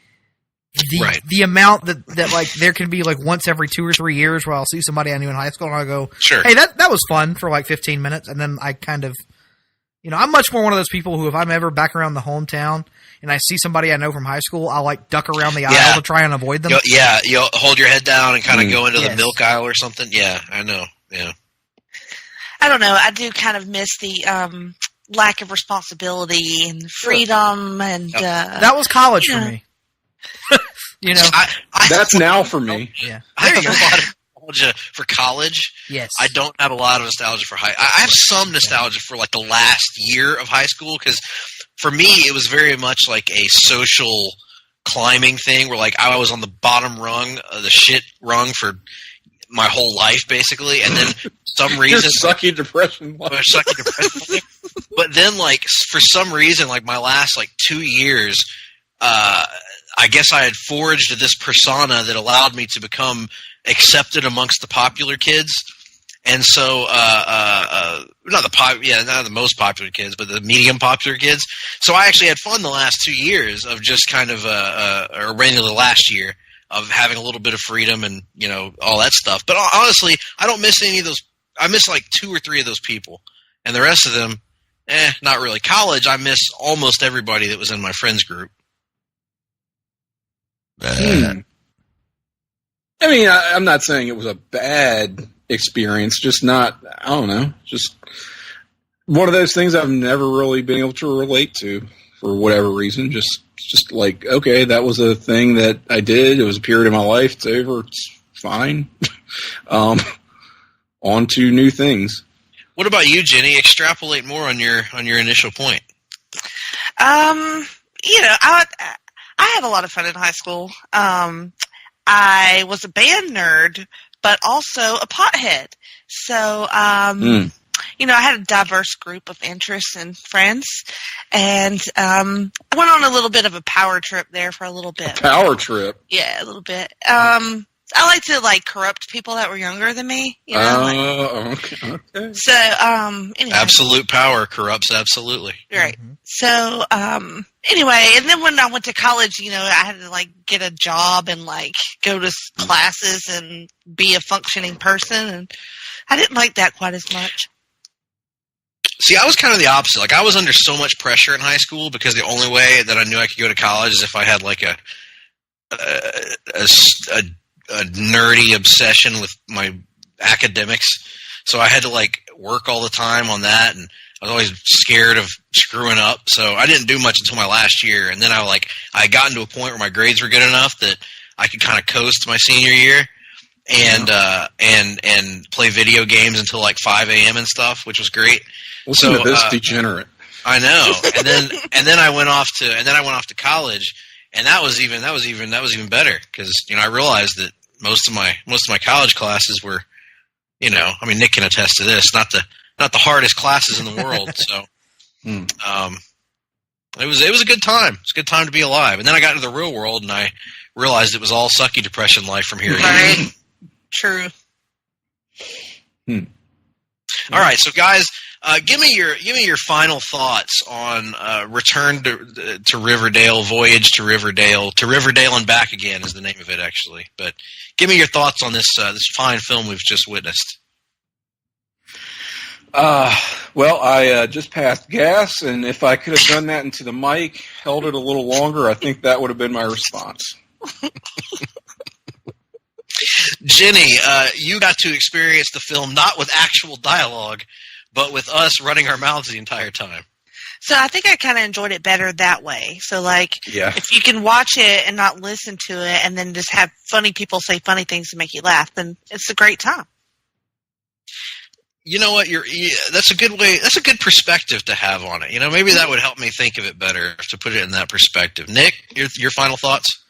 Speaker 3: the amount that like there can be like once every 2 or 3 years where I'll see somebody I knew in high school and I'll go,
Speaker 2: sure,
Speaker 3: hey, that was fun for like 15 minutes, and then I kind of, I'm much more one of those people who if I'm ever back around the hometown and I see somebody I know from high school, I'll like duck around the aisle to try and avoid them.
Speaker 2: You'll hold your head down and kind of go into the milk aisle or something. Yeah, I know. Yeah.
Speaker 4: I don't know. I do kind of miss the lack of responsibility and freedom, and
Speaker 3: that was college for me.
Speaker 5: That's now for me.
Speaker 3: Yeah,
Speaker 2: I have a lot of nostalgia for college.
Speaker 3: Yes,
Speaker 2: I don't have a lot of nostalgia for high. I have some nostalgia for like the last year of high school because for me it was very much like a social climbing thing where like I was on the bottom rung of the shit rung for my whole life basically, and then some reason
Speaker 5: sucky depression.
Speaker 2: But then like for some reason like my last like 2 years, I guess I had forged this persona that allowed me to become accepted amongst the popular kids, and so not the most popular kids, but the medium popular kids. So I actually had fun the last 2 years of just kind of or mainly the last year of having a little bit of freedom and all that stuff. But honestly, I don't miss any of those. I miss like 2 or 3 of those people, and the rest of them, not really. College, I miss almost everybody that was in my friends group.
Speaker 5: I mean, I'm not saying it was a bad experience, just not, I don't know, just one of those things I've never really been able to relate to for whatever reason. Just like, okay, that was a thing that I did. It was a period of my life. It's over. It's fine. On to new things.
Speaker 2: What about you, Jenny? Extrapolate more on your initial point.
Speaker 4: I had a lot of fun in high school. I was a band nerd, but also a pothead. So, I had a diverse group of interests and friends, and I went on a little bit of a power trip there for a little bit.
Speaker 5: A power trip?
Speaker 4: Yeah, a little bit. I like to corrupt people that were younger than me.
Speaker 5: Okay.
Speaker 4: So, anyway.
Speaker 2: Absolute power corrupts absolutely.
Speaker 4: Right. Mm-hmm. So, anyway, and then when I went to college, I had to get a job and go to classes and be a functioning person, and I didn't like that quite as much.
Speaker 2: See, I was kind of the opposite. I was under so much pressure in high school because the only way that I knew I could go to college is if I had a nerdy obsession with my academics. So I had to work all the time on that, and I was always scared of screwing up. So I didn't do much until my last year, and then I got into a point where my grades were good enough that I could kind of coast my senior year and play video games until 5 a.m. and stuff, which was great.
Speaker 5: Listen to this degenerate.
Speaker 2: I know. And then I went off to college, and that was even better because I realized that most of my college classes were, Nick can attest to this, not the hardest classes in the world. So, it was a good time. It's a good time to be alive. And then I got into the real world, and I realized it was all sucky depression life from here.
Speaker 4: Right. True.
Speaker 2: All right, so guys, give me your final thoughts on Return to Riverdale, Voyage to Riverdale and Back Again is the name of it actually. But give me your thoughts on this fine film we've just witnessed.
Speaker 5: Well, I just passed gas, and if I could have done that into the mic, held it a little longer, I think that would have been my response.
Speaker 2: Jenny, you got to experience the film not with actual dialogue, but with us running our mouths the entire time.
Speaker 4: So I think I kind of enjoyed it better that way. So, if you can watch it and not listen to it and then just have funny people say funny things to make you laugh, then it's a great time.
Speaker 2: You know what? That's a good way. That's a good perspective to have on it. Maybe that would help me think of it better to put it in that perspective. Nick, your final thoughts?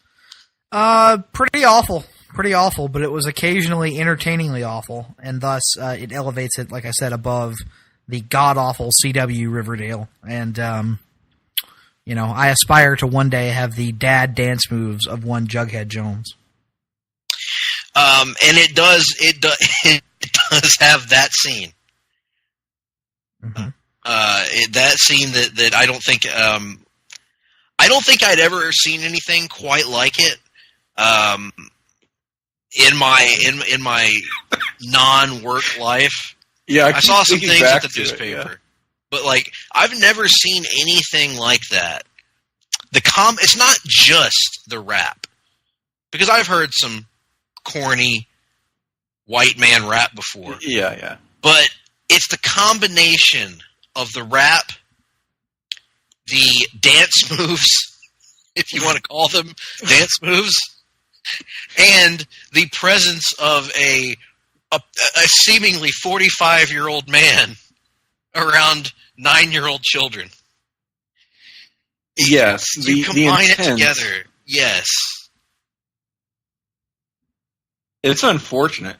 Speaker 3: Pretty awful. Pretty awful, but it was occasionally entertainingly awful, and thus it elevates it, like I said, above the god-awful CW Riverdale. And, I aspire to one day have the dad dance moves of one Jughead Jones.
Speaker 2: And it does have that scene.
Speaker 3: Mm-hmm.
Speaker 2: That scene that I don't think I'd ever seen anything quite like it. In my non-work life.
Speaker 5: Yeah,
Speaker 2: I saw some things at the newspaper.
Speaker 5: Yeah.
Speaker 2: But I've never seen anything like that. It's not just the rap. Because I've heard some corny white man rap before.
Speaker 5: Yeah.
Speaker 2: But it's the combination of the rap, the dance moves, if you want to call them dance moves, and the presence of a seemingly 45-year-old man around 9-year-old children.
Speaker 5: Yes,
Speaker 2: you combine it together. Yes,
Speaker 5: it's unfortunate,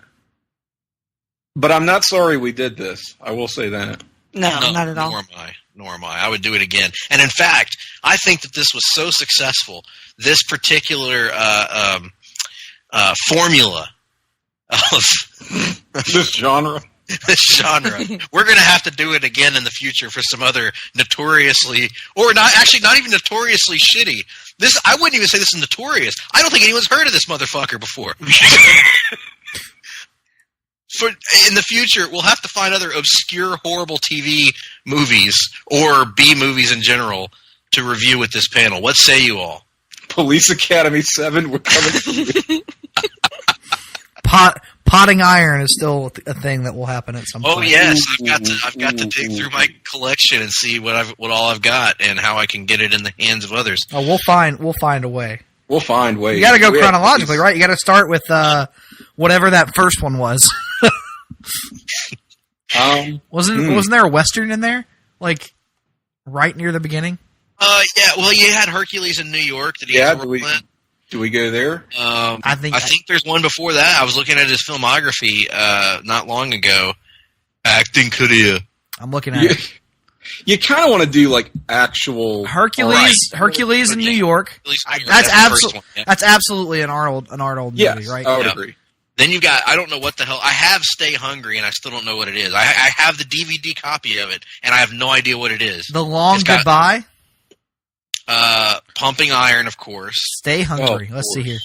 Speaker 5: but I'm not sorry we did this. I will say that.
Speaker 4: No, not at all.
Speaker 2: Nor am I. I would do it again. And in fact, I think that this was so successful. This particular formula of
Speaker 5: this genre.
Speaker 2: We're going to have to do it again in the future for some other notoriously, or not even notoriously shitty. I wouldn't even say this is notorious. I don't think anyone's heard of this motherfucker before. In the future, we'll have to find other obscure, horrible TV movies or B movies in general to review with this panel. What say you all?
Speaker 5: Police Academy 7, we're coming.
Speaker 3: Potting iron is still a thing that will happen at some point.
Speaker 2: Oh yes, I've got to dig through my collection and see what all I've got and how I can get it in the hands of others.
Speaker 3: Oh, we'll find a way.
Speaker 5: We'll find ways.
Speaker 3: You got to go chronologically, right? You got to start with whatever that first one was. Wasn't there a Western in there? Like right near the beginning?
Speaker 2: Yeah, well you had Hercules in New York that he had to work with.
Speaker 5: Do we go there?
Speaker 2: I think there's one before that. I was looking at his filmography not long ago. Acting career.
Speaker 3: I'm looking at it.
Speaker 5: You kind of want to do like actual
Speaker 3: Hercules in New York. That's absolutely an Arnold movie, right?
Speaker 5: I would agree.
Speaker 2: Then you got, I don't know what the hell, I have Stay Hungry and I still don't know what it is. I have the DVD copy of it and I have no idea what it is.
Speaker 3: The Long Goodbye?
Speaker 2: Pumping Iron, of course.
Speaker 3: Stay Hungry. Let's see here.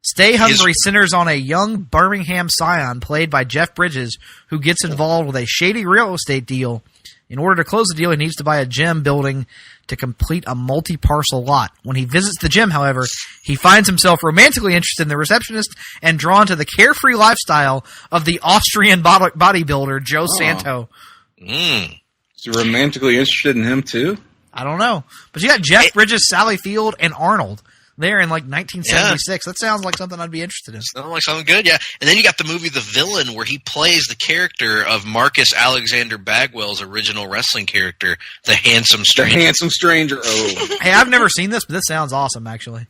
Speaker 3: Stay Hungry centers on a young Birmingham scion played by Jeff Bridges who gets involved with a shady real estate deal. In order to close the deal, he needs to buy a gym building to complete a multi-parcel lot. When he visits the gym, however, he finds himself romantically interested in the receptionist and drawn to the carefree lifestyle of the Austrian bodybuilder Joe Santo.
Speaker 5: Is he romantically interested in him too?
Speaker 3: I don't know. But you got Jeff Bridges, Sally Field, and Arnold there in like 1976. Yeah. That sounds like something I'd be interested in.
Speaker 2: Sounds like something good, yeah. And then you got the movie The Villain, where he plays the character of Marcus Alexander Bagwell's original wrestling character, the Handsome Stranger.
Speaker 5: The Handsome Stranger. Oh.
Speaker 3: Hey, I've never seen this, but this sounds awesome, actually.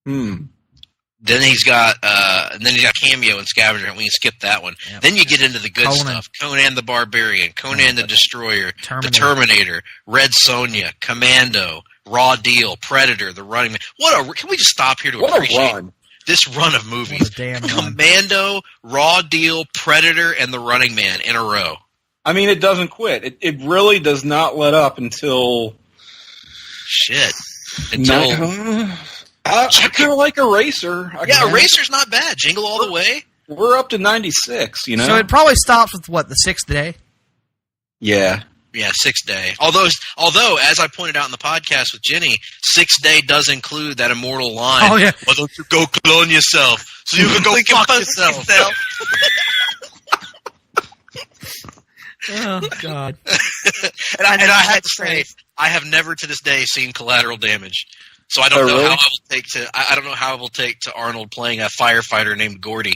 Speaker 2: Then he's got Cameo and Scavenger Hunt. We can skip that one. Yep. Then you get into the good stuff. Conan the Barbarian, Conan the Destroyer, The Terminator, Red Sonja, Commando, Raw Deal, Predator, The Running Man. Can we just stop here to appreciate this run of movies? Commando, Raw Deal, Predator, and The Running Man in a row.
Speaker 5: I mean, it doesn't quit. It really does not let up until...
Speaker 2: Shit.
Speaker 5: I kind of like Eraser.
Speaker 2: Eraser's not bad. Jingle All the Way.
Speaker 5: We're up to 96, you know?
Speaker 3: So it probably stops with, what, the Sixth Day?
Speaker 5: Yeah.
Speaker 2: Yeah, Sixth Day. Although, as I pointed out in the podcast with Jenny, Sixth Day does include that immortal line.
Speaker 3: Oh, yeah.
Speaker 2: Why don't you go clone yourself so you can go fuck yourself?
Speaker 3: Oh, God.
Speaker 2: and I have to say, I have never to this day seen Collateral Damage. So I don't know how I don't know how it will take to Arnold playing a firefighter named Gordy.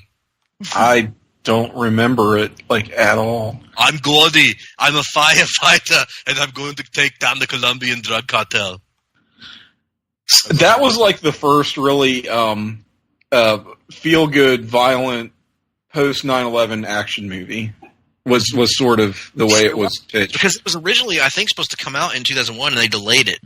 Speaker 5: I don't remember it at all.
Speaker 2: I'm Gordy. I'm a firefighter, and I'm going to take down the Colombian drug cartel.
Speaker 5: That was the first really feel good, violent post 9/11 action movie. was sort of the way it was pitched.
Speaker 2: Because it was originally, I think, supposed to come out in 2001, and they delayed it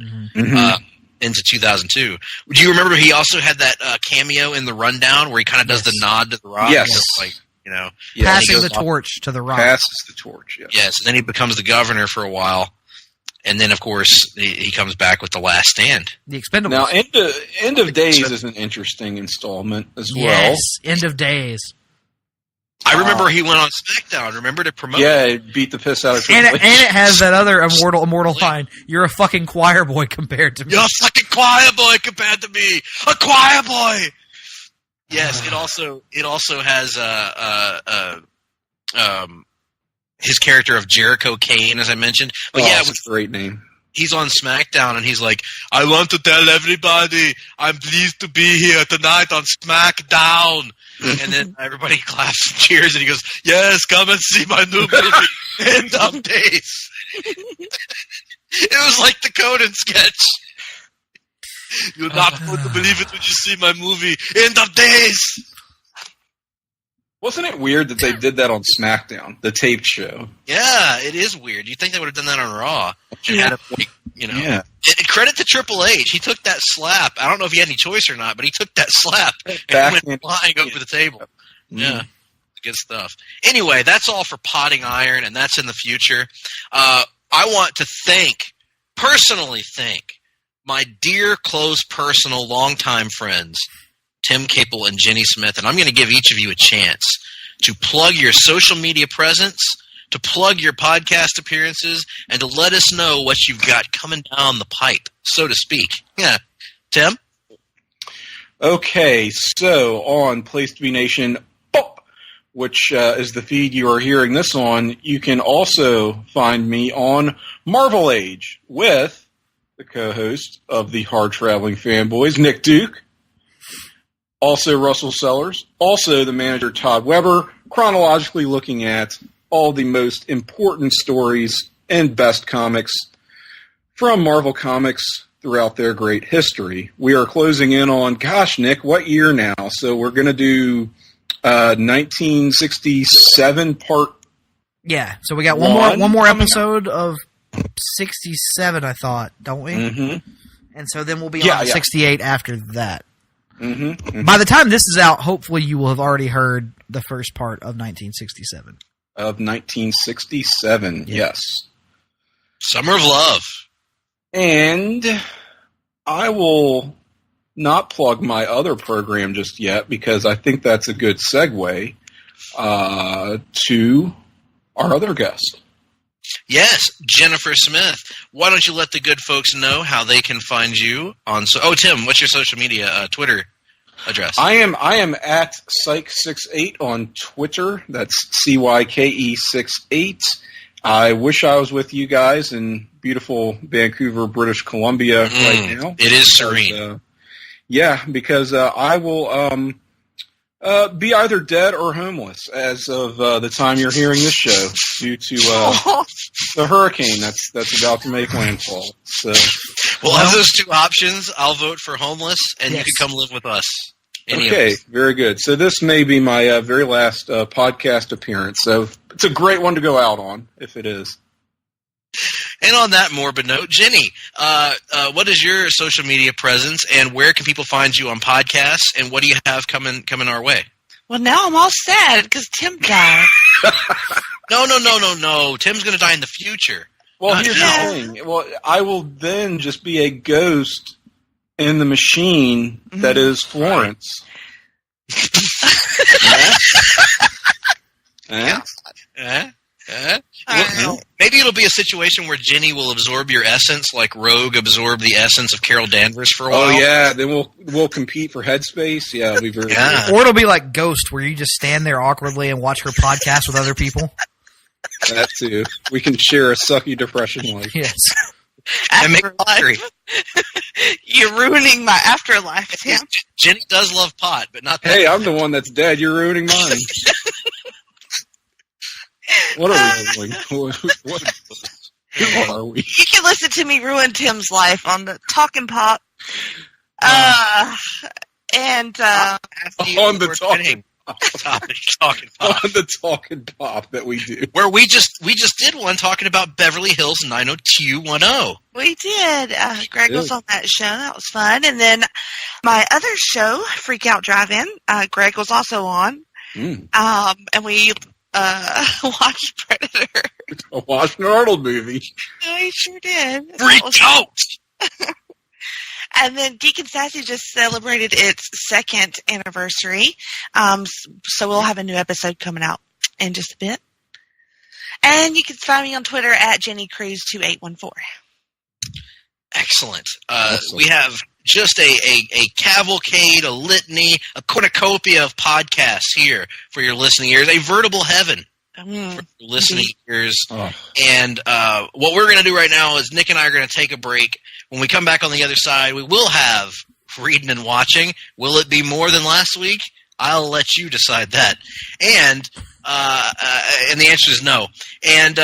Speaker 2: into 2002. Do you remember he also had that cameo in The Rundown where he kind of does the nod to The Rock?
Speaker 5: Yes.
Speaker 2: Like, you know,
Speaker 3: passing the torch to The Rock.
Speaker 5: Passes the torch, yes.
Speaker 2: Yes, and then he becomes the governor for a while. And then, of course, he comes back with The Last Stand.
Speaker 3: The Expendables.
Speaker 5: Now, End of Days is an interesting installment as well.
Speaker 3: Yes, End of Days.
Speaker 2: I remember he went on SmackDown. Remember to promote?
Speaker 5: Yeah, it beat the piss out of Triple H.
Speaker 3: And it has that other immortal line. You're a fucking choir boy compared to me.
Speaker 2: You're a fucking choir boy compared to me. A choir boy. Yes, it also has his character of Jericho Kane, as I mentioned. But
Speaker 5: it's a great name.
Speaker 2: He's on SmackDown, and he's like, I want to tell everybody I'm pleased to be here tonight on SmackDown. And then everybody claps and cheers, and he goes, yes, come and see my new movie, End of Days. It was like the Conan sketch. You're not going to believe it when you see my movie, End of Days.
Speaker 5: Wasn't it weird that they did that on SmackDown, the taped show?
Speaker 2: Yeah, it is weird. You'd think they would have done that on Raw. Yeah.
Speaker 5: Yeah.
Speaker 2: Credit to Triple H. He took that slap. I don't know if he had any choice or not, but he took that slap and went flying over the table. Yeah. Good stuff. Anyway, that's all for Potting Iron, and that's in the future. I want to personally thank my dear, close, personal, longtime friends, Tim Capel and Jenny Smith, and I'm going to give each of you a chance to plug your social media presence, to plug your podcast appearances, and to let us know what you've got coming down the pipe, so to speak. Yeah. Tim?
Speaker 5: Okay, so on Place to Be Nation, which is the feed you are hearing this on, you can also find me on Marvel Age with the co-host of the Hard-Traveling Fanboys, Nick Duke. Also Russell Sellers. Also the manager, Todd Weber, chronologically looking at all the most important stories and best comics from Marvel Comics throughout their great history. We are closing in on, gosh, Nick, what year now? So we're going to do 1967 part.
Speaker 3: Yeah, so we got one more episode of 67, I thought, don't we? Mm-hmm. And so then we'll be on 68 after that. Mm-hmm. Mm-hmm. By the time this is out, hopefully you will have already heard the first part of 1967.
Speaker 5: Of 1967, yes.
Speaker 2: Summer of Love.
Speaker 5: And I will not plug my other program just yet because I think that's a good segue to our other guest.
Speaker 2: Yes, Jennifer Smith. Why don't you let the good folks know how they can find you on? Tim, what's your social media Twitter address?
Speaker 5: I am at Psych68 on Twitter. That's CYKE68. I wish I was with you guys in beautiful Vancouver, British Columbia right now.
Speaker 2: It is serene.
Speaker 5: Because I will be either dead or homeless as of the time you're hearing this show due to the hurricane that's about to make landfall. So,
Speaker 2: we'll have those two options. I'll vote for homeless, and you can come live with us.
Speaker 5: Okay, very good. So this may be my very last podcast appearance. So it's a great one to go out on, if it is.
Speaker 2: And on that morbid note, Jenny, what is your social media presence, and where can people find you on podcasts, and what do you have coming our way?
Speaker 4: Well, now I'm all sad because Tim died.
Speaker 2: No. Tim's going to die in the future.
Speaker 5: Well, here's the thing. Well, I will then just be a ghost in the machine that is Florence.
Speaker 2: Maybe it'll be a situation where Jenny will absorb your essence, like Rogue absorbed the essence of Carol Danvers for a while.
Speaker 5: Oh yeah, then we'll compete for headspace. Yeah, it'll be very good.
Speaker 3: Or it'll be like Ghost, where you just stand there awkwardly and watch her podcast with other people.
Speaker 5: That too. We can share a sucky depression life.
Speaker 3: Yes.
Speaker 4: Afterlife. You're ruining my afterlife, Tim.
Speaker 2: Jenny does love pot, but not that.
Speaker 5: Hey, I'm the one that's dead. You're ruining mine. What are we doing? Who are we?
Speaker 4: You can listen to me ruin Tim's life on the Talk'N'Pop. On the
Speaker 2: Talking Pop.
Speaker 5: On the Talking Pop that we do.
Speaker 2: Where we just did one talking about Beverly Hills 90210.
Speaker 4: We did. Greg was on that show. That was fun. And then my other show, Freak Out Drive-In, Greg was also on. And we watched Predator.
Speaker 5: A Watch Arnold movie.
Speaker 4: We sure did.
Speaker 2: Freak out!
Speaker 4: And then Deacon Sassy just celebrated its 2nd anniversary. So we'll have a new episode coming out in just a bit. And you can find me on Twitter at JennyCruise2814.
Speaker 2: Excellent. We have just a cavalcade, a litany, a cornucopia of podcasts here for your listening ears. A veritable heaven for your listening ears. Oh. And what we're going to do right now is Nick and I are going to take a break. When we come back on the other side, we will have reading and watching. Will it be more than last week? I'll let you decide that. And the answer is no. And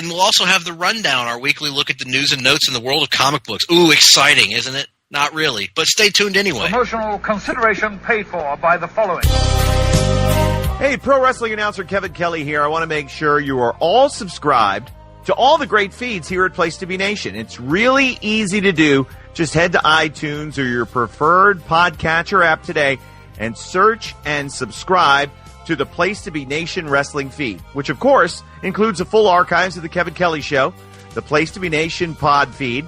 Speaker 2: we'll also have the rundown, our weekly look at the news and notes in the world of comic books. Ooh, exciting, isn't it? Not really, but stay tuned anyway.
Speaker 6: Promotional consideration paid for by the following.
Speaker 7: Hey, pro wrestling announcer Kevin Kelly here. I want to make sure you are all subscribed to all the great feeds here at Place to Be Nation. It's really easy to do. Just head to iTunes or your preferred podcatcher app today and search and subscribe to the Place to Be Nation wrestling feed, which of course includes the full archives of the Kevin Kelly Show, the Place to Be Nation pod feed,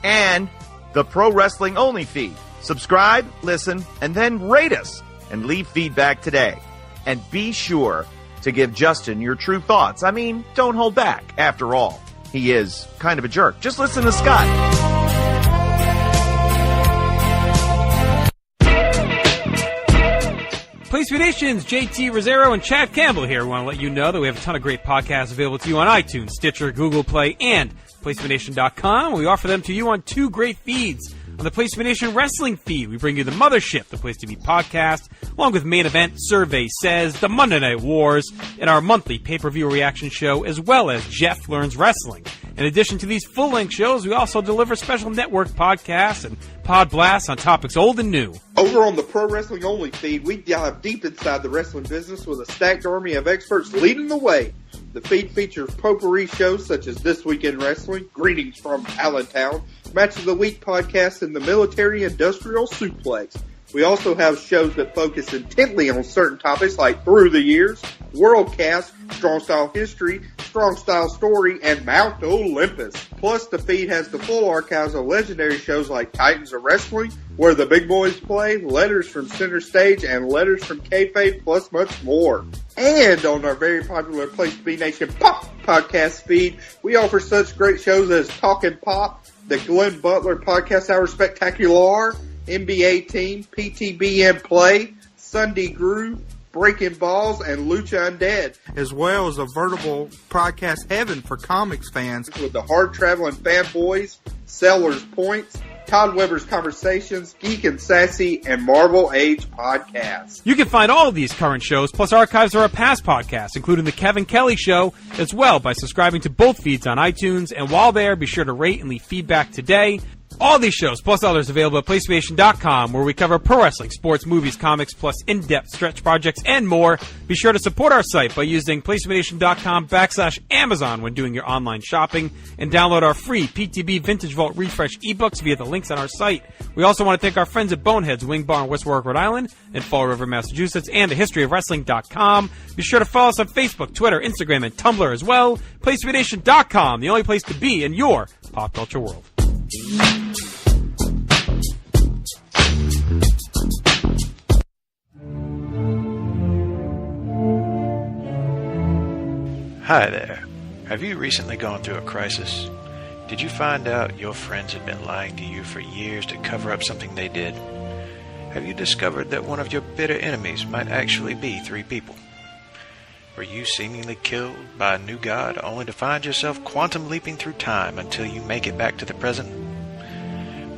Speaker 7: and the Pro Wrestling Only feed. Subscribe, listen, and then rate us and leave feedback today. And be sure to give Justin your true thoughts. I mean, don't hold back. After all, he is kind of a jerk. Just listen to Scott.
Speaker 8: Place to Be Nation's JT Rosero and Chad Campbell here. We want to let you know that we have a ton of great podcasts available to you on iTunes, Stitcher, Google Play, and PlaceToBeNation.com. We offer them to you on 2 great feeds. On the Place to Be Nation wrestling feed, we bring you the Mothership, the Place to Be podcast, along with Main Event, Survey Says, the Monday Night Wars, and our monthly pay-per-view reaction show, as well as Jeff Learns Wrestling. In addition to these full-length shows, we also deliver special network podcasts and pod blasts on topics old and new.
Speaker 9: Over on the Pro Wrestling Only feed, we dive deep inside the wrestling business with a stacked army of experts leading the way. The feed features potpourri shows such as This Week in Wrestling, Greetings from Allentown, Match of the Week podcast, and the Military Industrial Suplex. We also have shows that focus intently on certain topics like Through the Years, Worldcast, Strong Style History, Strong Style Story, and Mount Olympus. Plus, the feed has the full archives of legendary shows like Titans of Wrestling, Where the Big Boys Play, Letters from Center Stage, and Letters from Kayfabe, plus much more. And on our very popular Place to Be Nation Pop podcast feed, we offer such great shows as Talking Pop, the Glenn Butler Podcast Hour Spectacular, NBA Team, PTBN Play, Sunday Groove, Breaking Balls, and Lucha Undead.
Speaker 10: As well as a veritable podcast heaven for comics fans.
Speaker 9: With the Hard-Traveling Fanboys, Sellers Points, Todd Weber's Conversations, Geek and Sassy, and Marvel Age podcasts.
Speaker 8: You can find all of these current shows, plus archives of our past podcasts, including The Kevin Kelly Show, as well by subscribing to both feeds on iTunes. And while there, be sure to rate and leave feedback today. All these shows, plus others, available at PlayStation.com, where we cover pro wrestling, sports, movies, comics, plus in-depth stretch projects, and more. Be sure to support our site by using PlayStation.com/Amazon when doing your online shopping, and download our free PTB Vintage Vault Refresh ebooks via the links on our site. We also want to thank our friends at Boneheads Wing Bar in West Warwick, Rhode Island, and Fall River, Massachusetts, and thehistoryofwrestling.com. Be sure to follow us on Facebook, Twitter, Instagram, and Tumblr as well. PlayStationNation.com, the only place to be in your pop culture world.
Speaker 11: Hi there. Have you recently gone through a crisis? Did you find out your friends had been lying to you for years to cover up something they did? Have you discovered that one of your bitter enemies might actually be 3 people? Were you seemingly killed by a new god only to find yourself quantum leaping through time until you make it back to the present?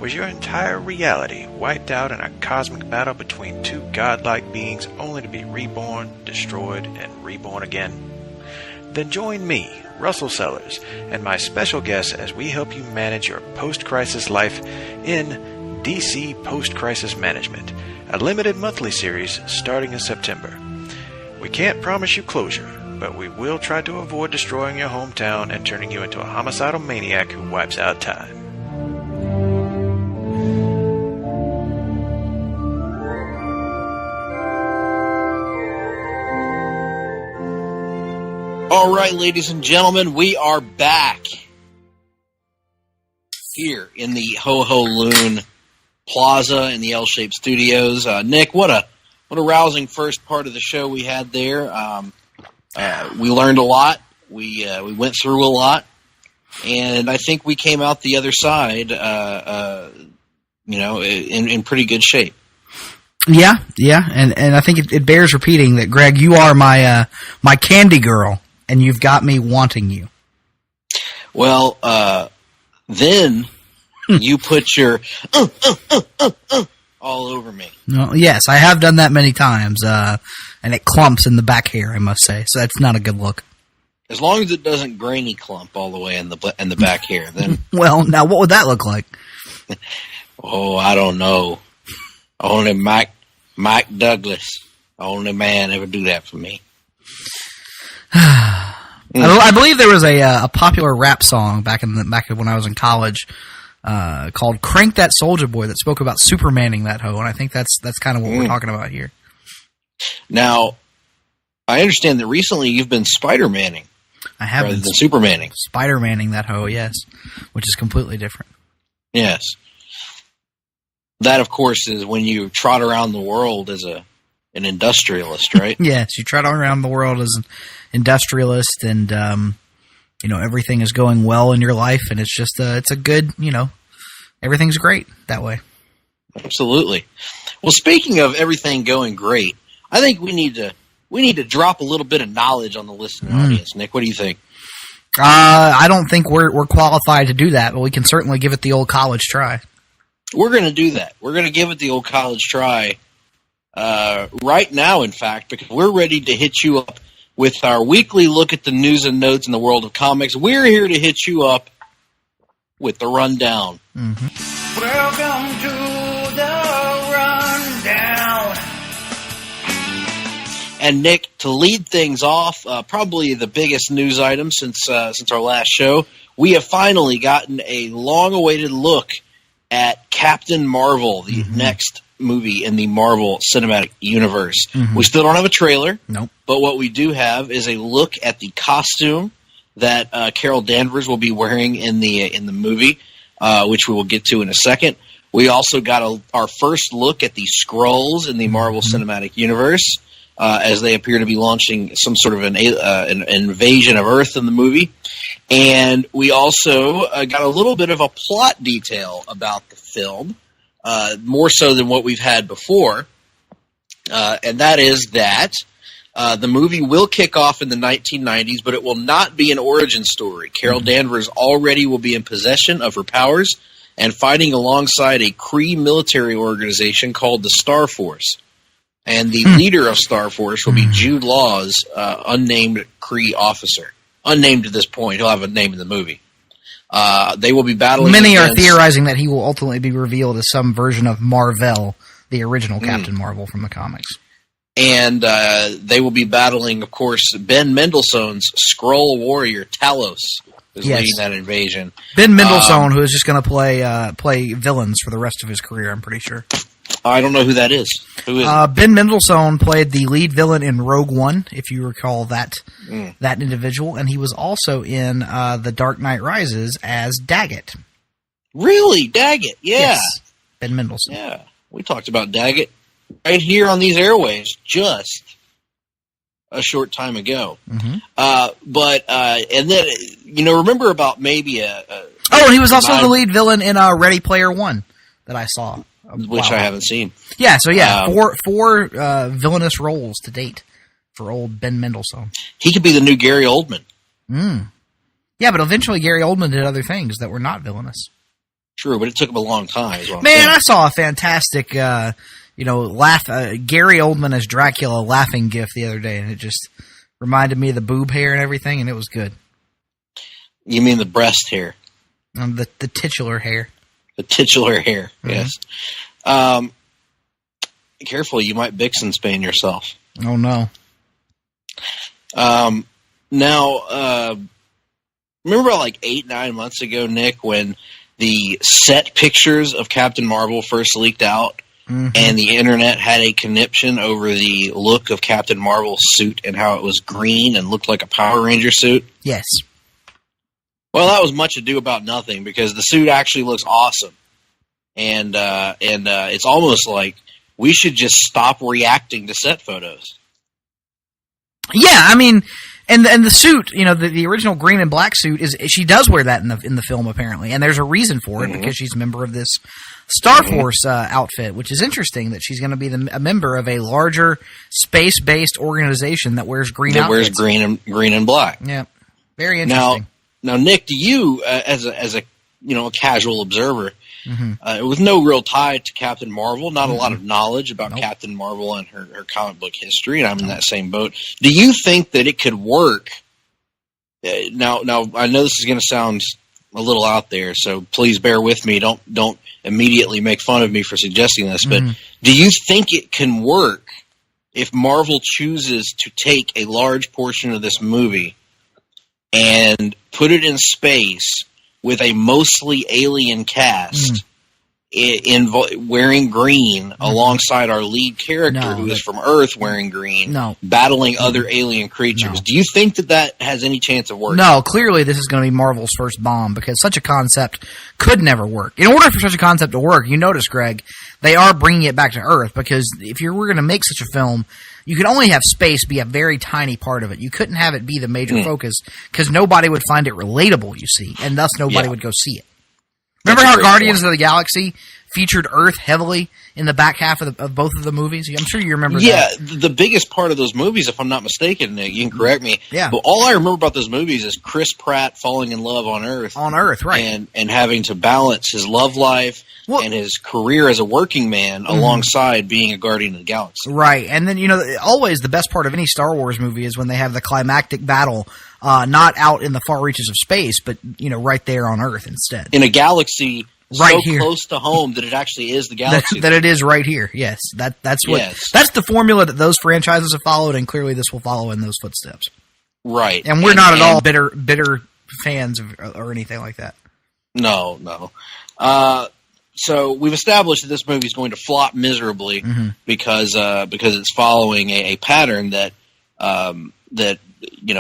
Speaker 11: Was your entire reality wiped out in a cosmic battle between 2 godlike beings only to be reborn, destroyed, and reborn again? Then join me, Russell Sellers, and my special guests as we help you manage your post-crisis life in DC Post-Crisis Management, a limited monthly series starting in September. We can't promise you closure, but we will try to avoid destroying your hometown and turning you into a homicidal maniac who wipes out time.
Speaker 2: All right, ladies and gentlemen, we are back here in the Ho Ho Loon Plaza in the L-shaped studios. Nick, what a rousing first part of the show we had there. We learned a lot. We went through a lot, and I think we came out the other side, in pretty good shape.
Speaker 3: Yeah, and I think it bears repeating that, Greg, you are my candy girl. And you've got me wanting you.
Speaker 2: Well, then you put your all over me.
Speaker 3: Well, yes, I have done that many times, and it clumps in the back hair, I must say. So that's not a good look.
Speaker 2: As long as it doesn't grainy clump all the way in the back hair, then.
Speaker 3: Well, now what would that look like?
Speaker 2: Oh, I don't know. Only Mike Douglas, only man, ever do that for me.
Speaker 3: I believe there was a popular rap song back when I was in college called "Crank That Soldier Boy" that spoke about Supermaning that hoe, and I think that's kind of what we're talking about here.
Speaker 2: Now, I understand that recently you've been Spider-Manning.
Speaker 3: I have
Speaker 2: rather than Supermaning.
Speaker 3: Spider-Manning that hoe, yes, which is completely different.
Speaker 2: Yes, that of course is when you trot around the world as an industrialist, right?
Speaker 3: Yes, you trot around the world as an industrialist, and everything is going well in your life, and it's just it's a good, everything's great that way.
Speaker 2: Absolutely. Well, speaking of everything going great, I think we need to drop a little bit of knowledge on the listening audience. Nick, what do you think?
Speaker 3: I don't think we're qualified to do that, but we can certainly give it the old college try.
Speaker 2: We're going to do that. We're going to give it the old college try right now, in fact, because we're ready to hit you up with our weekly look at the news and notes in the world of comics. We're here to hit you up with the rundown.
Speaker 3: Mm-hmm.
Speaker 12: Welcome to the rundown.
Speaker 2: And Nick, to lead things off, probably the biggest news item since our last show, we have finally gotten a long-awaited look at Captain Marvel, the next movie in the Marvel Cinematic Universe. We still don't have a trailer.
Speaker 3: Nope.
Speaker 2: But what we do have is a look at the costume that Carol Danvers will be wearing in the movie, which we will get to in a second. We also got our first look at the Skrulls in the Marvel Cinematic Universe, as they appear to be launching some sort of an invasion of Earth in the movie. And we also got a little bit of a plot detail about the film, more so than what we've had before, and that is that the movie will kick off in the 1990s, but it will not be an origin story. Carol Danvers already will be in possession of her powers and fighting alongside a Kree military organization called the Star Force. And the leader of Star Force will be Jude Law's unnamed Kree officer. Unnamed at this point. He'll have a name in the movie. They will be battling.
Speaker 3: Many are theorizing that he will ultimately be revealed as some version of Marvel, the original Captain Marvel from the comics.
Speaker 2: And they will be battling, of course, Ben Mendelsohn's Skrull warrior Talos is leading that invasion.
Speaker 3: Ben Mendelsohn, who is just going to play villains for the rest of his career, I'm pretty sure.
Speaker 2: I don't know who that is. Who is it?
Speaker 3: Ben Mendelsohn played the lead villain in Rogue One, if you recall that individual, and he was also in The Dark Knight Rises as Daggett.
Speaker 2: Really? Daggett? Yeah.
Speaker 3: Yes. Ben Mendelsohn.
Speaker 2: Yeah. We talked about Daggett right here on these airwaves just a short time ago. And then, remember about maybe
Speaker 3: and he was also the lead villain in Ready Player One that I saw.
Speaker 2: Which I haven't seen.
Speaker 3: Yeah, so four villainous roles to date for old Ben Mendelsohn.
Speaker 2: He could be the new Gary Oldman.
Speaker 3: Yeah, but eventually Gary Oldman did other things that were not villainous.
Speaker 2: True, but it took him a long time.
Speaker 3: Man, I saw a fantastic, Gary Oldman as Dracula laughing gif the other day, and it just reminded me of the boob hair and everything, and it was good.
Speaker 2: You mean the breast hair?
Speaker 3: The titular hair.
Speaker 2: The titular hair, yes. Careful, you might Bixenspain yourself.
Speaker 3: Oh, no.
Speaker 2: Now, remember about like 8-9 months ago, Nick, when the set pictures of Captain Marvel first leaked out, and the internet had a conniption over the look of Captain Marvel's suit and how it was green and looked like a Power Ranger suit?
Speaker 3: Yes.
Speaker 2: Well, that was much ado about nothing, because the suit actually looks awesome. And it's almost like we should just stop reacting to set photos.
Speaker 3: Yeah, I mean, and the suit, you know, the original green and black suit she does wear that in the film apparently, and there's a reason for it because she's a member of this Star Force outfit, which is interesting that she's going to be a member of a larger space-based organization that wears green outfits.
Speaker 2: That wears green and black.
Speaker 3: Yeah, very interesting.
Speaker 2: Now, Nick, do you, as a a casual observer, with no real tie to Captain Marvel, not a lot of knowledge about Captain Marvel and her comic book history, and I'm in that same boat. Do you think that it could work? Now, I know this is going to sound a little out there, so please bear with me. Don't immediately make fun of me for suggesting this, but do you think it can work if Marvel chooses to take a large portion of this movie and put it in space with a mostly alien cast wearing green alongside our lead character who is from Earth wearing green, battling other alien creatures? Do you think that has any chance of working?
Speaker 3: No, clearly this is going to be Marvel's first bomb, because such a concept could never work. In order for such a concept to work, you notice, Greg, they are bringing it back to Earth, because if you were going to make such a film, you could only have space be a very tiny part of it. You couldn't have it be the major focus, because nobody would find it relatable, you see, and thus nobody would go see it. Remember how Guardians of the Galaxy featured Earth heavily in the back half of both of the movies? I'm sure you remember that.
Speaker 2: Yeah, the biggest part of those movies, if I'm not mistaken, Nick, you can correct me, but all I remember about those movies is Chris Pratt falling in love on Earth.
Speaker 3: On Earth, right.
Speaker 2: And having to balance his love life and his career as a working man alongside being a Guardian of the Galaxy.
Speaker 3: Right, and then, always the best part of any Star Wars movie is when they have the climactic battle, not out in the far reaches of space, but, right there on Earth instead.
Speaker 2: In a galaxy
Speaker 3: right here,
Speaker 2: close to home that it actually is the galaxy.
Speaker 3: that it is right here, yes. That's the formula that those franchises have followed, and clearly this will follow in those footsteps.
Speaker 2: Right.
Speaker 3: And we're not at all bitter fans or anything like that.
Speaker 2: No. So we've established that this movie is going to flop miserably because it's following a pattern that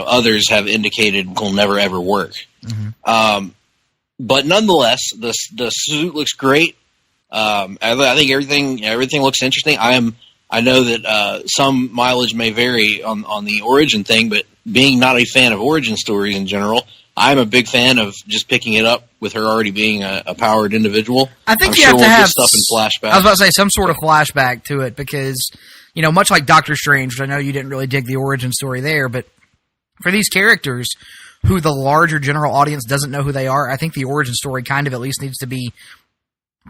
Speaker 2: others have indicated will never ever work. But nonetheless, the suit looks great. I think everything looks interesting. I know that some mileage may vary on the origin thing, but being not a fan of origin stories in general, I'm a big fan of just picking it up with her already being a powered individual.
Speaker 3: I think
Speaker 2: I'm
Speaker 3: you
Speaker 2: sure
Speaker 3: have to
Speaker 2: we'll
Speaker 3: have
Speaker 2: get stuff in flashback.
Speaker 3: I was about to say some sort of flashback to it, because much like Doctor Strange, which I know you didn't really dig the origin story there, but for these characters who the larger general audience doesn't know who they are, I think the origin story kind of at least needs to be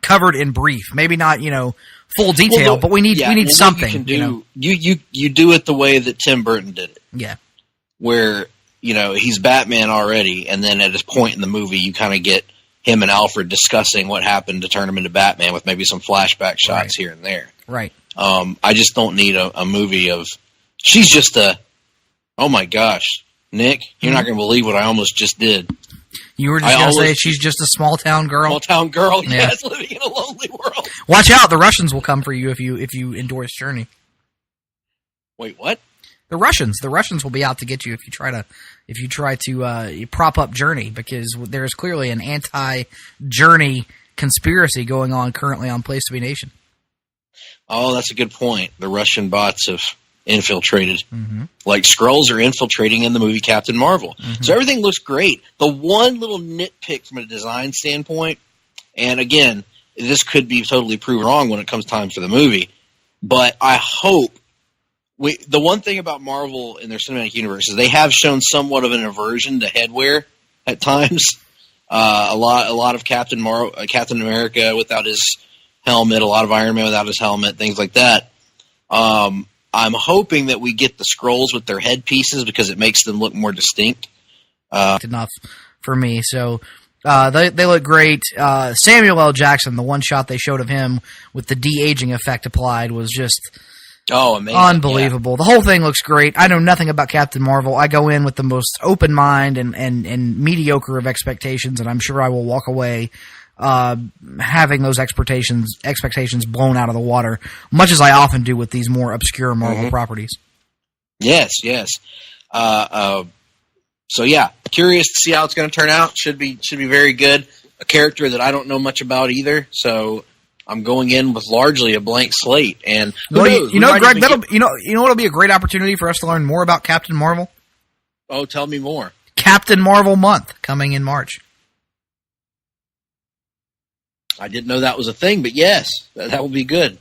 Speaker 3: covered in brief. Maybe not, full detail, but we need something.
Speaker 2: You do it the way that Tim Burton did it.
Speaker 3: Yeah.
Speaker 2: Where, he's Batman already, and then at this point in the movie, you kind of get him and Alfred discussing what happened to turn him into Batman with maybe some flashback shots here and there.
Speaker 3: Right.
Speaker 2: I just don't need a movie of, she's just oh my gosh, Nick, you're not going to believe what I almost just did.
Speaker 3: You were just going to say she's just a small town girl?
Speaker 2: Small town girl, yes, living in a lonely world.
Speaker 3: Watch out, the Russians will come for you if you endure this journey.
Speaker 2: Wait, what?
Speaker 3: The Russians will be out to get you if you try to prop up Journey, because there's clearly an anti-Journey conspiracy going on currently on Place to Be Nation.
Speaker 2: Oh, that's a good point. The Russian bots have infiltrated. Like Skrulls are infiltrating in the movie Captain Marvel. So everything looks great. The one little nitpick from a design standpoint, and again, this could be totally proven wrong when it comes time for the movie, but I hope the one thing about Marvel in their cinematic universe is they have shown somewhat of an aversion to headwear at times. A lot of Captain America without his helmet, a lot of Iron Man without his helmet, things like that. I'm hoping that we get the Skrulls with their headpieces because it makes them look more distinct.
Speaker 3: Enough for me. So they look great. Samuel L. Jackson, the one shot they showed of him with the de-aging effect applied was just
Speaker 12: Oh, amazing.
Speaker 3: Unbelievable. Yeah. The whole thing looks great. I know nothing about Captain Marvel. I go in with the most open mind and mediocre of expectations, and I'm sure I will walk away having those expectations blown out of the water, much as I often do with these more obscure Marvel properties.
Speaker 12: Yes. So yeah, curious to see how it's going to turn out. Should be very good. A character that I don't know much about either, so I'm going in with largely a blank slate. And
Speaker 3: Greg, what'll be a great opportunity for us to learn more about Captain Marvel?
Speaker 12: Oh, tell me more.
Speaker 3: Captain Marvel month coming in March.
Speaker 12: I didn't know that was a thing, but yes, that will be good.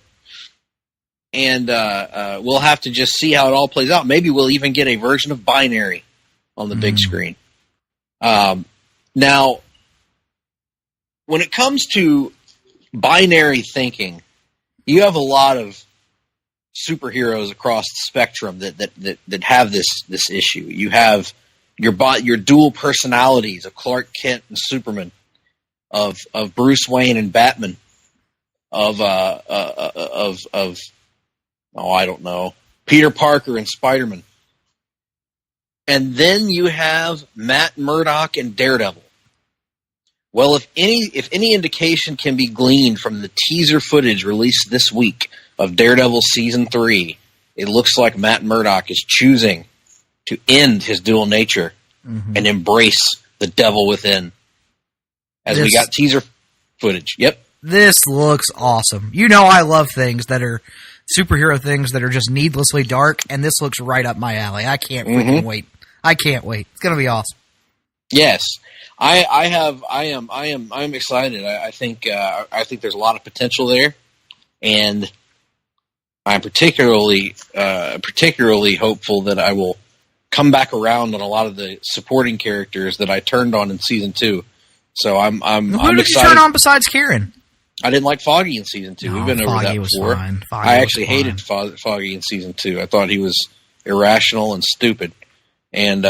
Speaker 12: And we'll have to just see how it all plays out. Maybe we'll even get a version of Binary on the big screen. Now, when it comes to binary thinking, you have a lot of superheroes across the spectrum that have this issue. You have your dual personalities of Clark Kent and Superman, of Bruce Wayne and Batman, of I don't know, Peter Parker and Spider-Man. And then you have Matt Murdock and Daredevil. Well, if any indication can be gleaned from the teaser footage released this week of Daredevil Season 3, it looks like Matt Murdock is choosing to end his dual nature and embrace the devil within. We got teaser footage. Yep.
Speaker 3: This looks awesome. You know I love things that are superhero things that are just needlessly dark, and this looks right up my alley. I can't freaking wait. I can't wait. It's going to be awesome.
Speaker 12: Yes. I'm excited. I think there's a lot of potential there, and I'm particularly hopeful that I will come back around on a lot of the supporting characters that I turned on in season 2. So I'm
Speaker 3: Who did
Speaker 12: excited.
Speaker 3: You turn on besides Kieran?
Speaker 12: I didn't like Foggy in season 2. We've been over that before. I actually hated Foggy in season 2. I thought he was irrational and stupid, and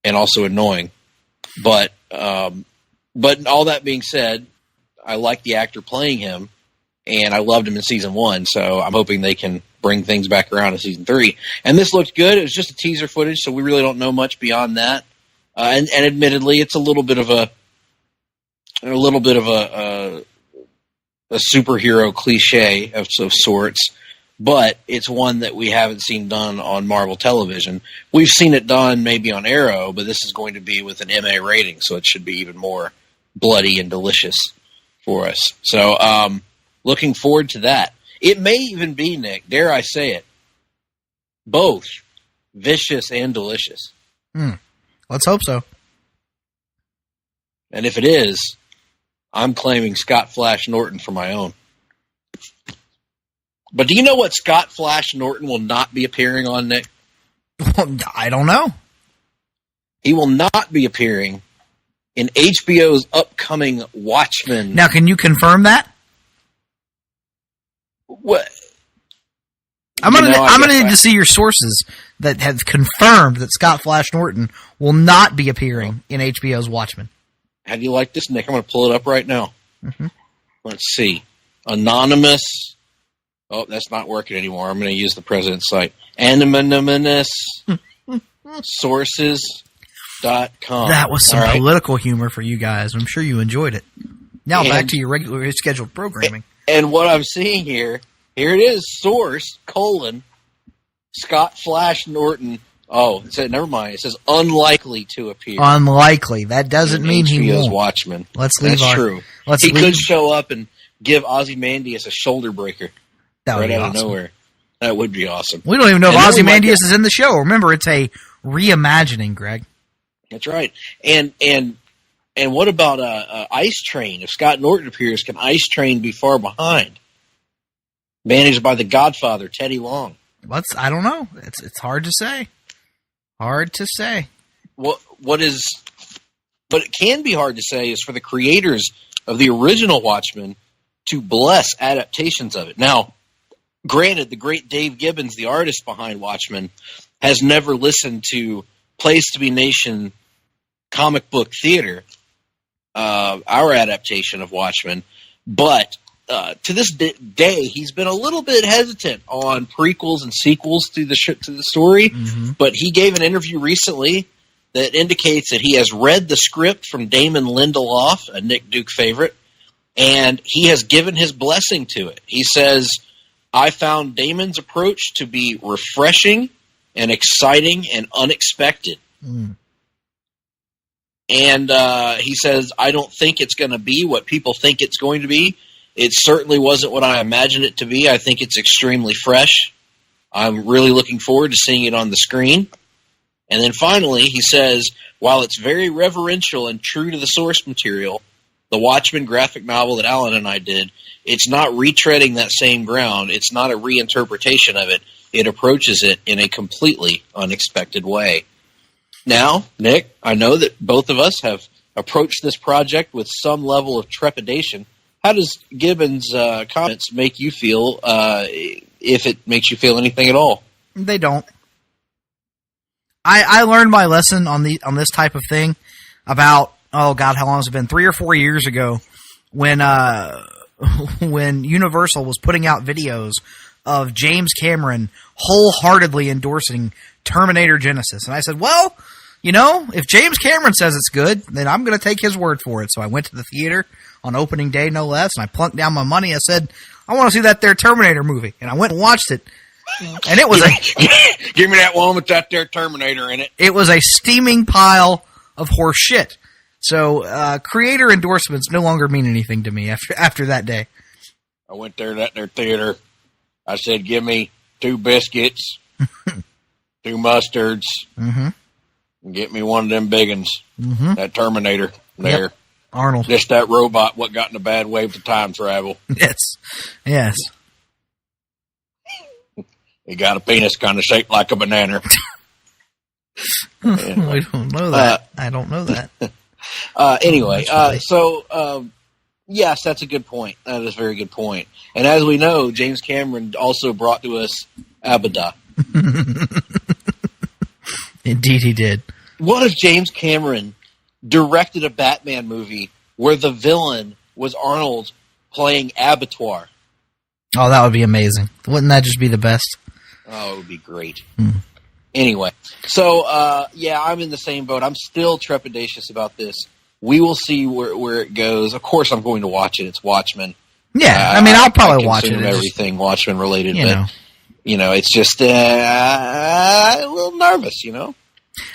Speaker 12: also annoying. But all that being said, I like the actor playing him, and I loved him in season 1. So I'm hoping they can bring things back around in season 3. And this looked good. It was just a teaser footage, so we really don't know much beyond that. And admittedly, it's a little bit of a superhero cliche of sorts, but it's one that we haven't seen done on Marvel television. We've seen it done maybe on Arrow, but this is going to be with an MA rating, so it should be even more bloody and delicious for us. So, looking forward to that. It may even be, Nick, dare I say it, both vicious and delicious.
Speaker 3: Let's hope so.
Speaker 12: And if it is, I'm claiming Scott Flash Norton for my own. But do you know what Scott Flash Norton will not be appearing on, Nick?
Speaker 3: I don't know.
Speaker 12: He will not be appearing in HBO's upcoming Watchmen.
Speaker 3: Now, can you confirm that?
Speaker 12: What?
Speaker 3: I'm gonna need to see your sources that have confirmed that Scott Flash Norton will not be appearing in HBO's Watchmen.
Speaker 12: How do you like this, Nick? I'm going to pull it up right now. Let's see. Anonymous. Oh, that's not working anymore. I'm going to use the president's site. Anonymous sources.com.
Speaker 3: That was some political humor for you guys. I'm sure you enjoyed it. Now back to your regularly scheduled programming.
Speaker 12: And what I'm seeing here it is, source, Scott Flash Norton. Oh, never mind. It says unlikely to appear.
Speaker 3: Unlikely. That doesn't mean he won't.
Speaker 12: Watchmen.
Speaker 3: That's true.
Speaker 12: He could show up and give Ozymandias a shoulder breaker right out of nowhere. That would be awesome.
Speaker 3: We don't even know if Ozymandias is in the show. Remember, it's a reimagining, Greg.
Speaker 12: That's right. And what about Ice Train? If Scott Norton appears, can Ice Train be far behind? Managed by the Godfather, Teddy Long.
Speaker 3: I don't know. It's hard to say. Hard to say.
Speaker 12: What it can be hard to say is for the creators of the original Watchmen to bless adaptations of it. Now, granted, the great Dave Gibbons, the artist behind Watchmen, has never listened to Place to Be Nation comic book theater, our adaptation of Watchmen, but to this day, he's been a little bit hesitant on prequels and sequels to the story. Mm-hmm. But he gave an interview recently that indicates that he has read the script from Damon Lindelof, a Nick Duke favorite, and he has given his blessing to it. He says, "I found Damon's approach to be refreshing and exciting and unexpected." Mm. And he says, "I don't think it's going to be what people think it's going to be. It certainly wasn't what I imagined it to be. I think it's extremely fresh. I'm really looking forward to seeing it on the screen." And then finally, he says, "While it's very reverential and true to the source material, the Watchmen graphic novel that Alan and I did, it's not retreading that same ground. It's not a reinterpretation of it. It approaches it in a completely unexpected way." Now, Nick, I know that both of us have approached this project with some level of trepidation. How does Gibbons' comments make you feel, if it makes you feel anything at all?
Speaker 3: They don't. I learned my lesson on this type of thing about, oh God, how long has it been? 3 or 4 years ago, when Universal was putting out videos of James Cameron wholeheartedly endorsing Terminator Genesis. And I said, well, you know, if James Cameron says it's good, then I'm going to take his word for it. So I went to the theater on opening day, no less, and I plunked down my money. I said, I want to see that there Terminator movie. And I went and watched it. And it was
Speaker 12: give me that one with that there Terminator in it.
Speaker 3: It was a steaming pile of horse shit. So creator endorsements no longer mean anything to me after that day.
Speaker 12: I went there, that there theater. I said, give me 2 biscuits, 2 mustards, and get me one of them big uns. Mm-hmm. That Terminator there. Yep.
Speaker 3: Arnold.
Speaker 12: Just that robot what got in a bad way with the time travel.
Speaker 3: Yes. Yes.
Speaker 12: He got a penis kind of shaped like a banana.
Speaker 3: We don't know that. I don't know that.
Speaker 12: Anyway, yes, that's a good point. That is a very good point. And as we know, James Cameron also brought to us Abaddon.
Speaker 3: Indeed he did.
Speaker 12: What if James Cameron directed a Batman movie where the villain was Arnold playing Abattoir?
Speaker 3: Oh, that would be amazing. Wouldn't that just be the best?
Speaker 12: Oh, it would be great. Anyway, so, I'm in the same boat. I'm still trepidatious about this. We will see where it goes. Of course, I'm going to watch it. It's Watchmen.
Speaker 3: Yeah, I'll probably watch it.
Speaker 12: Everything Watchmen related, it's just a little nervous,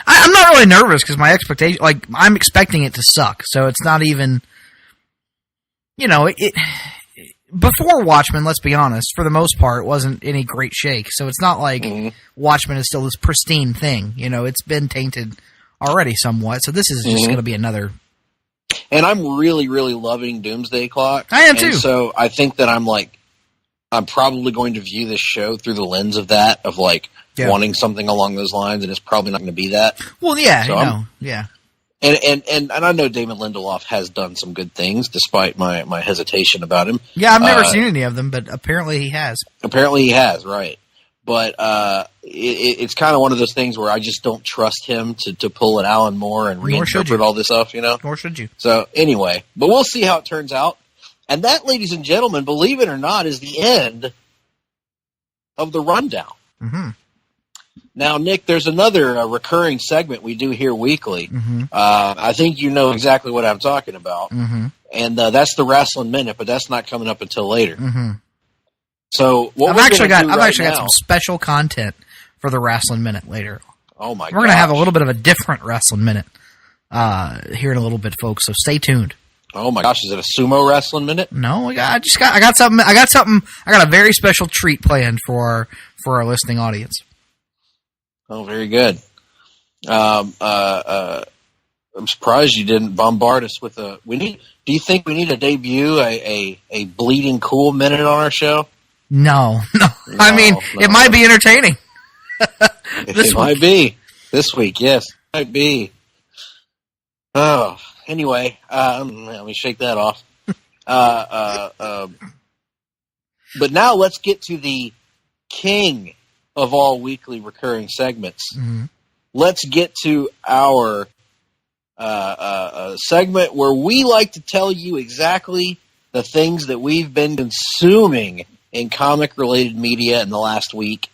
Speaker 3: I'm not really nervous because my expectation, I'm expecting it to suck. So it's not even, before Watchmen, let's be honest, for the most part, wasn't any great shake. So it's not like Watchmen is still this pristine thing. It's been tainted already somewhat. So this is just going to be another.
Speaker 12: And I'm really, really loving Doomsday Clock.
Speaker 3: I am too.
Speaker 12: And so I think that I'm probably going to view this show through the lens of that, of wanting something along those lines, and it's probably not going to be that.
Speaker 3: Well, yeah, so yeah.
Speaker 12: And I know Damon Lindelof has done some good things, despite my hesitation about him.
Speaker 3: Yeah, I've never seen any of them, but apparently he has.
Speaker 12: Apparently he has, right. But it's kind of one of those things where I just don't trust him to pull an Alan Moore and reinterpret all this stuff,
Speaker 3: Nor should you.
Speaker 12: So anyway, but we'll see how it turns out. And that, ladies and gentlemen, believe it or not, is the end of the rundown.
Speaker 3: Mm-hmm.
Speaker 12: Now, Nick, there's another recurring segment we do here weekly. Mm-hmm. I think you know exactly what I'm talking about. Mm-hmm. And that's the Wrestling Minute, but that's not coming up until later.
Speaker 3: Mm-hmm.
Speaker 12: So
Speaker 3: I've actually got some special content for the Wrestling Minute later.
Speaker 12: Oh my god!
Speaker 3: We're going to have a little bit of a different Wrestling Minute here in a little bit, folks. So stay tuned.
Speaker 12: Oh my gosh! Is it a sumo wrestling minute?
Speaker 3: No, I got something. I got a very special treat planned for our listening audience.
Speaker 12: Oh, very good. I'm surprised you didn't bombard us with a. Do you think we need to debut a bleeding cool minute on our show?
Speaker 3: No. I mean, it might be entertaining.
Speaker 12: It might be this week. Yes, it might be. Oh, anyway, let me shake that off. But now let's get to the king of all weekly recurring segments. Mm-hmm. Let's get to our segment where we like to tell you exactly the things that we've been consuming in comic-related media in the last week.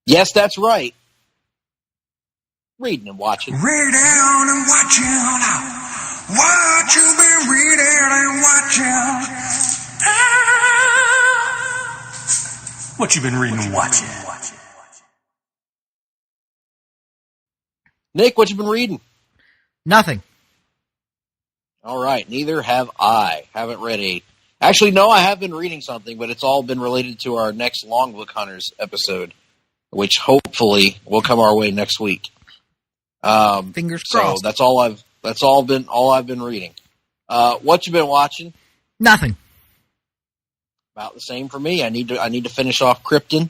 Speaker 12: Yes, that's right. Reading and watching.
Speaker 13: Reading and watching. What you been reading and watching? What you been reading and watching?
Speaker 12: Nick, what you been reading?
Speaker 3: Nothing.
Speaker 12: All right, neither have I. Haven't read a... Actually, no, I have been reading something, but it's all been related to our next Long Book Hunters episode, which hopefully will come our way next week.
Speaker 3: Fingers crossed.
Speaker 12: So that's all I've been reading. What you been watching?
Speaker 3: Nothing.
Speaker 12: About the same for me. I need to finish off Krypton,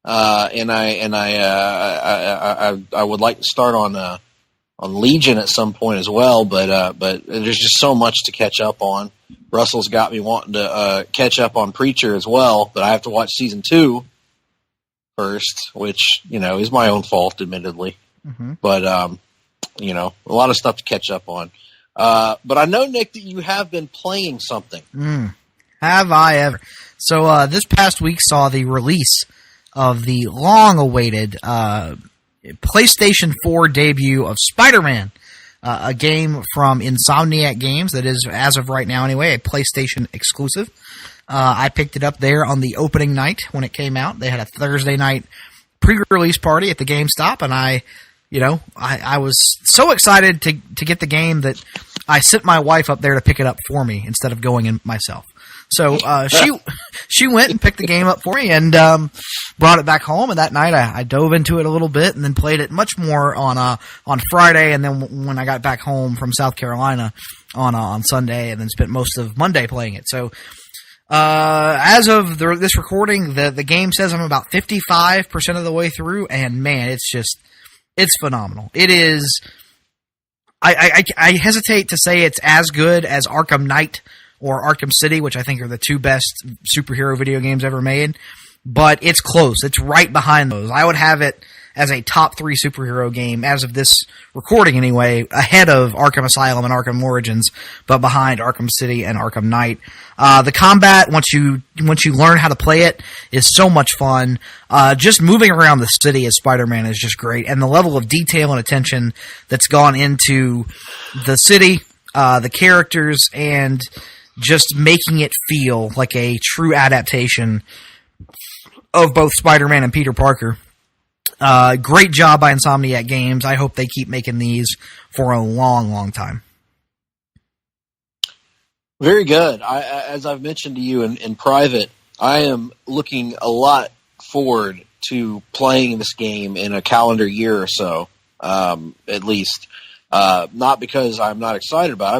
Speaker 12: and I would like to start on Legion at some point as well. But there's just so much to catch up on. Russell's got me wanting to catch up on Preacher as well, but I have to watch season 2 first, which is my own fault, admittedly.
Speaker 3: Mm-hmm.
Speaker 12: But a lot of stuff to catch up on. But I know, Nick, that you have been playing something.
Speaker 3: Have I ever? So this past week saw the release of the long-awaited PlayStation 4 debut of Spider-Man, a game from Insomniac Games that is, as of right now anyway, a PlayStation exclusive. I picked it up there on the opening night when it came out. They had a Thursday night pre-release party at the GameStop, and I was so excited to get the game that I sent my wife up there to pick it up for me instead of going in myself. So she went and picked the game up for me and brought it back home. And that night I dove into it a little bit and then played it much more on Friday. And then when I got back home from South Carolina on Sunday, and then spent most of Monday playing it. So as of this recording, the game says I'm about 55% of the way through, and man, it's phenomenal. It is. I hesitate to say it's as good as Arkham Knight or Arkham City, which I think are the two best superhero video games ever made, but it's close. It's right behind those. I would have it as a top 3 superhero game, as of this recording anyway, ahead of Arkham Asylum and Arkham Origins, but behind Arkham City and Arkham Knight. The combat, once you learn how to play it, is so much fun. Just moving around the city as Spider-Man is just great, and the level of detail and attention that's gone into the city, the characters, and just making it feel like a true adaptation of both Spider-Man and Peter Parker. Great job by Insomniac Games. I hope they keep making these for a long, long time.
Speaker 12: Very good. As I've mentioned to you in private, I am looking a lot forward to playing this game in a calendar year or so, at least. Not because I'm not excited about it.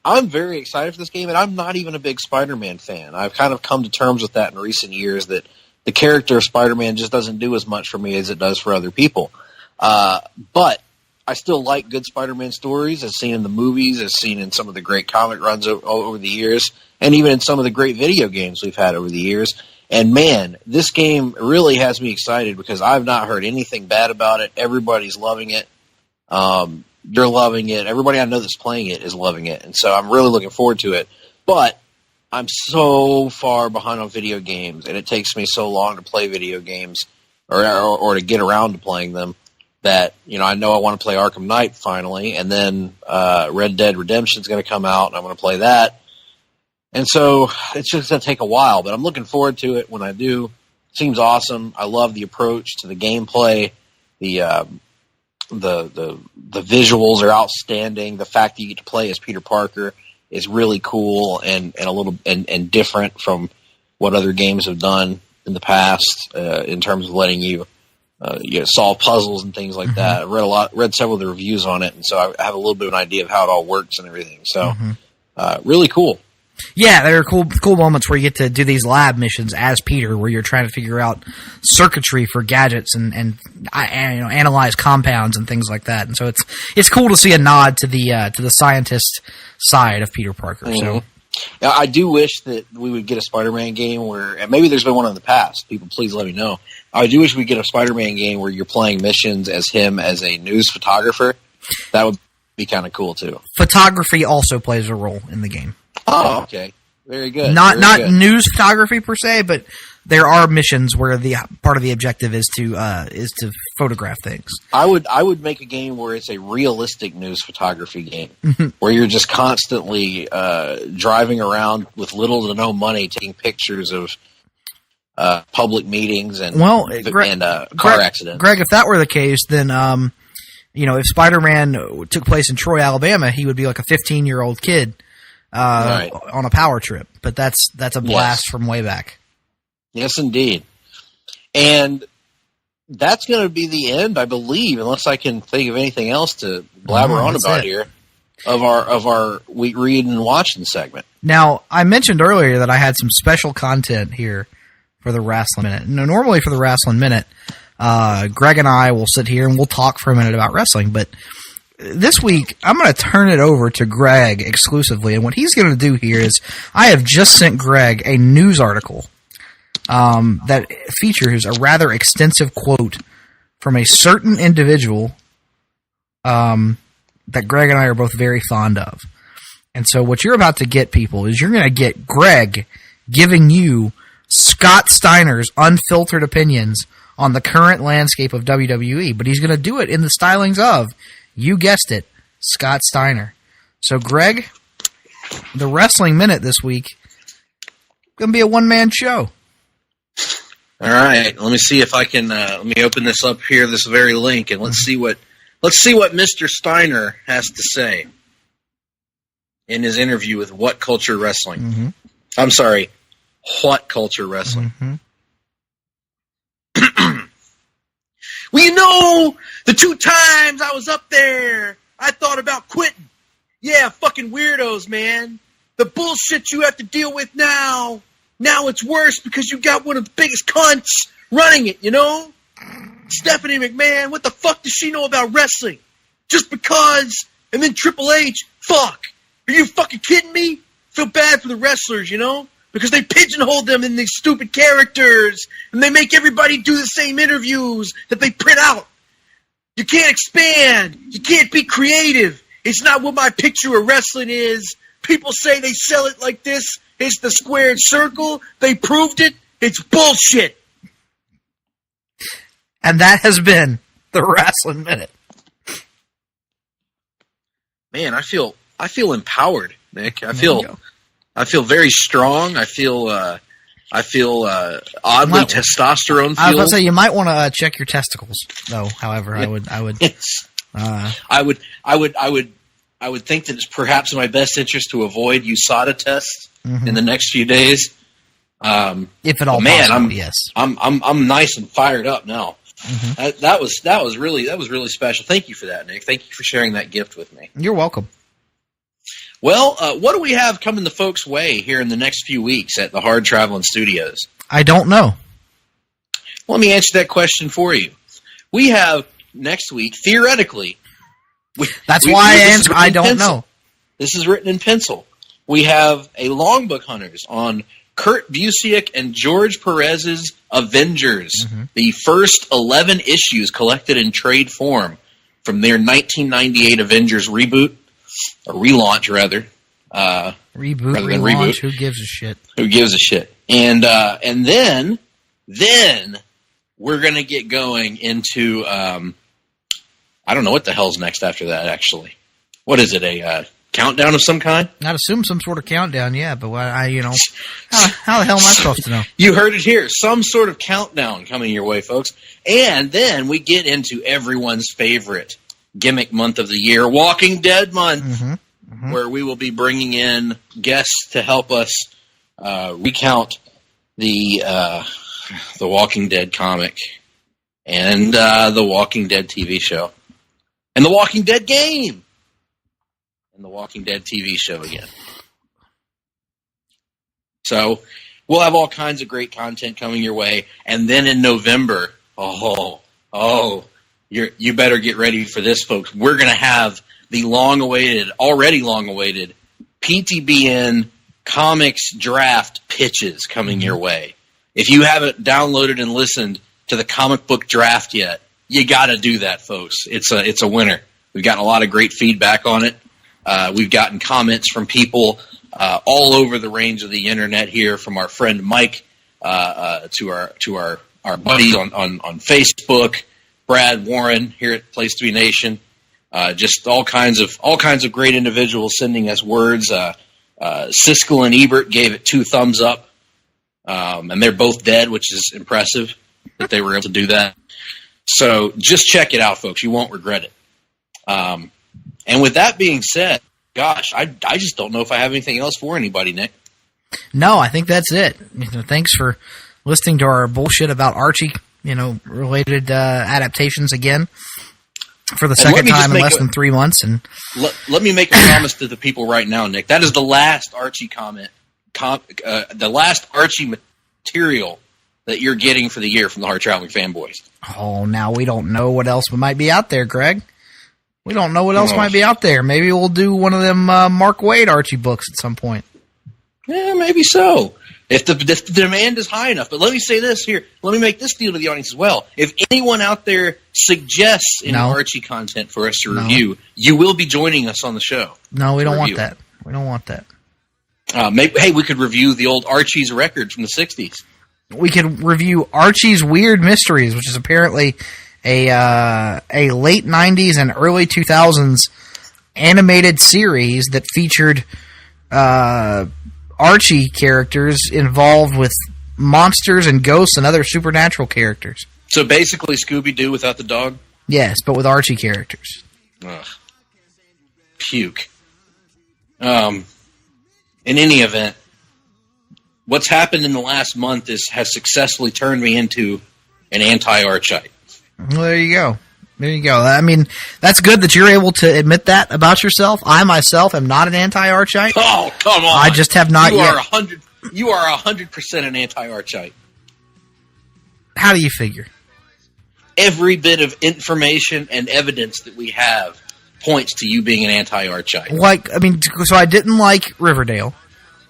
Speaker 12: I'm very excited for this game, and I'm not even a big Spider-Man fan. I've kind of come to terms with that in recent years, that the character of Spider-Man just doesn't do as much for me as it does for other people. But I still like good Spider-Man stories, as seen in the movies, as seen in some of the great comic runs over the years, and even in some of the great video games we've had over the years. And man, this game really has me excited because I've not heard anything bad about it. Everybody's loving it. You're loving it. Everybody I know that's playing it is loving it. And so I'm really looking forward to it. But I'm so far behind on video games, and it takes me so long to play video games or to get around to playing them, that I know I want to play Arkham Knight finally, and then Red Dead Redemption is going to come out, and I'm going to play that. And so it's just going to take a while, but I'm looking forward to it when I do. It seems awesome. I love the approach to the gameplay. The visuals are outstanding. The fact that you get to play as Peter Parker is really cool and a little and different from what other games have done in the past in terms of letting you solve puzzles and things like that. I've read several of the reviews on it, and so I have a little bit of an idea of how it all works and everything. So really cool.
Speaker 3: Yeah, there are cool moments where you get to do these lab missions as Peter, where you're trying to figure out circuitry for gadgets and analyze compounds and things like that. And so it's cool to see a nod to the scientist side of Peter Parker. So
Speaker 12: now, I do wish that we would get a Spider-Man game where, and maybe there's been one in the past. People, please let me know. I do wish we get a Spider-Man game where you're playing missions as him as a news photographer. That would be kind of cool too.
Speaker 3: Photography also plays a role in the game.
Speaker 12: Oh, okay. Very good.
Speaker 3: Not news photography per se, but there are missions where the part of the objective is to photograph things.
Speaker 12: I would make a game where it's a realistic news photography game, where you're just constantly driving around with little to no money, taking pictures of public meetings and car accidents.
Speaker 3: Greg, if that were the case, then if Spider-Man took place in Troy, Alabama, he would be like a 15-year-old kid on a power trip. But that's a blast from way back.
Speaker 12: Yes, indeed. And that's going to be the end, I believe, unless I can think of anything else to blabber on about here, of our week reading and watching segment.
Speaker 3: Now, I mentioned earlier that I had some special content here for the Wrestling Minute. Now, normally for the Wrestling Minute, Greg and I will sit here and we'll talk for a minute about wrestling, but this week, I'm going to turn it over to Greg exclusively, and what he's going to do here is I have just sent Greg a news article that features a rather extensive quote from a certain individual that Greg and I are both very fond of. And so what you're about to get, people, is you're going to get Greg giving you Scott Steiner's unfiltered opinions on the current landscape of WWE, but he's going to do it in the stylings of, you guessed it, Scott Steiner. So, Greg, the Wrestling Minute this week going to be a one-man show.
Speaker 12: All right, let me see if I can. Let me open this up here, this very link, and let's see what Mr. Steiner has to say in his interview with What Culture Wrestling. I'm sorry, What Culture Wrestling. Well, the 2 times I was up there, I thought about quitting. Yeah, fucking weirdos, man. The bullshit you have to deal with now. Now it's worse because you got one of the biggest cunts running it, Stephanie McMahon, what the fuck does she know about wrestling? Just because, and then Triple H, fuck. Are you fucking kidding me? Feel bad for the wrestlers, because they pigeonhole them in these stupid characters, and they make everybody do the same interviews that they print out. You can't expand. You can't be creative. It's not what my picture of wrestling is. People say they sell it like this. It's the squared circle. They proved it. It's bullshit.
Speaker 3: And that has been the Wrestling Minute.
Speaker 12: Man, I feel empowered, Nick. I feel very strong. I feel oddly testosterone fueled.
Speaker 3: I was about to say you might want to check your testicles, though. However, I would
Speaker 12: think that it's perhaps in my best interest to avoid USADA tests in the next few days.
Speaker 3: If at all possible, yes.
Speaker 12: I'm nice and fired up now. That was really special. Thank you for that, Nick. Thank you for sharing that gift with me.
Speaker 3: You're welcome.
Speaker 12: Well, what do we have coming the folks' way here in the next few weeks at the Hard-Traveling Studios?
Speaker 3: I don't know.
Speaker 12: Let me answer that question for you. We have next week, theoretically.
Speaker 3: That's why I answer. I don't know.
Speaker 12: This is written in pencil. We have a Longbook Hunters on Kurt Busiek and George Perez's Avengers, the first 11 issues collected in trade form from their 1998 Avengers reboot, or relaunch, rather.
Speaker 3: Relaunch, who gives a shit?
Speaker 12: Who gives a shit? And then we're going to get going into, I don't know what the hell's next after that, actually. What is it, a countdown of some kind?
Speaker 3: I'd assume some sort of countdown, yeah, but how the hell am I supposed to know?
Speaker 12: You heard it here. Some sort of countdown coming your way, folks. And then we get into everyone's favorite gimmick month of the year, Walking Dead month, where we will be bringing in guests to help us recount the Walking Dead comic and the Walking Dead TV show and the Walking Dead game and the Walking Dead TV show again. So we'll have all kinds of great content coming your way. And then in November, you better get ready for this, folks. We're going to have the already long-awaited PTBN Comics Draft pitches coming your way. If you haven't downloaded and listened to the comic book draft yet, you got to do that, folks. It's a winner. We've gotten a lot of great feedback on it. We've gotten comments from people all over the range of the internet here, from our friend Mike to our buddies on Facebook, Brad Warren here at Place to Be Nation, just all kinds of great individuals sending us words. Siskel and Ebert gave it 2 thumbs up, and they're both dead, which is impressive that they were able to do that. So just check it out, folks. You won't regret it. And with that being said, gosh, I just don't know if I have anything else for anybody, Nick.
Speaker 3: No, I think that's it. Thanks for listening to our bullshit about Archie, related adaptations again for the second time in less than 3 months. And
Speaker 12: let me make a promise to the people right now, Nick. That is the last Archie the last Archie material that you're getting for the year from the Hard-Traveling Fanboys.
Speaker 3: Oh, now we don't know what else might be out there, Greg. We don't know what else might be out there. Maybe we'll do one of them Mark Waid Archie books at some point.
Speaker 12: Yeah, maybe so. If the demand is high enough. But let me say this here. Let me make this deal to the audience as well. If anyone out there suggests any Archie content for us to review, you will be joining us on the show.
Speaker 3: No, we don't want that. We don't want that.
Speaker 12: Hey, we could review the old Archie's record from the 60s.
Speaker 3: We could review Archie's Weird Mysteries, which is apparently a late 90s and early 2000s animated series that featured Archie characters involved with monsters and ghosts and other supernatural characters.
Speaker 12: So basically Scooby-Doo without the dog?
Speaker 3: Yes, but with Archie characters.
Speaker 12: Ugh. Puke. In any event, what's happened in the last month has successfully turned me into an anti-Archite.
Speaker 3: Well, there you go. There you go. I mean, that's good that you're able to admit that about yourself. I myself am not an anti-Archite.
Speaker 12: Oh, come on!
Speaker 3: I just have not yet.
Speaker 12: You are 100% an anti-Archite.
Speaker 3: How do you figure?
Speaker 12: Every bit of information and evidence that we have points to you being an anti-Archite.
Speaker 3: So I didn't like Riverdale.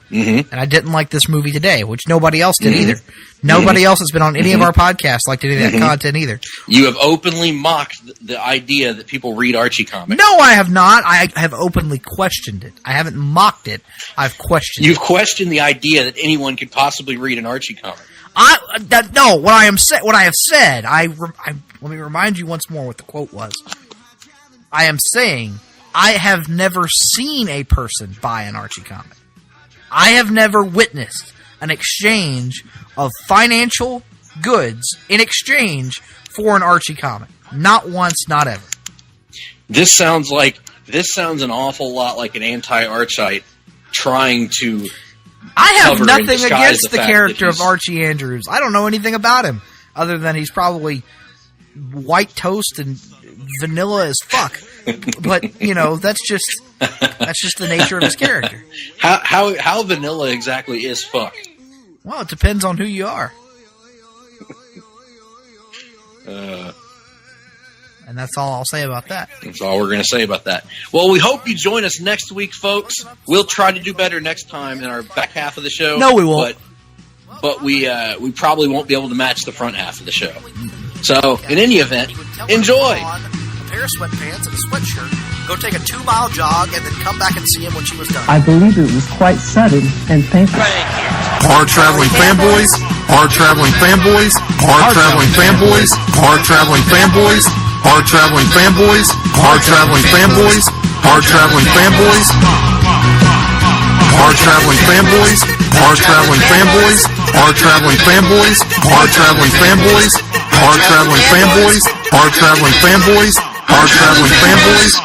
Speaker 12: Mm-hmm.
Speaker 3: And I didn't like this movie today, which nobody else did either. Nobody else that's been on any of our podcasts liked any of that content either.
Speaker 12: You have openly mocked the idea that people read Archie comics.
Speaker 3: No, I have not. I have openly questioned it. I haven't mocked it. I've questioned it.
Speaker 12: You've questioned the idea that anyone could possibly read an Archie comic.
Speaker 3: What I have said, let me remind you once more what the quote was. I am saying I have never seen a person buy an Archie comic. I have never witnessed an exchange of financial goods in exchange for an Archie comic. Not once, not ever.
Speaker 12: This sounds an awful lot like an anti-Archite trying to.
Speaker 3: I have nothing against the character of Archie Andrews. I don't know anything about him other than he's probably white toast and vanilla as fuck. But that's just the nature of his character.
Speaker 12: How vanilla exactly is fuck?
Speaker 3: Well, it depends on who you are. And that's all I'll say about that.
Speaker 12: That's all we're going to say about that. Well, we hope you join us next week, folks. We'll try to do better next time in our back half of the show.
Speaker 3: No, we won't.
Speaker 12: But we probably won't be able to match the front half of the show. So, in any event, enjoy.
Speaker 3: A pair of sweatpants and a sweatshirt. Go take a 2-mile jog and then come back and see him when she was done.
Speaker 14: I believe it was quite sudden and painful.
Speaker 15: Hard-Traveling Fanboys, Hard-Traveling Fanboys, Hard-Traveling Fanboys, Hard-Traveling Fanboys, Hard-Traveling Fanboys, Hard-Traveling Fanboys, Hard-Traveling Fanboys, Hard-Traveling Fanboys, Hard-Traveling Fanboys, Hard-Traveling Fanboys, Hard-Traveling Fanboys, Hard-Traveling Fanboys, Hard-Traveling Fanboys, Hard-Traveling Fanboys.